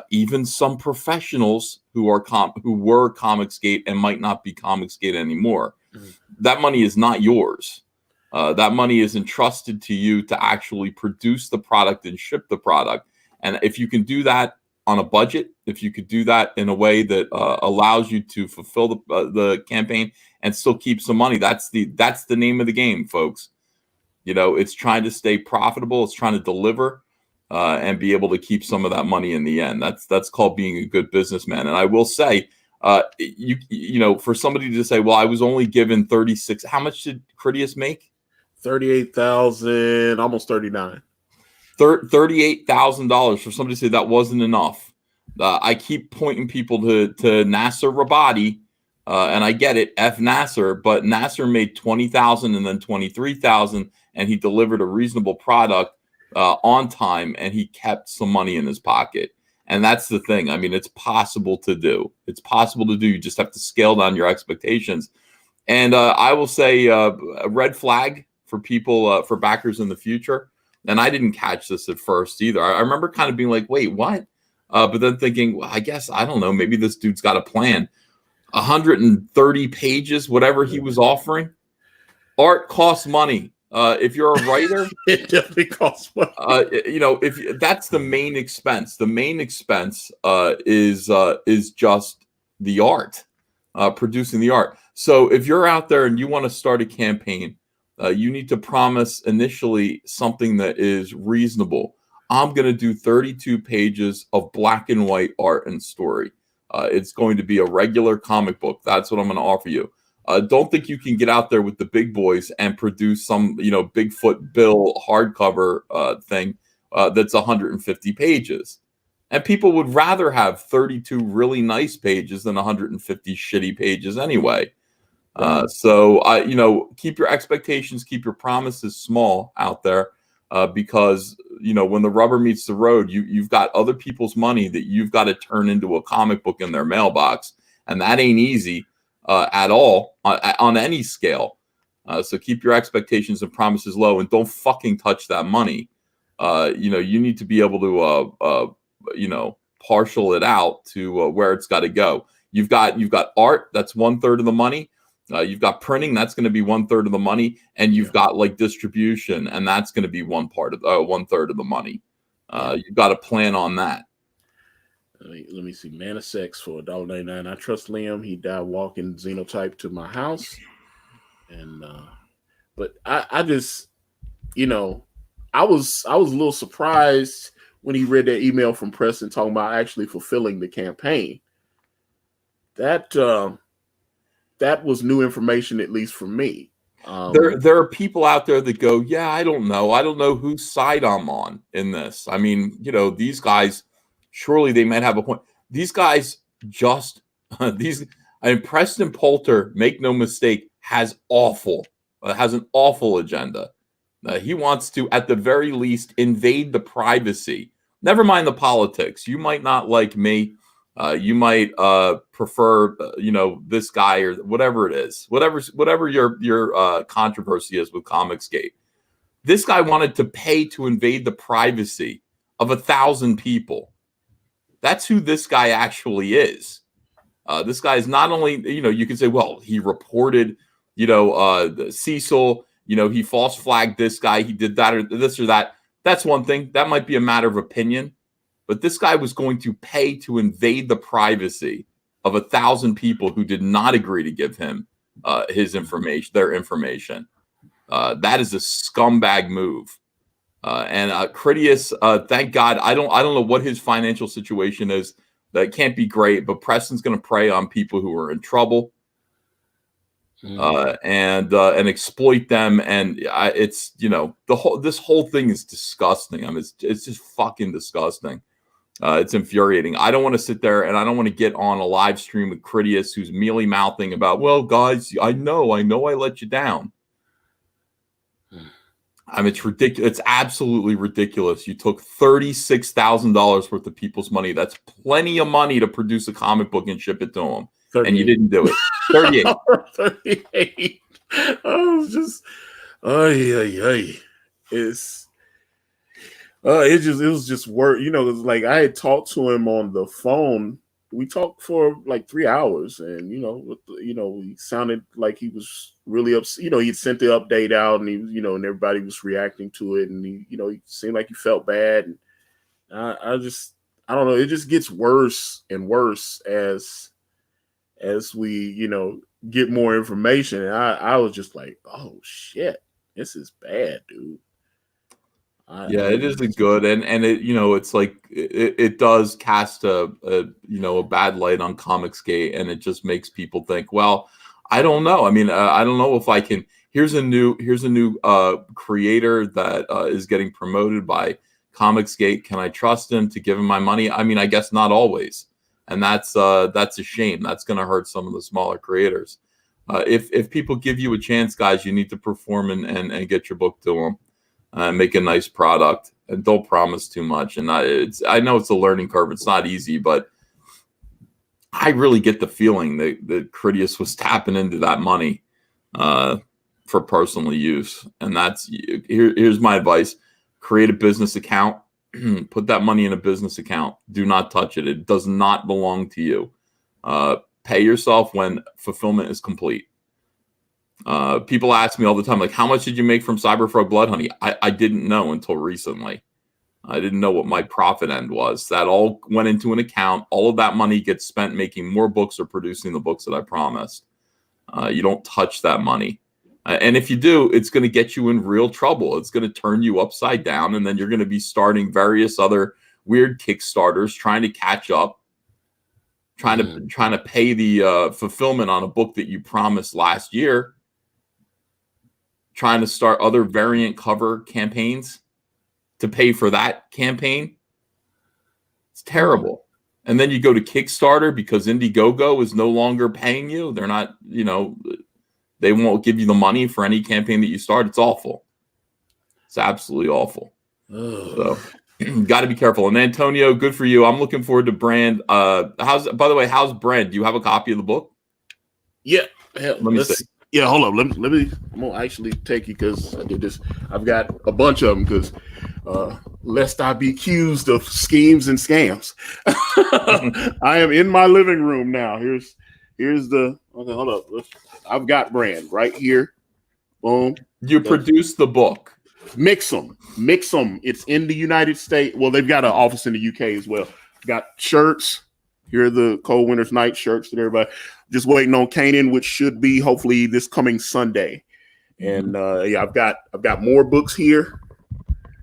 Speaker 4: even some professionals who were Comicsgate and might not be Comicsgate anymore. That money is not yours. That money is entrusted to you to actually produce the product and ship the product. And if you can do that on a budget, if you could do that in a way that allows you to fulfill the campaign and still keep some money, that's the name of the game, folks. You know, it's trying to stay profitable. It's trying to deliver and be able to keep some of that money in the end. That's called being a good businessman. And I will say, you know, for somebody to say, well, I was only given 36. How much did Cridious make?
Speaker 1: 38,000, almost 39.
Speaker 4: $38,000 for somebody to say that wasn't enough. I keep pointing people to Nasser Rabadi, and I get it, F Nasser, but Nasser made 20,000 and then 23,000, and he delivered a reasonable product on time, and he kept some money in his pocket. And that's the thing. I mean, it's possible to do. It's possible to do. You just have to scale down your expectations. And I will say a red flag for people, for backers in the future. And I didn't catch this at first either. I remember kind of being like, wait, what? But then thinking, well, I guess, I don't know, maybe this dude's got a plan. 130 pages, whatever he was offering. Art costs money. If you're a writer,
Speaker 1: it definitely costs money.
Speaker 4: If that's the main expense. The main expense is just the art, producing the art. So if you're out there and you want to start a campaign, you need to promise initially something that is reasonable. I'm going to do 32 pages of black and white art and story. It's going to be a regular comic book. That's what I'm going to offer you. Don't think you can get out there with the big boys and produce some, Bigfoot Bill hardcover thing that's 150 pages. And people would rather have 32 really nice pages than 150 shitty pages anyway. So keep your expectations, keep your promises small out there, because when the rubber meets the road, you've got other people's money that you've got to turn into a comic book in their mailbox, and that ain't easy at all on any scale. So keep your expectations and promises low, and don't fucking touch that money. You need to be able to partial it out to where it's got to go. You've got art, that's 1/3 of the money. You've got printing, that's going to be 1/3 of the money, and you've got like distribution, and that's going to be 1/3 of the money. You've got to plan on that.
Speaker 1: Let me see. Man of Sex for $1.99. I trust Liam. He died walking xenotype to my house, and but I just, I was a little surprised when he read that email from Preston talking about actually fulfilling the campaign. That was new information, at least for me.
Speaker 4: There are people out there that go, yeah, I don't know whose side I'm on in this. I mean, these guys, surely they might have a point. These guys Preston Poulter, make no mistake, has an awful agenda. He wants to, at the very least, invade the privacy. Never mind the politics. You might not like me. You might prefer, this guy or whatever it is, whatever your controversy is with Comicsgate. This guy wanted to pay to invade the privacy of 1,000 people. That's who this guy actually is. This guy is not only, you can say, well, he reported, Cecil, he false flagged this guy, he did that or this or that. That's one thing. That might be a matter of opinion. But this guy was going to pay to invade the privacy of 1,000 people who did not agree to give him their information. That is a scumbag move. And Cridious, thank God, I don't know what his financial situation is. That can't be great. But Preston's going to prey on people who are in trouble and exploit them. And it's this whole thing is disgusting. I mean, it's just fucking disgusting. It's infuriating. I don't want to sit there and I don't want to get on a live stream with Cridious who's mealy mouthing about, well, guys, I know I let you down. I mean, it's ridiculous. It's absolutely ridiculous. You took $36,000 worth of people's money. That's plenty of money to produce a comic book and ship it to them. 38. And you didn't do it. 38.
Speaker 1: 38. I was just, it was just work. It was like I had talked to him on the phone. We talked for like 3 hours, and he sounded like he was really upset. He'd sent the update out, and he, and everybody was reacting to it, and he seemed like he felt bad. And I don't know. It just gets worse and worse as we get more information. And I was just like, oh shit, this is bad, dude.
Speaker 4: It isn't good, and it it's like it does cast a bad light on Comicsgate, and it just makes people think, well, I don't know. I mean, I don't know if I can. Here's a new creator that is getting promoted by Comicsgate. Can I trust him to give him my money? I mean, I guess not always, and that's a shame. That's going to hurt some of the smaller creators. If people give you a chance, guys, you need to perform and get your book to them, make a nice product, and don't promise too much. And I know it's a learning curve; it's not easy, but I really get the feeling that Cridious was tapping into that money for personal use. And here's my advice: create a business account, put that money in a business account. Do not touch it; it does not belong to you. Pay yourself when fulfillment is complete. People ask me all the time, like, how much did you make from Cyberfrog Blood Honey? I didn't know until recently. I didn't know what my profit end was. That all went into an account. All of that money gets spent making more books or producing the books that I promised. You don't touch that money. And if you do, it's going to get you in real trouble. It's going to turn you upside down, and then you're going to be starting various other weird Kickstarters, trying to catch up, trying to pay the fulfillment on a book that you promised last year, trying to start other variant cover campaigns to pay for that campaign. It's terrible. And then you go to Kickstarter because Indiegogo is no longer paying you. They're not, they won't give you the money for any campaign that you start. It's awful. It's absolutely awful. So got to be careful. And Antonio, good for you. I'm looking forward to Brand. By the way, how's Brand? Do you have a copy of the book?
Speaker 1: Yeah.
Speaker 4: Let me see.
Speaker 1: Yeah, hold on. Let me. I'm gonna actually take you because I did this. I've got a bunch of them because lest I be accused of schemes and scams. I am in my living room now. Here's the. Okay, hold up. I've got Brand right here. Boom.
Speaker 4: You produced the book.
Speaker 1: Mix them. It's in the United States. Well, they've got an office in the UK as well. Got shirts. Here are the Cold Winter's Night shirts that everybody. Just waiting on Kanan, which should be hopefully this coming Sunday. And yeah, I've got more books here.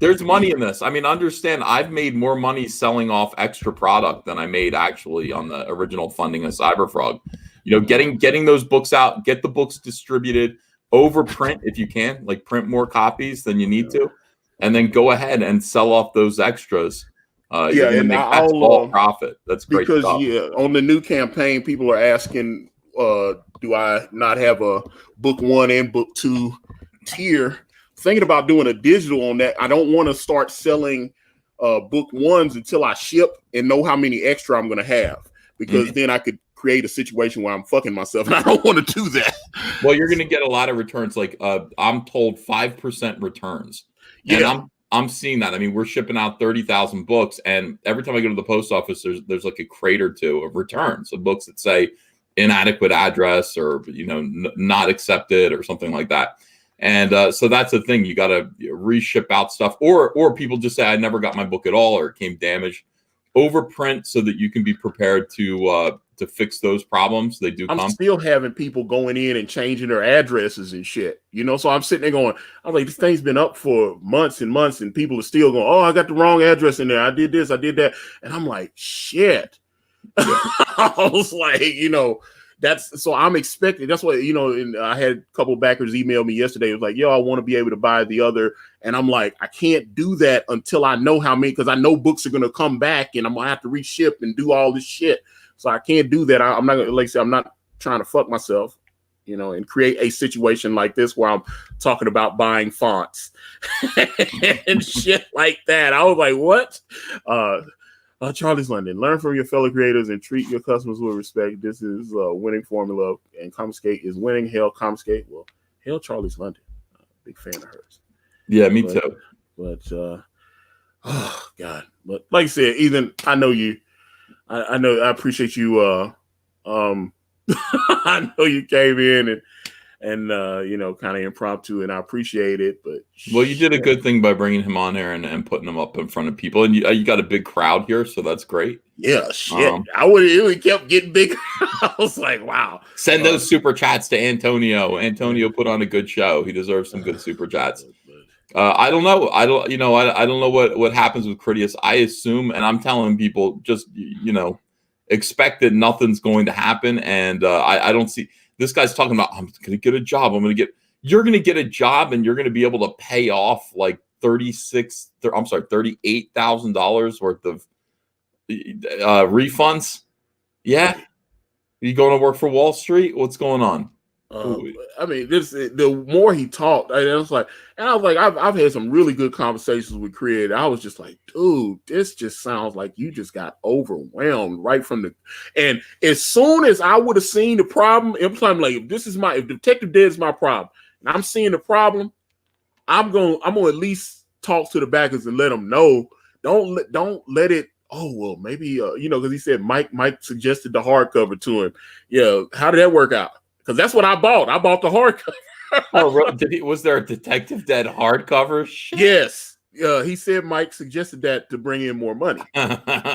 Speaker 4: There's money in this. I mean, understand, I've made more money selling off extra product than I made actually on the original funding of Cyberfrog. Getting those books out, get the books distributed, overprint if you can, like print more copies than you need to, and then go ahead and sell off those extras. And that's all profit. That's great
Speaker 1: because
Speaker 4: stuff.
Speaker 1: On the new campaign, people are asking, do I not have a book 1 and book 2 tier? Thinking about doing a digital on that. I don't want to start selling book 1s until I ship and know how many extra I'm going to have, because then I could create a situation where I'm fucking myself, and I don't want to do that.
Speaker 4: Well, you're going to get a lot of returns. Like I'm told 5% returns. Yeah. And I'm seeing that. I mean, we're shipping out 30,000 books, and every time I go to the post office, there's like a crate or two of returns of books that say inadequate address or not accepted or something like that. And so that's the thing. You got to reship out stuff, or people just say I never got my book at all, or it came damaged. Overprint so that you can be prepared to fix those problems. They do.
Speaker 1: I'm still having people going in and changing their addresses and shit. So I'm sitting there going, I'm like, this thing's been up for months and months, and people are still going, oh, I got the wrong address in there. I did this, I did that, and I'm like, shit. I was like, that's so I'm expecting. That's what and I had a couple of backers email me yesterday. It was like, yo, I want to be able to buy the other, and I'm like, I can't do that until I know how many, because I know books are gonna come back, and I'm gonna have to reship and do all this shit. So I can't do that. I'm not gonna, like I said, I'm not trying to fuck myself, and create a situation like this where I'm talking about buying fonts and shit like that. I was like, what? Charlie's London, learn from your fellow creators and treat your customers with respect. This is a winning formula, and Confiscate is winning. Hail Confiscate. Well, hail Charlie's London. Big fan of hers.
Speaker 4: Yeah, me too.
Speaker 1: But oh God. But like I said, Ethan, I know you. I know. I appreciate you. I know you came in and kind of impromptu, and I appreciate it. But
Speaker 4: you did a good thing by bringing him on here and putting him up in front of people, and you got a big crowd here, so that's great.
Speaker 1: Yeah, shit. It would kept getting bigger. I was like, wow.
Speaker 4: Send those super chats to Antonio. Antonio put on a good show. He deserves some good super chats. I don't know. I don't know what happens with Cridious. I assume, and I'm telling people, just expect that nothing's going to happen, and I don't see. This guy's talking about, I'm going to get a job. You're going to get a job, and you're going to be able to pay off like $38,000 worth of refunds. Yeah. You going to work for Wall Street? What's going on? Ooh.
Speaker 1: I mean, the more he talked, I've had some really good conversations with Crid. I was just like, dude, this just sounds like you just got overwhelmed right from the. And as soon as I would have seen the problem, I'm like, if Detective Dead is my problem, and I'm seeing the problem, I'm gonna at least talk to the backers and let them know. Don't let it. Oh well, maybe because he said Mike suggested the hardcover to him. Yeah, how did that work out? Because that's what I bought. I bought the hardcover.
Speaker 4: Was there a Detective Dead hardcover? Shit.
Speaker 1: Yes. He said Mike suggested that to bring in more money.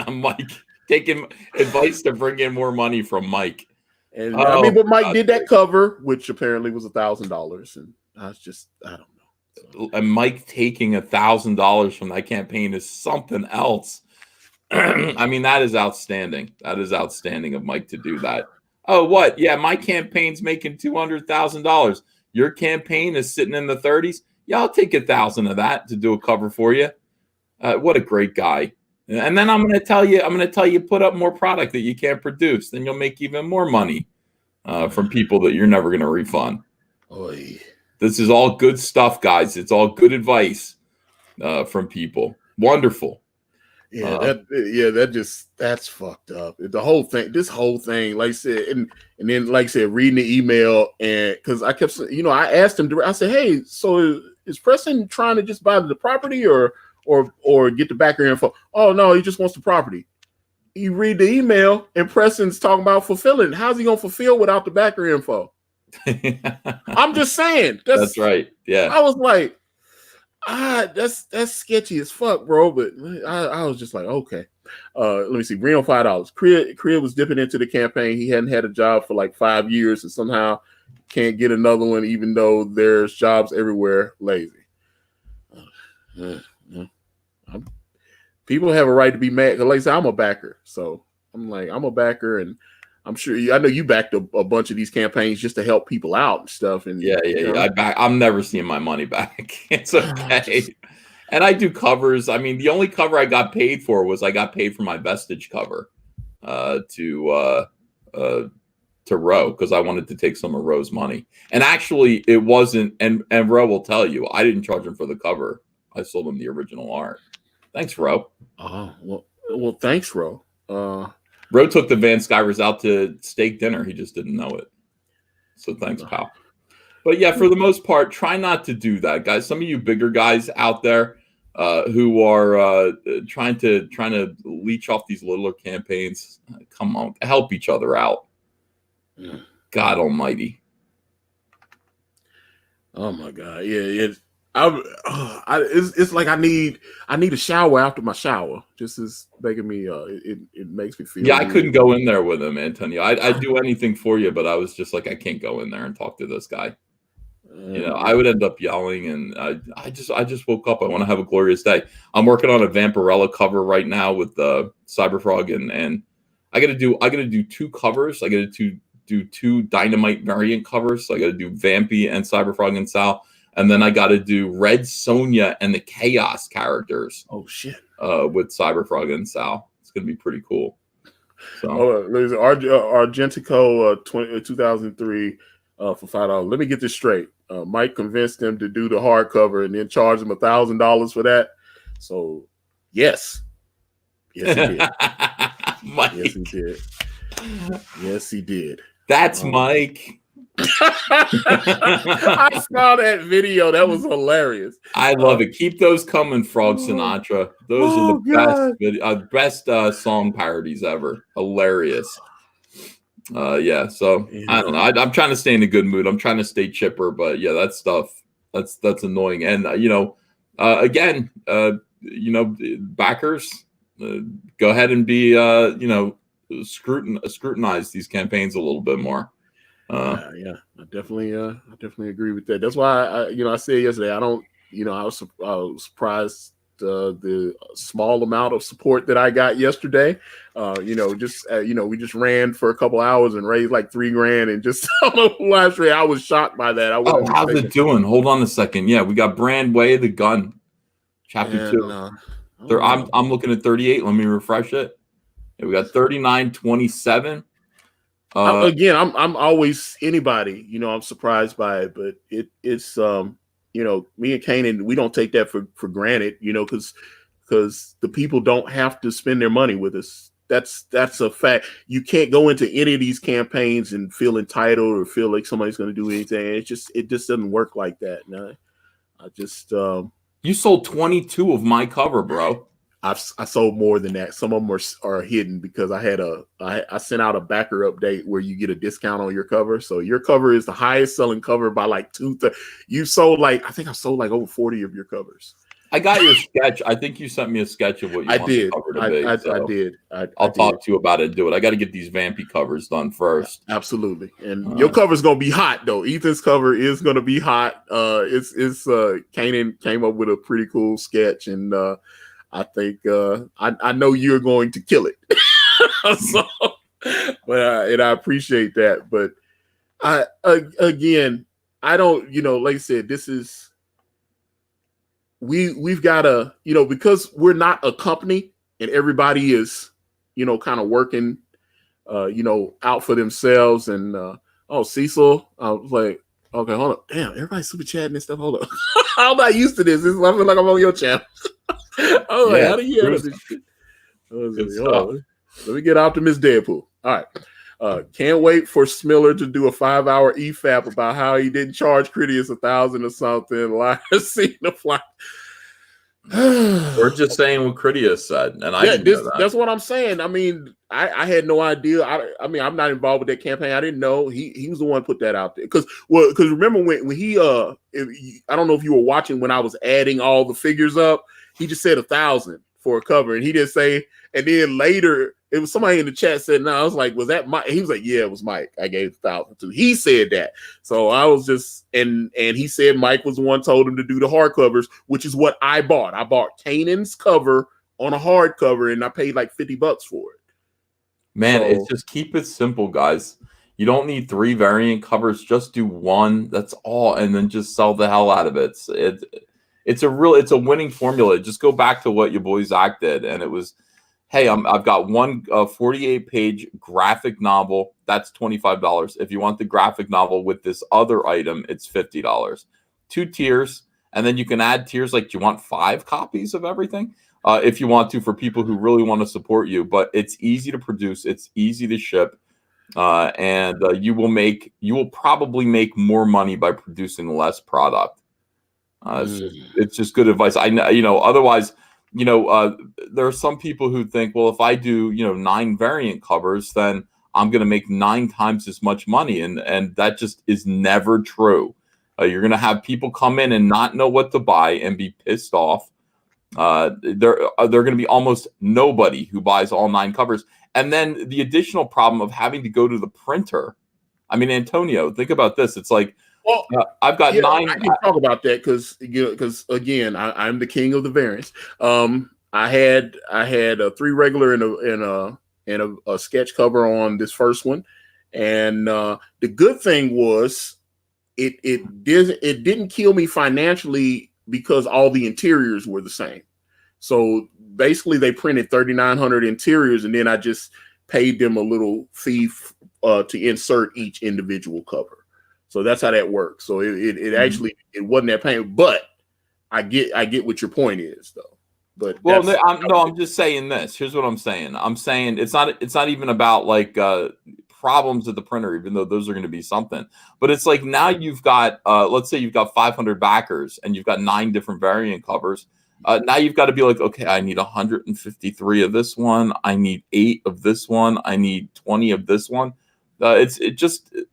Speaker 4: Mike taking advice to bring in more money from Mike.
Speaker 1: And but Mike did that cover, which apparently was $1,000, and I don't know.
Speaker 4: And Mike taking $1,000 from that campaign is something else. I mean, that is outstanding. That is outstanding of Mike to do that. Oh, what? Yeah, my campaign's making $200,000. Your campaign is sitting in the 30s. Yeah, I'll take 1,000 of that to do a cover for you. What a great guy. And then I'm going to tell you, put up more product that you can't produce. Then you'll make even more money from people that you're never going to refund.
Speaker 1: Oy.
Speaker 4: This is all good stuff, guys. It's all good advice from people. Wonderful.
Speaker 1: Yeah, that's fucked up. This whole thing, like I said, and then like I said, reading the email, and because I kept, I asked him, I said, hey, so is Preston trying to just buy the property or get the backer info? Oh no, he just wants the property. You read the email, and Preston's talking about fulfilling. How's he gonna fulfill without the backer info? I'm just saying.
Speaker 4: That's right. Yeah.
Speaker 1: I was like, that's sketchy as fuck, bro. But I was just like, okay. Let me see. Reno $5. Crib was dipping into the campaign. He hadn't had a job for like 5 years and somehow can't get another one, even though there's jobs everywhere. Lazy. People have a right to be mad. Like I said, I'm a backer. So I'm a backer, and I'm sure I know you backed a bunch of these campaigns just to help people out and stuff. And
Speaker 4: yeah. I'm never seeing my money back. It's okay. And I do covers. I mean, the only cover I got paid for was I got paid for my Vestige cover to Roe, because I wanted to take some of Roe's money. And actually, it wasn't. And Roe will tell you, I didn't charge him for the cover. I sold him the original art. Thanks, Roe.
Speaker 1: Oh well, thanks, Roe.
Speaker 4: Roe took the Van Skywers out to steak dinner. He just didn't know it. So thanks, pal. But yeah, for the most part, try not to do that, guys. Some of you bigger guys out there who are trying to leech off these littler campaigns, come on, help each other out. God Almighty.
Speaker 1: Oh my God, yeah. It's like I need a shower after my shower. Just is making me it makes me feel.
Speaker 4: Yeah, I couldn't go in there with him, Antonio. I'd do anything for you, but I was just like, I can't go in there and talk to this guy. I would end up yelling, and I just woke up. I want to have a glorious day. I'm working on a Vampirella cover right now with Cyberfrog, and I got to do 2 covers. I got to do 2 Dynamite variant covers. So I got to do Vampy and Cyberfrog and Sal. And then I got to do Red Sonja and the Chaos characters.
Speaker 1: Oh shit!
Speaker 4: With Cyberfrog and Sal, it's gonna be pretty cool. So,
Speaker 1: Argentico 2003 for $5. Let me get this straight. Mike convinced him to do the hardcover and then charged him $1,000 for that. So, yes, he did.
Speaker 4: Mike.
Speaker 1: Yes, he did. Yes, he did.
Speaker 4: That's Mike.
Speaker 1: I saw that video. That was hilarious.
Speaker 4: I love it. Keep those coming, Frog Sinatra. Those are the best song parodies ever. Hilarious. Yeah. So I don't know. I'm trying to stay in a good mood. I'm trying to stay chipper, but yeah, that stuff that's annoying. And again, backers, go ahead and be scrutinize these campaigns a little bit more.
Speaker 1: Yeah, I definitely agree with that. That's why I said yesterday, I was surprised the small amount of support that I got yesterday. We just ran for a couple hours and raised like $3,000, and just on the live stream, I was shocked by that.
Speaker 4: How's it doing? Hold on a second. Yeah, we got Brand Way the Gun, Chapter 2. I'm looking at 38. Let me refresh it. Yeah, we got 39.27.
Speaker 1: Again, I'm always anybody. I'm surprised by it, but it's me and Kanan, we don't take that for granted. Because the people don't have to spend their money with us. That's a fact. You can't go into any of these campaigns and feel entitled or feel like somebody's going to do anything. It just doesn't work like that. No, I just
Speaker 4: you sold 22 of my cover, bro.
Speaker 1: I sold more than that. Some of them are hidden because I sent out a backer update where you get a discount on your cover. So your cover is the highest selling cover by like you sold I think I sold like over 40 of your covers.
Speaker 4: I got your sketch. I think you sent me a sketch of what you want the cover to be.
Speaker 1: I did.
Speaker 4: I'll talk to you about it and do it. I got to get these vampy covers done first.
Speaker 1: Absolutely. And your cover's gonna be hot though. Ethan's cover is gonna be hot. It's Kanan came up with a pretty cool sketch, and I think I know you're going to kill it. So, and I appreciate that. But again, I don't. Like I said, this is. We've got to, because we're not a company and everybody is, kind of working, out for themselves. And Cecil, I was like, okay, hold up, damn, everybody's super chatting and stuff. Hold up, I'm not used to this. I feel like I'm on your channel. I was like, how do you handle this shit? Let me get Optimus Deadpool. All right. Can't wait for Smiller to do a 5-hour EFAP about how he didn't charge Cridious $1,000 or something. Live scene of fly.
Speaker 4: We're just saying what Cridious said, and
Speaker 1: that's what I'm saying. I mean, I had no idea. I mean, I'm not involved with that campaign. I didn't know he was the one who put that out there. Because remember when he I don't know if you were watching when I was adding all the figures up. He just said 1,000 for a cover, and he didn't say. And then later, it was somebody in the chat said, "No." I was like, "Was that Mike?" He was like, "Yeah, it was Mike. I gave 1,000 to." He said that, so I was just and he said Mike was the one told him to do the hardcovers, which is what I bought. I bought Kanan's cover on a hardcover, and I paid like $50 for it.
Speaker 4: Man, it's just keep it simple, guys. You don't need 3 variant covers. Just do one. That's all, and then just sell the hell out of it. It's a winning formula. Just go back to what your boy Zach did, and it was. Hey, I've got one 48-page graphic novel. That's $25. If you want the graphic novel with this other item, it's $50. 2 tiers, and then you can add tiers like, do you want 5 copies of everything? If you want to, for people who really want to support you. But it's easy to produce. It's easy to ship. And you will probably make more money by producing less product. It's just good advice. I know, otherwise, there are some people who think, well, if I do, 9 variant covers, then I'm going to make 9 times as much money. And that just is never true. You're going to have people come in and not know what to buy and be pissed off. There are going to be almost nobody who buys all 9 covers. And then the additional problem of having to go to the printer. I mean, Antonio, think about this. It's like, well, I've got 9.
Speaker 1: I can talk about that because again, I'm the king of the variants. I had 3 regular and a sketch cover on this first one, and the good thing was it didn't kill me financially because all the interiors were the same. So basically, they printed 3,900 interiors, and then I just paid them a little fee to insert each individual cover. So that's how that works. So it actually it wasn't that painful, but I get what your point is though. But
Speaker 4: I'm just saying this. Here's what I'm saying. I'm saying it's not even about like problems at the printer, even though those are going to be something. But it's like now you've got let's say you've got 500 backers and you've got 9 different variant covers. Now you've got to be like, okay, I need 153 of this one. I need 8 of this one. I need 20 of this one.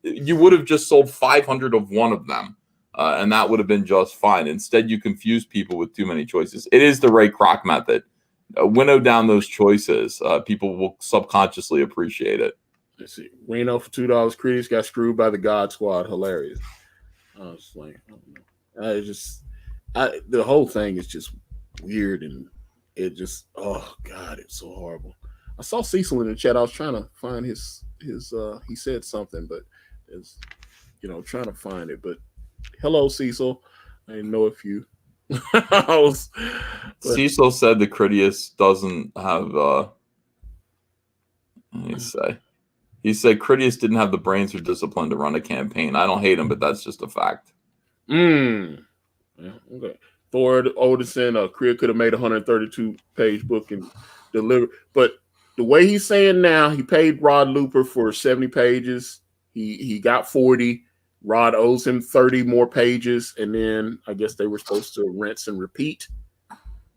Speaker 4: You would have just sold 500 of one of them, and that would have been just fine. Instead, you confuse people with too many choices. It is the Ray Kroc method. Winnow down those choices. People will subconsciously appreciate it.
Speaker 1: Let's see. Reno for $2. Cridious got screwed by the God Squad. Hilarious. I was like, I don't know. The whole thing is just weird, and it just, oh God, it's so horrible. I saw Cecil in the chat. I was trying to find his he said something, but it's trying to find it. But hello, Cecil. I didn't know if you
Speaker 4: Cecil said the Cridious doesn't have let me say. He said Cridious didn't have the brains or discipline to run a campaign. I don't hate him, but that's just a fact.
Speaker 1: Yeah, okay. Thor Odinson, Krieg could have made a 132-page book and delivered. But the way he's saying now, he paid Rod Looper for 70 pages. He got 40. Rod owes him 30 more pages, and then I guess they were supposed to rinse and repeat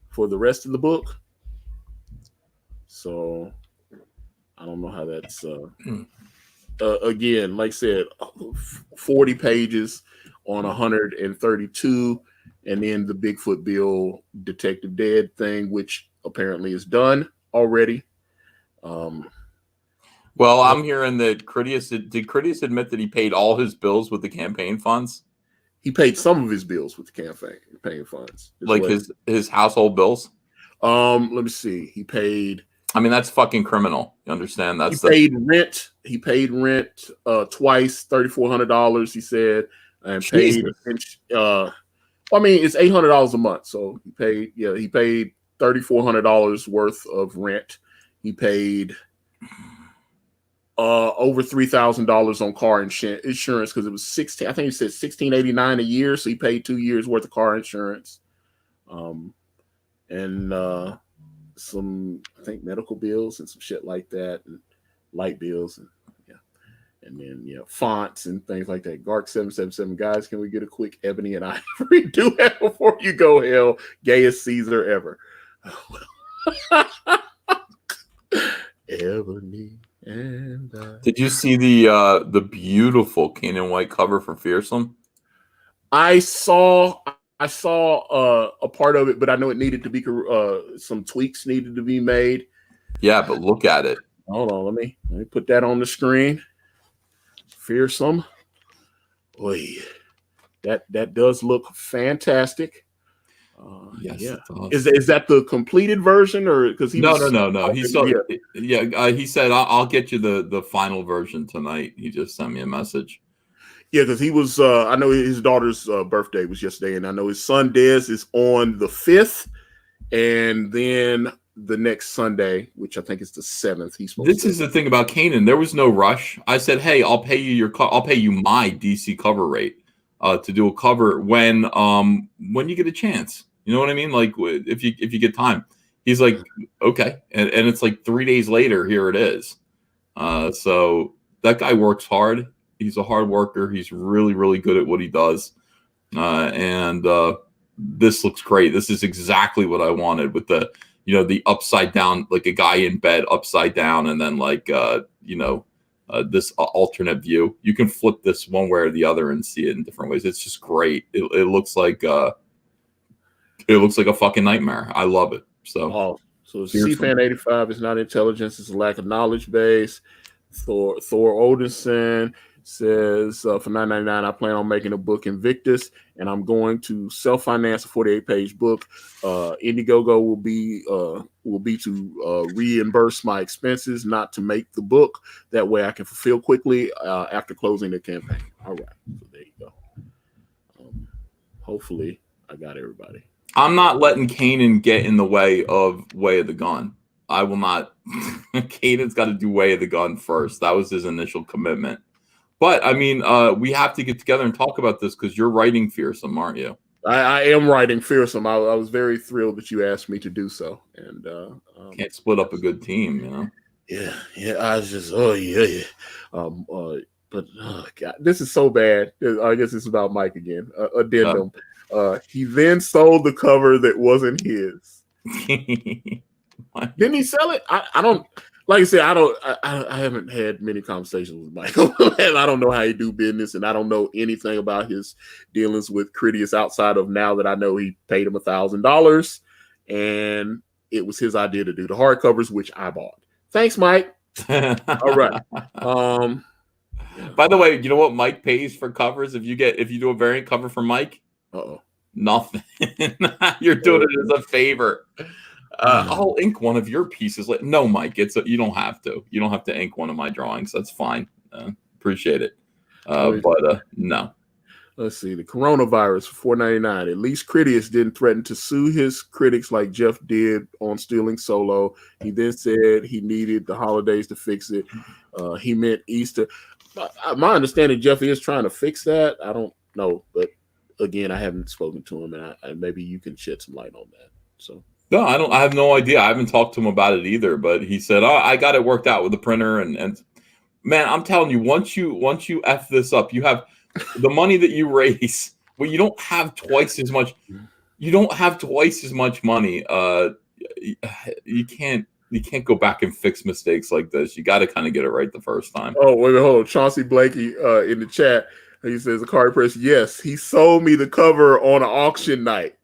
Speaker 1: for the rest of the book. So I don't know how that's again, like I said, 40 pages on 132, and then the Bigfoot Bill Detective Dead thing, which apparently is done already.
Speaker 4: Well, I'm hearing that Cridious did Cridious admit that he paid all his bills with the campaign funds?
Speaker 1: He paid some of his bills with the campaign funds.
Speaker 4: Like his household bills?
Speaker 1: Let me see. He paid.
Speaker 4: I mean, that's fucking criminal. You understand? That's
Speaker 1: paid rent. He paid rent twice, $3,400. He said, and paid. I mean, it's $800 a month, so he paid. Yeah, he paid $3,400 worth of rent. He paid over $3,000 on car insurance because it was 16. I think he said $1,689 a year, so he paid 2 years worth of car insurance, and some, I think, medical bills and some shit like that, and light bills, and then fonts and things like that. Gark 777, guys, can we get a quick Ebony and Ivory duet before you go? Hell, gayest Caesar ever. Ebony and
Speaker 4: Did you see the beautiful Kanan White cover for Fearsome?
Speaker 1: I saw a part of it, but I know it needed to be some tweaks needed to be made.
Speaker 4: Yeah, but look at it.
Speaker 1: Hold on, let me put that on the screen. Fearsome. Boy, that does look fantastic.
Speaker 4: Yes,
Speaker 1: yeah.
Speaker 4: it does.
Speaker 1: Is that the completed version, or because
Speaker 4: no? He said I'll get you the final version tonight. He just sent me a message.
Speaker 1: Yeah, because he was. I know his daughter's birthday was yesterday, and I know his son Dez is on the 5th, and then the next Sunday, which I think is the 7th. This
Speaker 4: is the thing about Kanan. There was no rush. I said, "Hey, I'll pay you my DC cover rate to do a cover when you get a chance." You know what I mean? Like if you get time. He's like, "Okay," and it's like 3 days later. Here it is. So that guy works hard. He's a hard worker. He's really, really good at what he does. And this looks great. This is exactly what I wanted with the upside down, like a guy in bed upside down, and then this alternate view. You can flip this one way or the other and see it in different ways. It's just great. It looks like a fucking nightmare. I love it. So
Speaker 1: CFan 85 is not intelligence; it's a lack of knowledge base. Thor Odinson says for $9.99, I plan on making a book Invictus, and I'm going to self-finance a 48-page book. Indiegogo will be to reimburse my expenses, not to make the book. That way I can fulfill quickly after closing the campaign. All right, so there you go. Hopefully I got everybody.
Speaker 4: I'm not letting Kanan get in the way of Way of the Gun. I will not. Kanan's got to do Way of the Gun first. That was his initial commitment. But, I mean, we have to get together and talk about this because you're writing Fearsome, aren't you?
Speaker 1: I am writing Fearsome. I was very thrilled that you asked me to do so. And
Speaker 4: can't split up a good team, you know?
Speaker 1: Yeah. I was just, but God, this is so bad. I guess it's about Mike again. Addendum. He then sold the cover that wasn't his. Didn't he sell it? I don't. Like I said, I haven't had many conversations with Michael, and I don't know how he do business, and I don't know anything about his dealings with Cridious outside of now that I know he paid him $1,000, and it was his idea to do the hardcovers, which I bought. Thanks, Mike. All right.
Speaker 4: By the way, you know what Mike pays for covers if you do a variant cover for Mike? Nothing. You're doing it as a favor. I'll ink one of your pieces. No, Mike, you don't have to. You don't have to ink one of my drawings. That's fine. Appreciate it. But no.
Speaker 1: Let's see. The coronavirus for $4.99. At least Cridious didn't threaten to sue his critics like Jeff did on stealing Solo. He then said he needed the holidays to fix it. He meant Easter. My understanding, Jeff is trying to fix that. I don't know, but again, I haven't spoken to him, and maybe you can shed some light on that. So
Speaker 4: No, I don't. I have no idea. I haven't talked to him about it either. But he said, "Oh, I got it worked out with the printer." And man, I'm telling you, once you f this up, you have the money that you raise. Well, you don't have twice as much. You don't have twice as much money. You can't go back and fix mistakes like this. You got to kind of get it right the first time.
Speaker 1: Oh, wait, hold on. Chauncey Blakey in the chat, he says, Akari Press, yes, he sold me the cover on an auction night.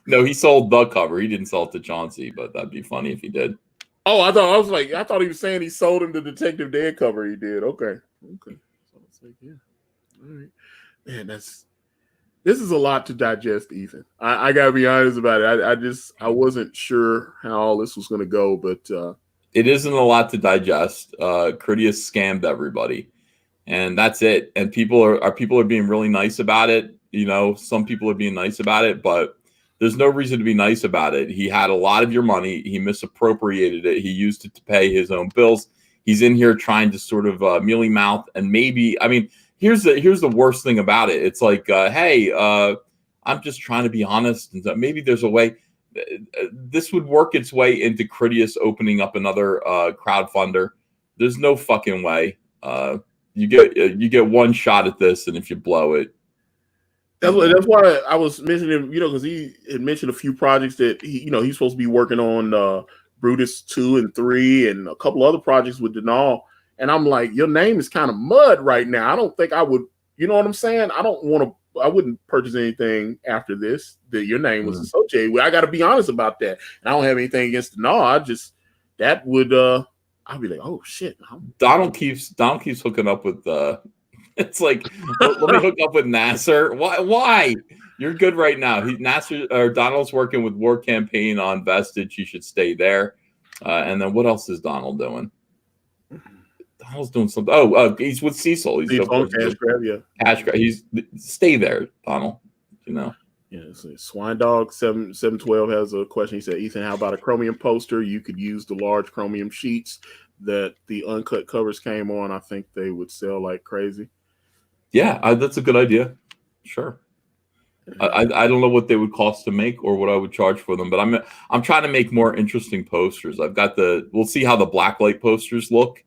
Speaker 4: No, he sold the cover. He didn't sell it to Chauncey, but that'd be funny if he did.
Speaker 1: Oh, I thought he was saying he sold him the Detective Dan cover. He did. Okay. So it's like, yeah. All right. Man, this is a lot to digest, Ethan. I gotta be honest about it. I wasn't sure how all this was gonna go, but
Speaker 4: it isn't a lot to digest. Cridious scammed everybody, and that's it. And people are being really nice about it. You know, some people are being nice about it, but there's no reason to be nice about it. He had a lot of your money. He misappropriated it. He used it to pay his own bills. He's in here trying to sort of mealy mouth, and maybe, I mean, here's the worst thing about it. It's like, hey, I'm just trying to be honest, and maybe there's a way. This would work its way into Cridious opening up another crowdfunder. There's no fucking way. You get one shot at this, and if you blow it.
Speaker 1: That's why I was mentioning, because he had mentioned a few projects that he's supposed to be working on, Brutus 2 and 3, and a couple other projects with Denal. And I'm like, your name is kind of mud right now. I don't think I would, you know what I'm saying? I wouldn't purchase anything after this that your name was associated with. I got to be honest about that. And I don't have anything against Denal. That would, I'd be like, oh shit.
Speaker 4: Donald keeps hooking up with it's like, let me hook up with Nasser. Why? You're good right now. Donald's working with War Campaign on Vestige. He should stay there. And then what else is Donald doing? Donald's doing something. Oh, he's with Cecil. He's
Speaker 1: on Cash Grab, yeah.
Speaker 4: Cash Grab. Stay there, Donald.
Speaker 1: Yeah, so Swine Dog 712 has a question. He said, Ethan, how about a chromium poster? You could use the large chromium sheets that the uncut covers came on. I think they would sell like crazy.
Speaker 4: Yeah, that's a good idea. Sure. I don't know what they would cost to make or what I would charge for them, but I'm trying to make more interesting posters. I've got we'll see how the blacklight posters look.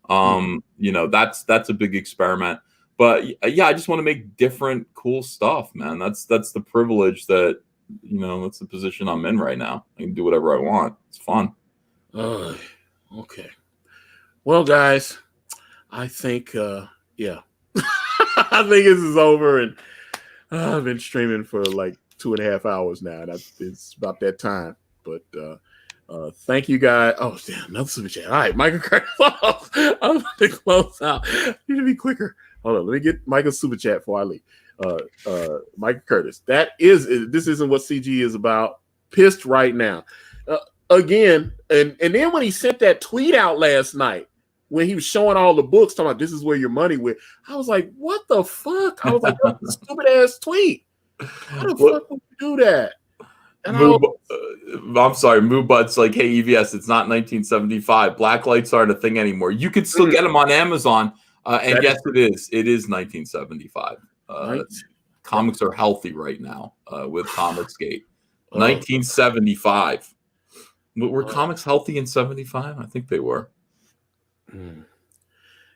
Speaker 4: That's a big experiment. But yeah, I just want to make different, cool stuff, man. That's the privilege that, that's the position I'm in right now. I can do whatever I want. It's fun.
Speaker 1: Okay. Well, guys, I think, yeah. I think this is over, and I've been streaming for like 2.5 hours now, and it's about that time. But thank you, guys. Oh, damn, another super chat. All right, Michael Curtis. I'm about to close out. I need to be quicker. Hold on, let me get Michael's super chat before I leave. Michael Curtis. This isn't what CG is about. Pissed right now. Again, and then when he sent that tweet out last night, when he was showing all the books, talking about this is where your money went, I was like, what the fuck? I was like, that's a stupid ass tweet. How the fuck would you do that? And
Speaker 4: I'm sorry, Moobut's like, hey, EVS, it's not 1975. Black lights aren't a thing anymore. You could still get them on Amazon. And yes, it is. It is 1975. Comics are healthy right now with Comicsgate. 1975. Were comics healthy in 75? I think they were.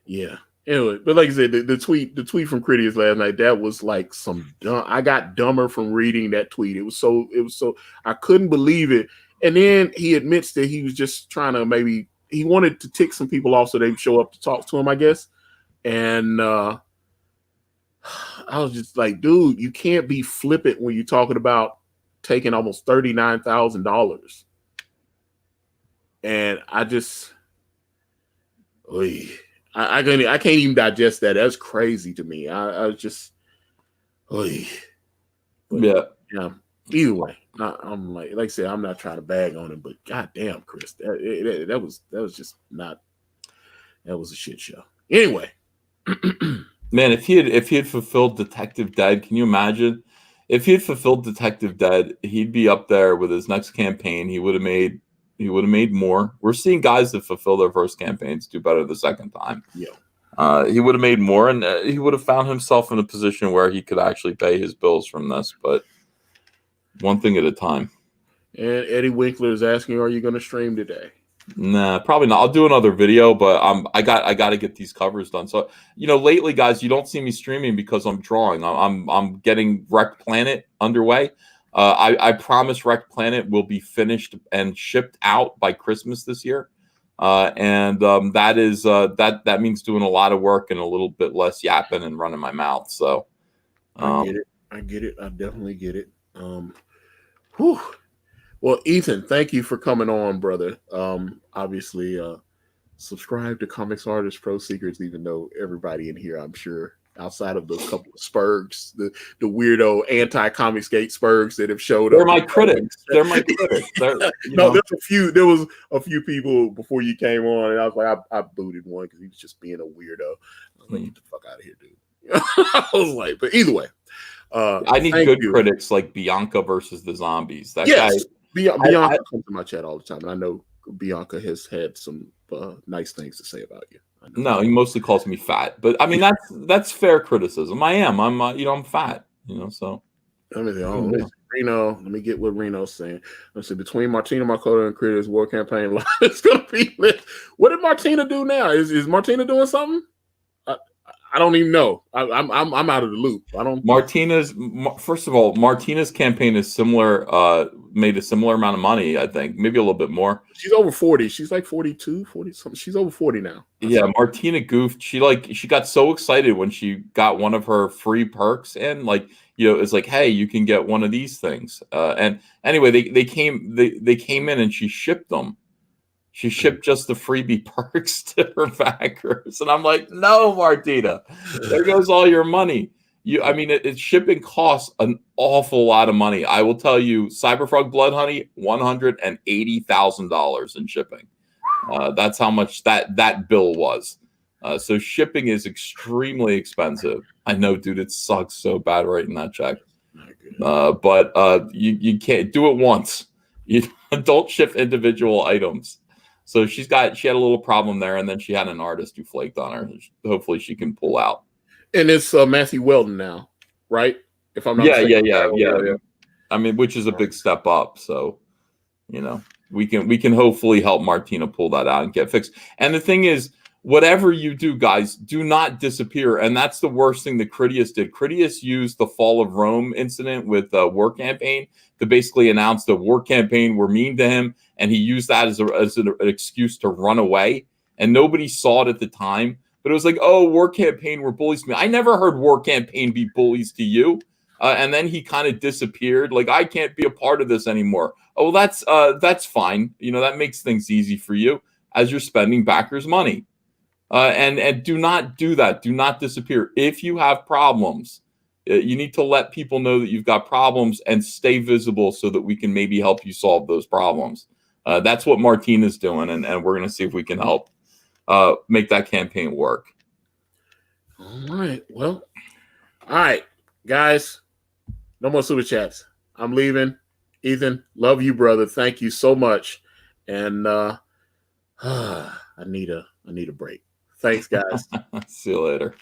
Speaker 1: Yeah. Anyway, but like I said, the tweet from Cridious last night, that was like some dumb. I got dumber from reading that tweet. It was so I couldn't believe it. And then he admits that he was just trying to he wanted to tick some people off so they'd show up to talk to him, I guess. And I was just like, dude, you can't be flippant when you're talking about taking almost $39,000. And I just, I can't even digest that. That's crazy to me. I was just, yeah. Either way, I'm like I said, I'm not trying to bag on him, but goddamn, Chris, that was just not. That was a shit show. Anyway,
Speaker 4: Man, if he had fulfilled Detective Dead, can you imagine? If he had fulfilled Detective Dead, he'd be up there with his next campaign. He would have made more. We're seeing guys that fulfill their first campaigns do better the second time.
Speaker 1: Yeah.
Speaker 4: He would have made more, and he would have found himself in a position where he could actually pay his bills from this. But one thing at a time.
Speaker 1: And Eddie Winkler is asking, "Are you going to stream today?"
Speaker 4: Nah, probably not. I'll do another video, but I got to get these covers done. So lately, guys, you don't see me streaming because I'm drawing. I'm getting Wrecked Planet underway. I promise Wrecked Planet will be finished and shipped out by Christmas this year. And that is that means doing a lot of work and a little bit less yapping and running my mouth. So
Speaker 1: I get it. I definitely get it. Whew. Well, Ethan, thank you for coming on, brother. Obviously, subscribe to Comics Artists Pro Secrets, even though everybody in here, I'm sure, outside of those couple of spurgs, the weirdo anti-Comicsgate spurgs that have showed
Speaker 4: they're
Speaker 1: up.
Speaker 4: my critics. They're my critics.
Speaker 1: There was a few people before you came on, and I was like, I booted one because he was just being a weirdo. I was like, get the fuck out of here, dude. I was like, but either way.
Speaker 4: I need good critics like Bianca versus the Zombies. That guy.
Speaker 1: Bianca comes to my chat all the time, and I know Bianca has had some nice things to say about you.
Speaker 4: No, he mostly calls me fat, but I mean that's fair criticism. I'm fat, So
Speaker 1: let me see. Reno, let me get what Reno's saying. Let's see. Between Martina Marcola and Cridious war campaign, it's gonna be lit. What did Martina do now? Is Martina doing something? I don't even know. I'm out of the loop. I don't.
Speaker 4: First of all, Martina's campaign is similar. Made a similar amount of money, I think, maybe a little bit more.
Speaker 1: She's over 40. She's like 42, 40 something. She's over 40 now.
Speaker 4: Martina goofed. She got so excited when she got one of her free perks, and it's like, hey, you can get one of these things. And anyway, they came in and she shipped them. She shipped just the freebie perks to her backers. And I'm like, no, Martina, there goes all your money. Shipping costs an awful lot of money. I will tell you, Cyberfrog Blood Honey, $180,000 in shipping. That's how much that bill was. So shipping is extremely expensive. I know, dude, it sucks so bad writing that check. But you can't do it once. You don't ship individual items. So she had a little problem there, and then she had an artist who flaked on her. Hopefully she can pull out.
Speaker 1: And it's Matthew Weldon now, right? If I'm not mistaken.
Speaker 4: Yeah. I mean, which is a big step up. So, we can hopefully help Martina pull that out and get fixed. And the thing is, whatever you do, guys, do not disappear. And that's the worst thing that Cridious did. Cridious used the Fall of Rome incident with the war campaign to basically announce the war campaign were mean to him. And he used that as an excuse to run away. And nobody saw it at the time. But it was like, oh, war campaign were bullies to me. I never heard war campaign be bullies to you. And then he kind of disappeared. Like, I can't be a part of this anymore. Oh, well, that's fine. That makes things easy for you as you're spending backers' money. And do not do that. Do not disappear. If you have problems, you need to let people know that you've got problems and stay visible so that we can maybe help you solve those problems. That's what Martina's doing, and we're going to see if we can help make that campaign work.
Speaker 1: All right. Well, all right, guys. No more super chats. I'm leaving. Ethan, love you, brother. Thank you so much. And I need a break. Thanks, guys.
Speaker 4: See you later.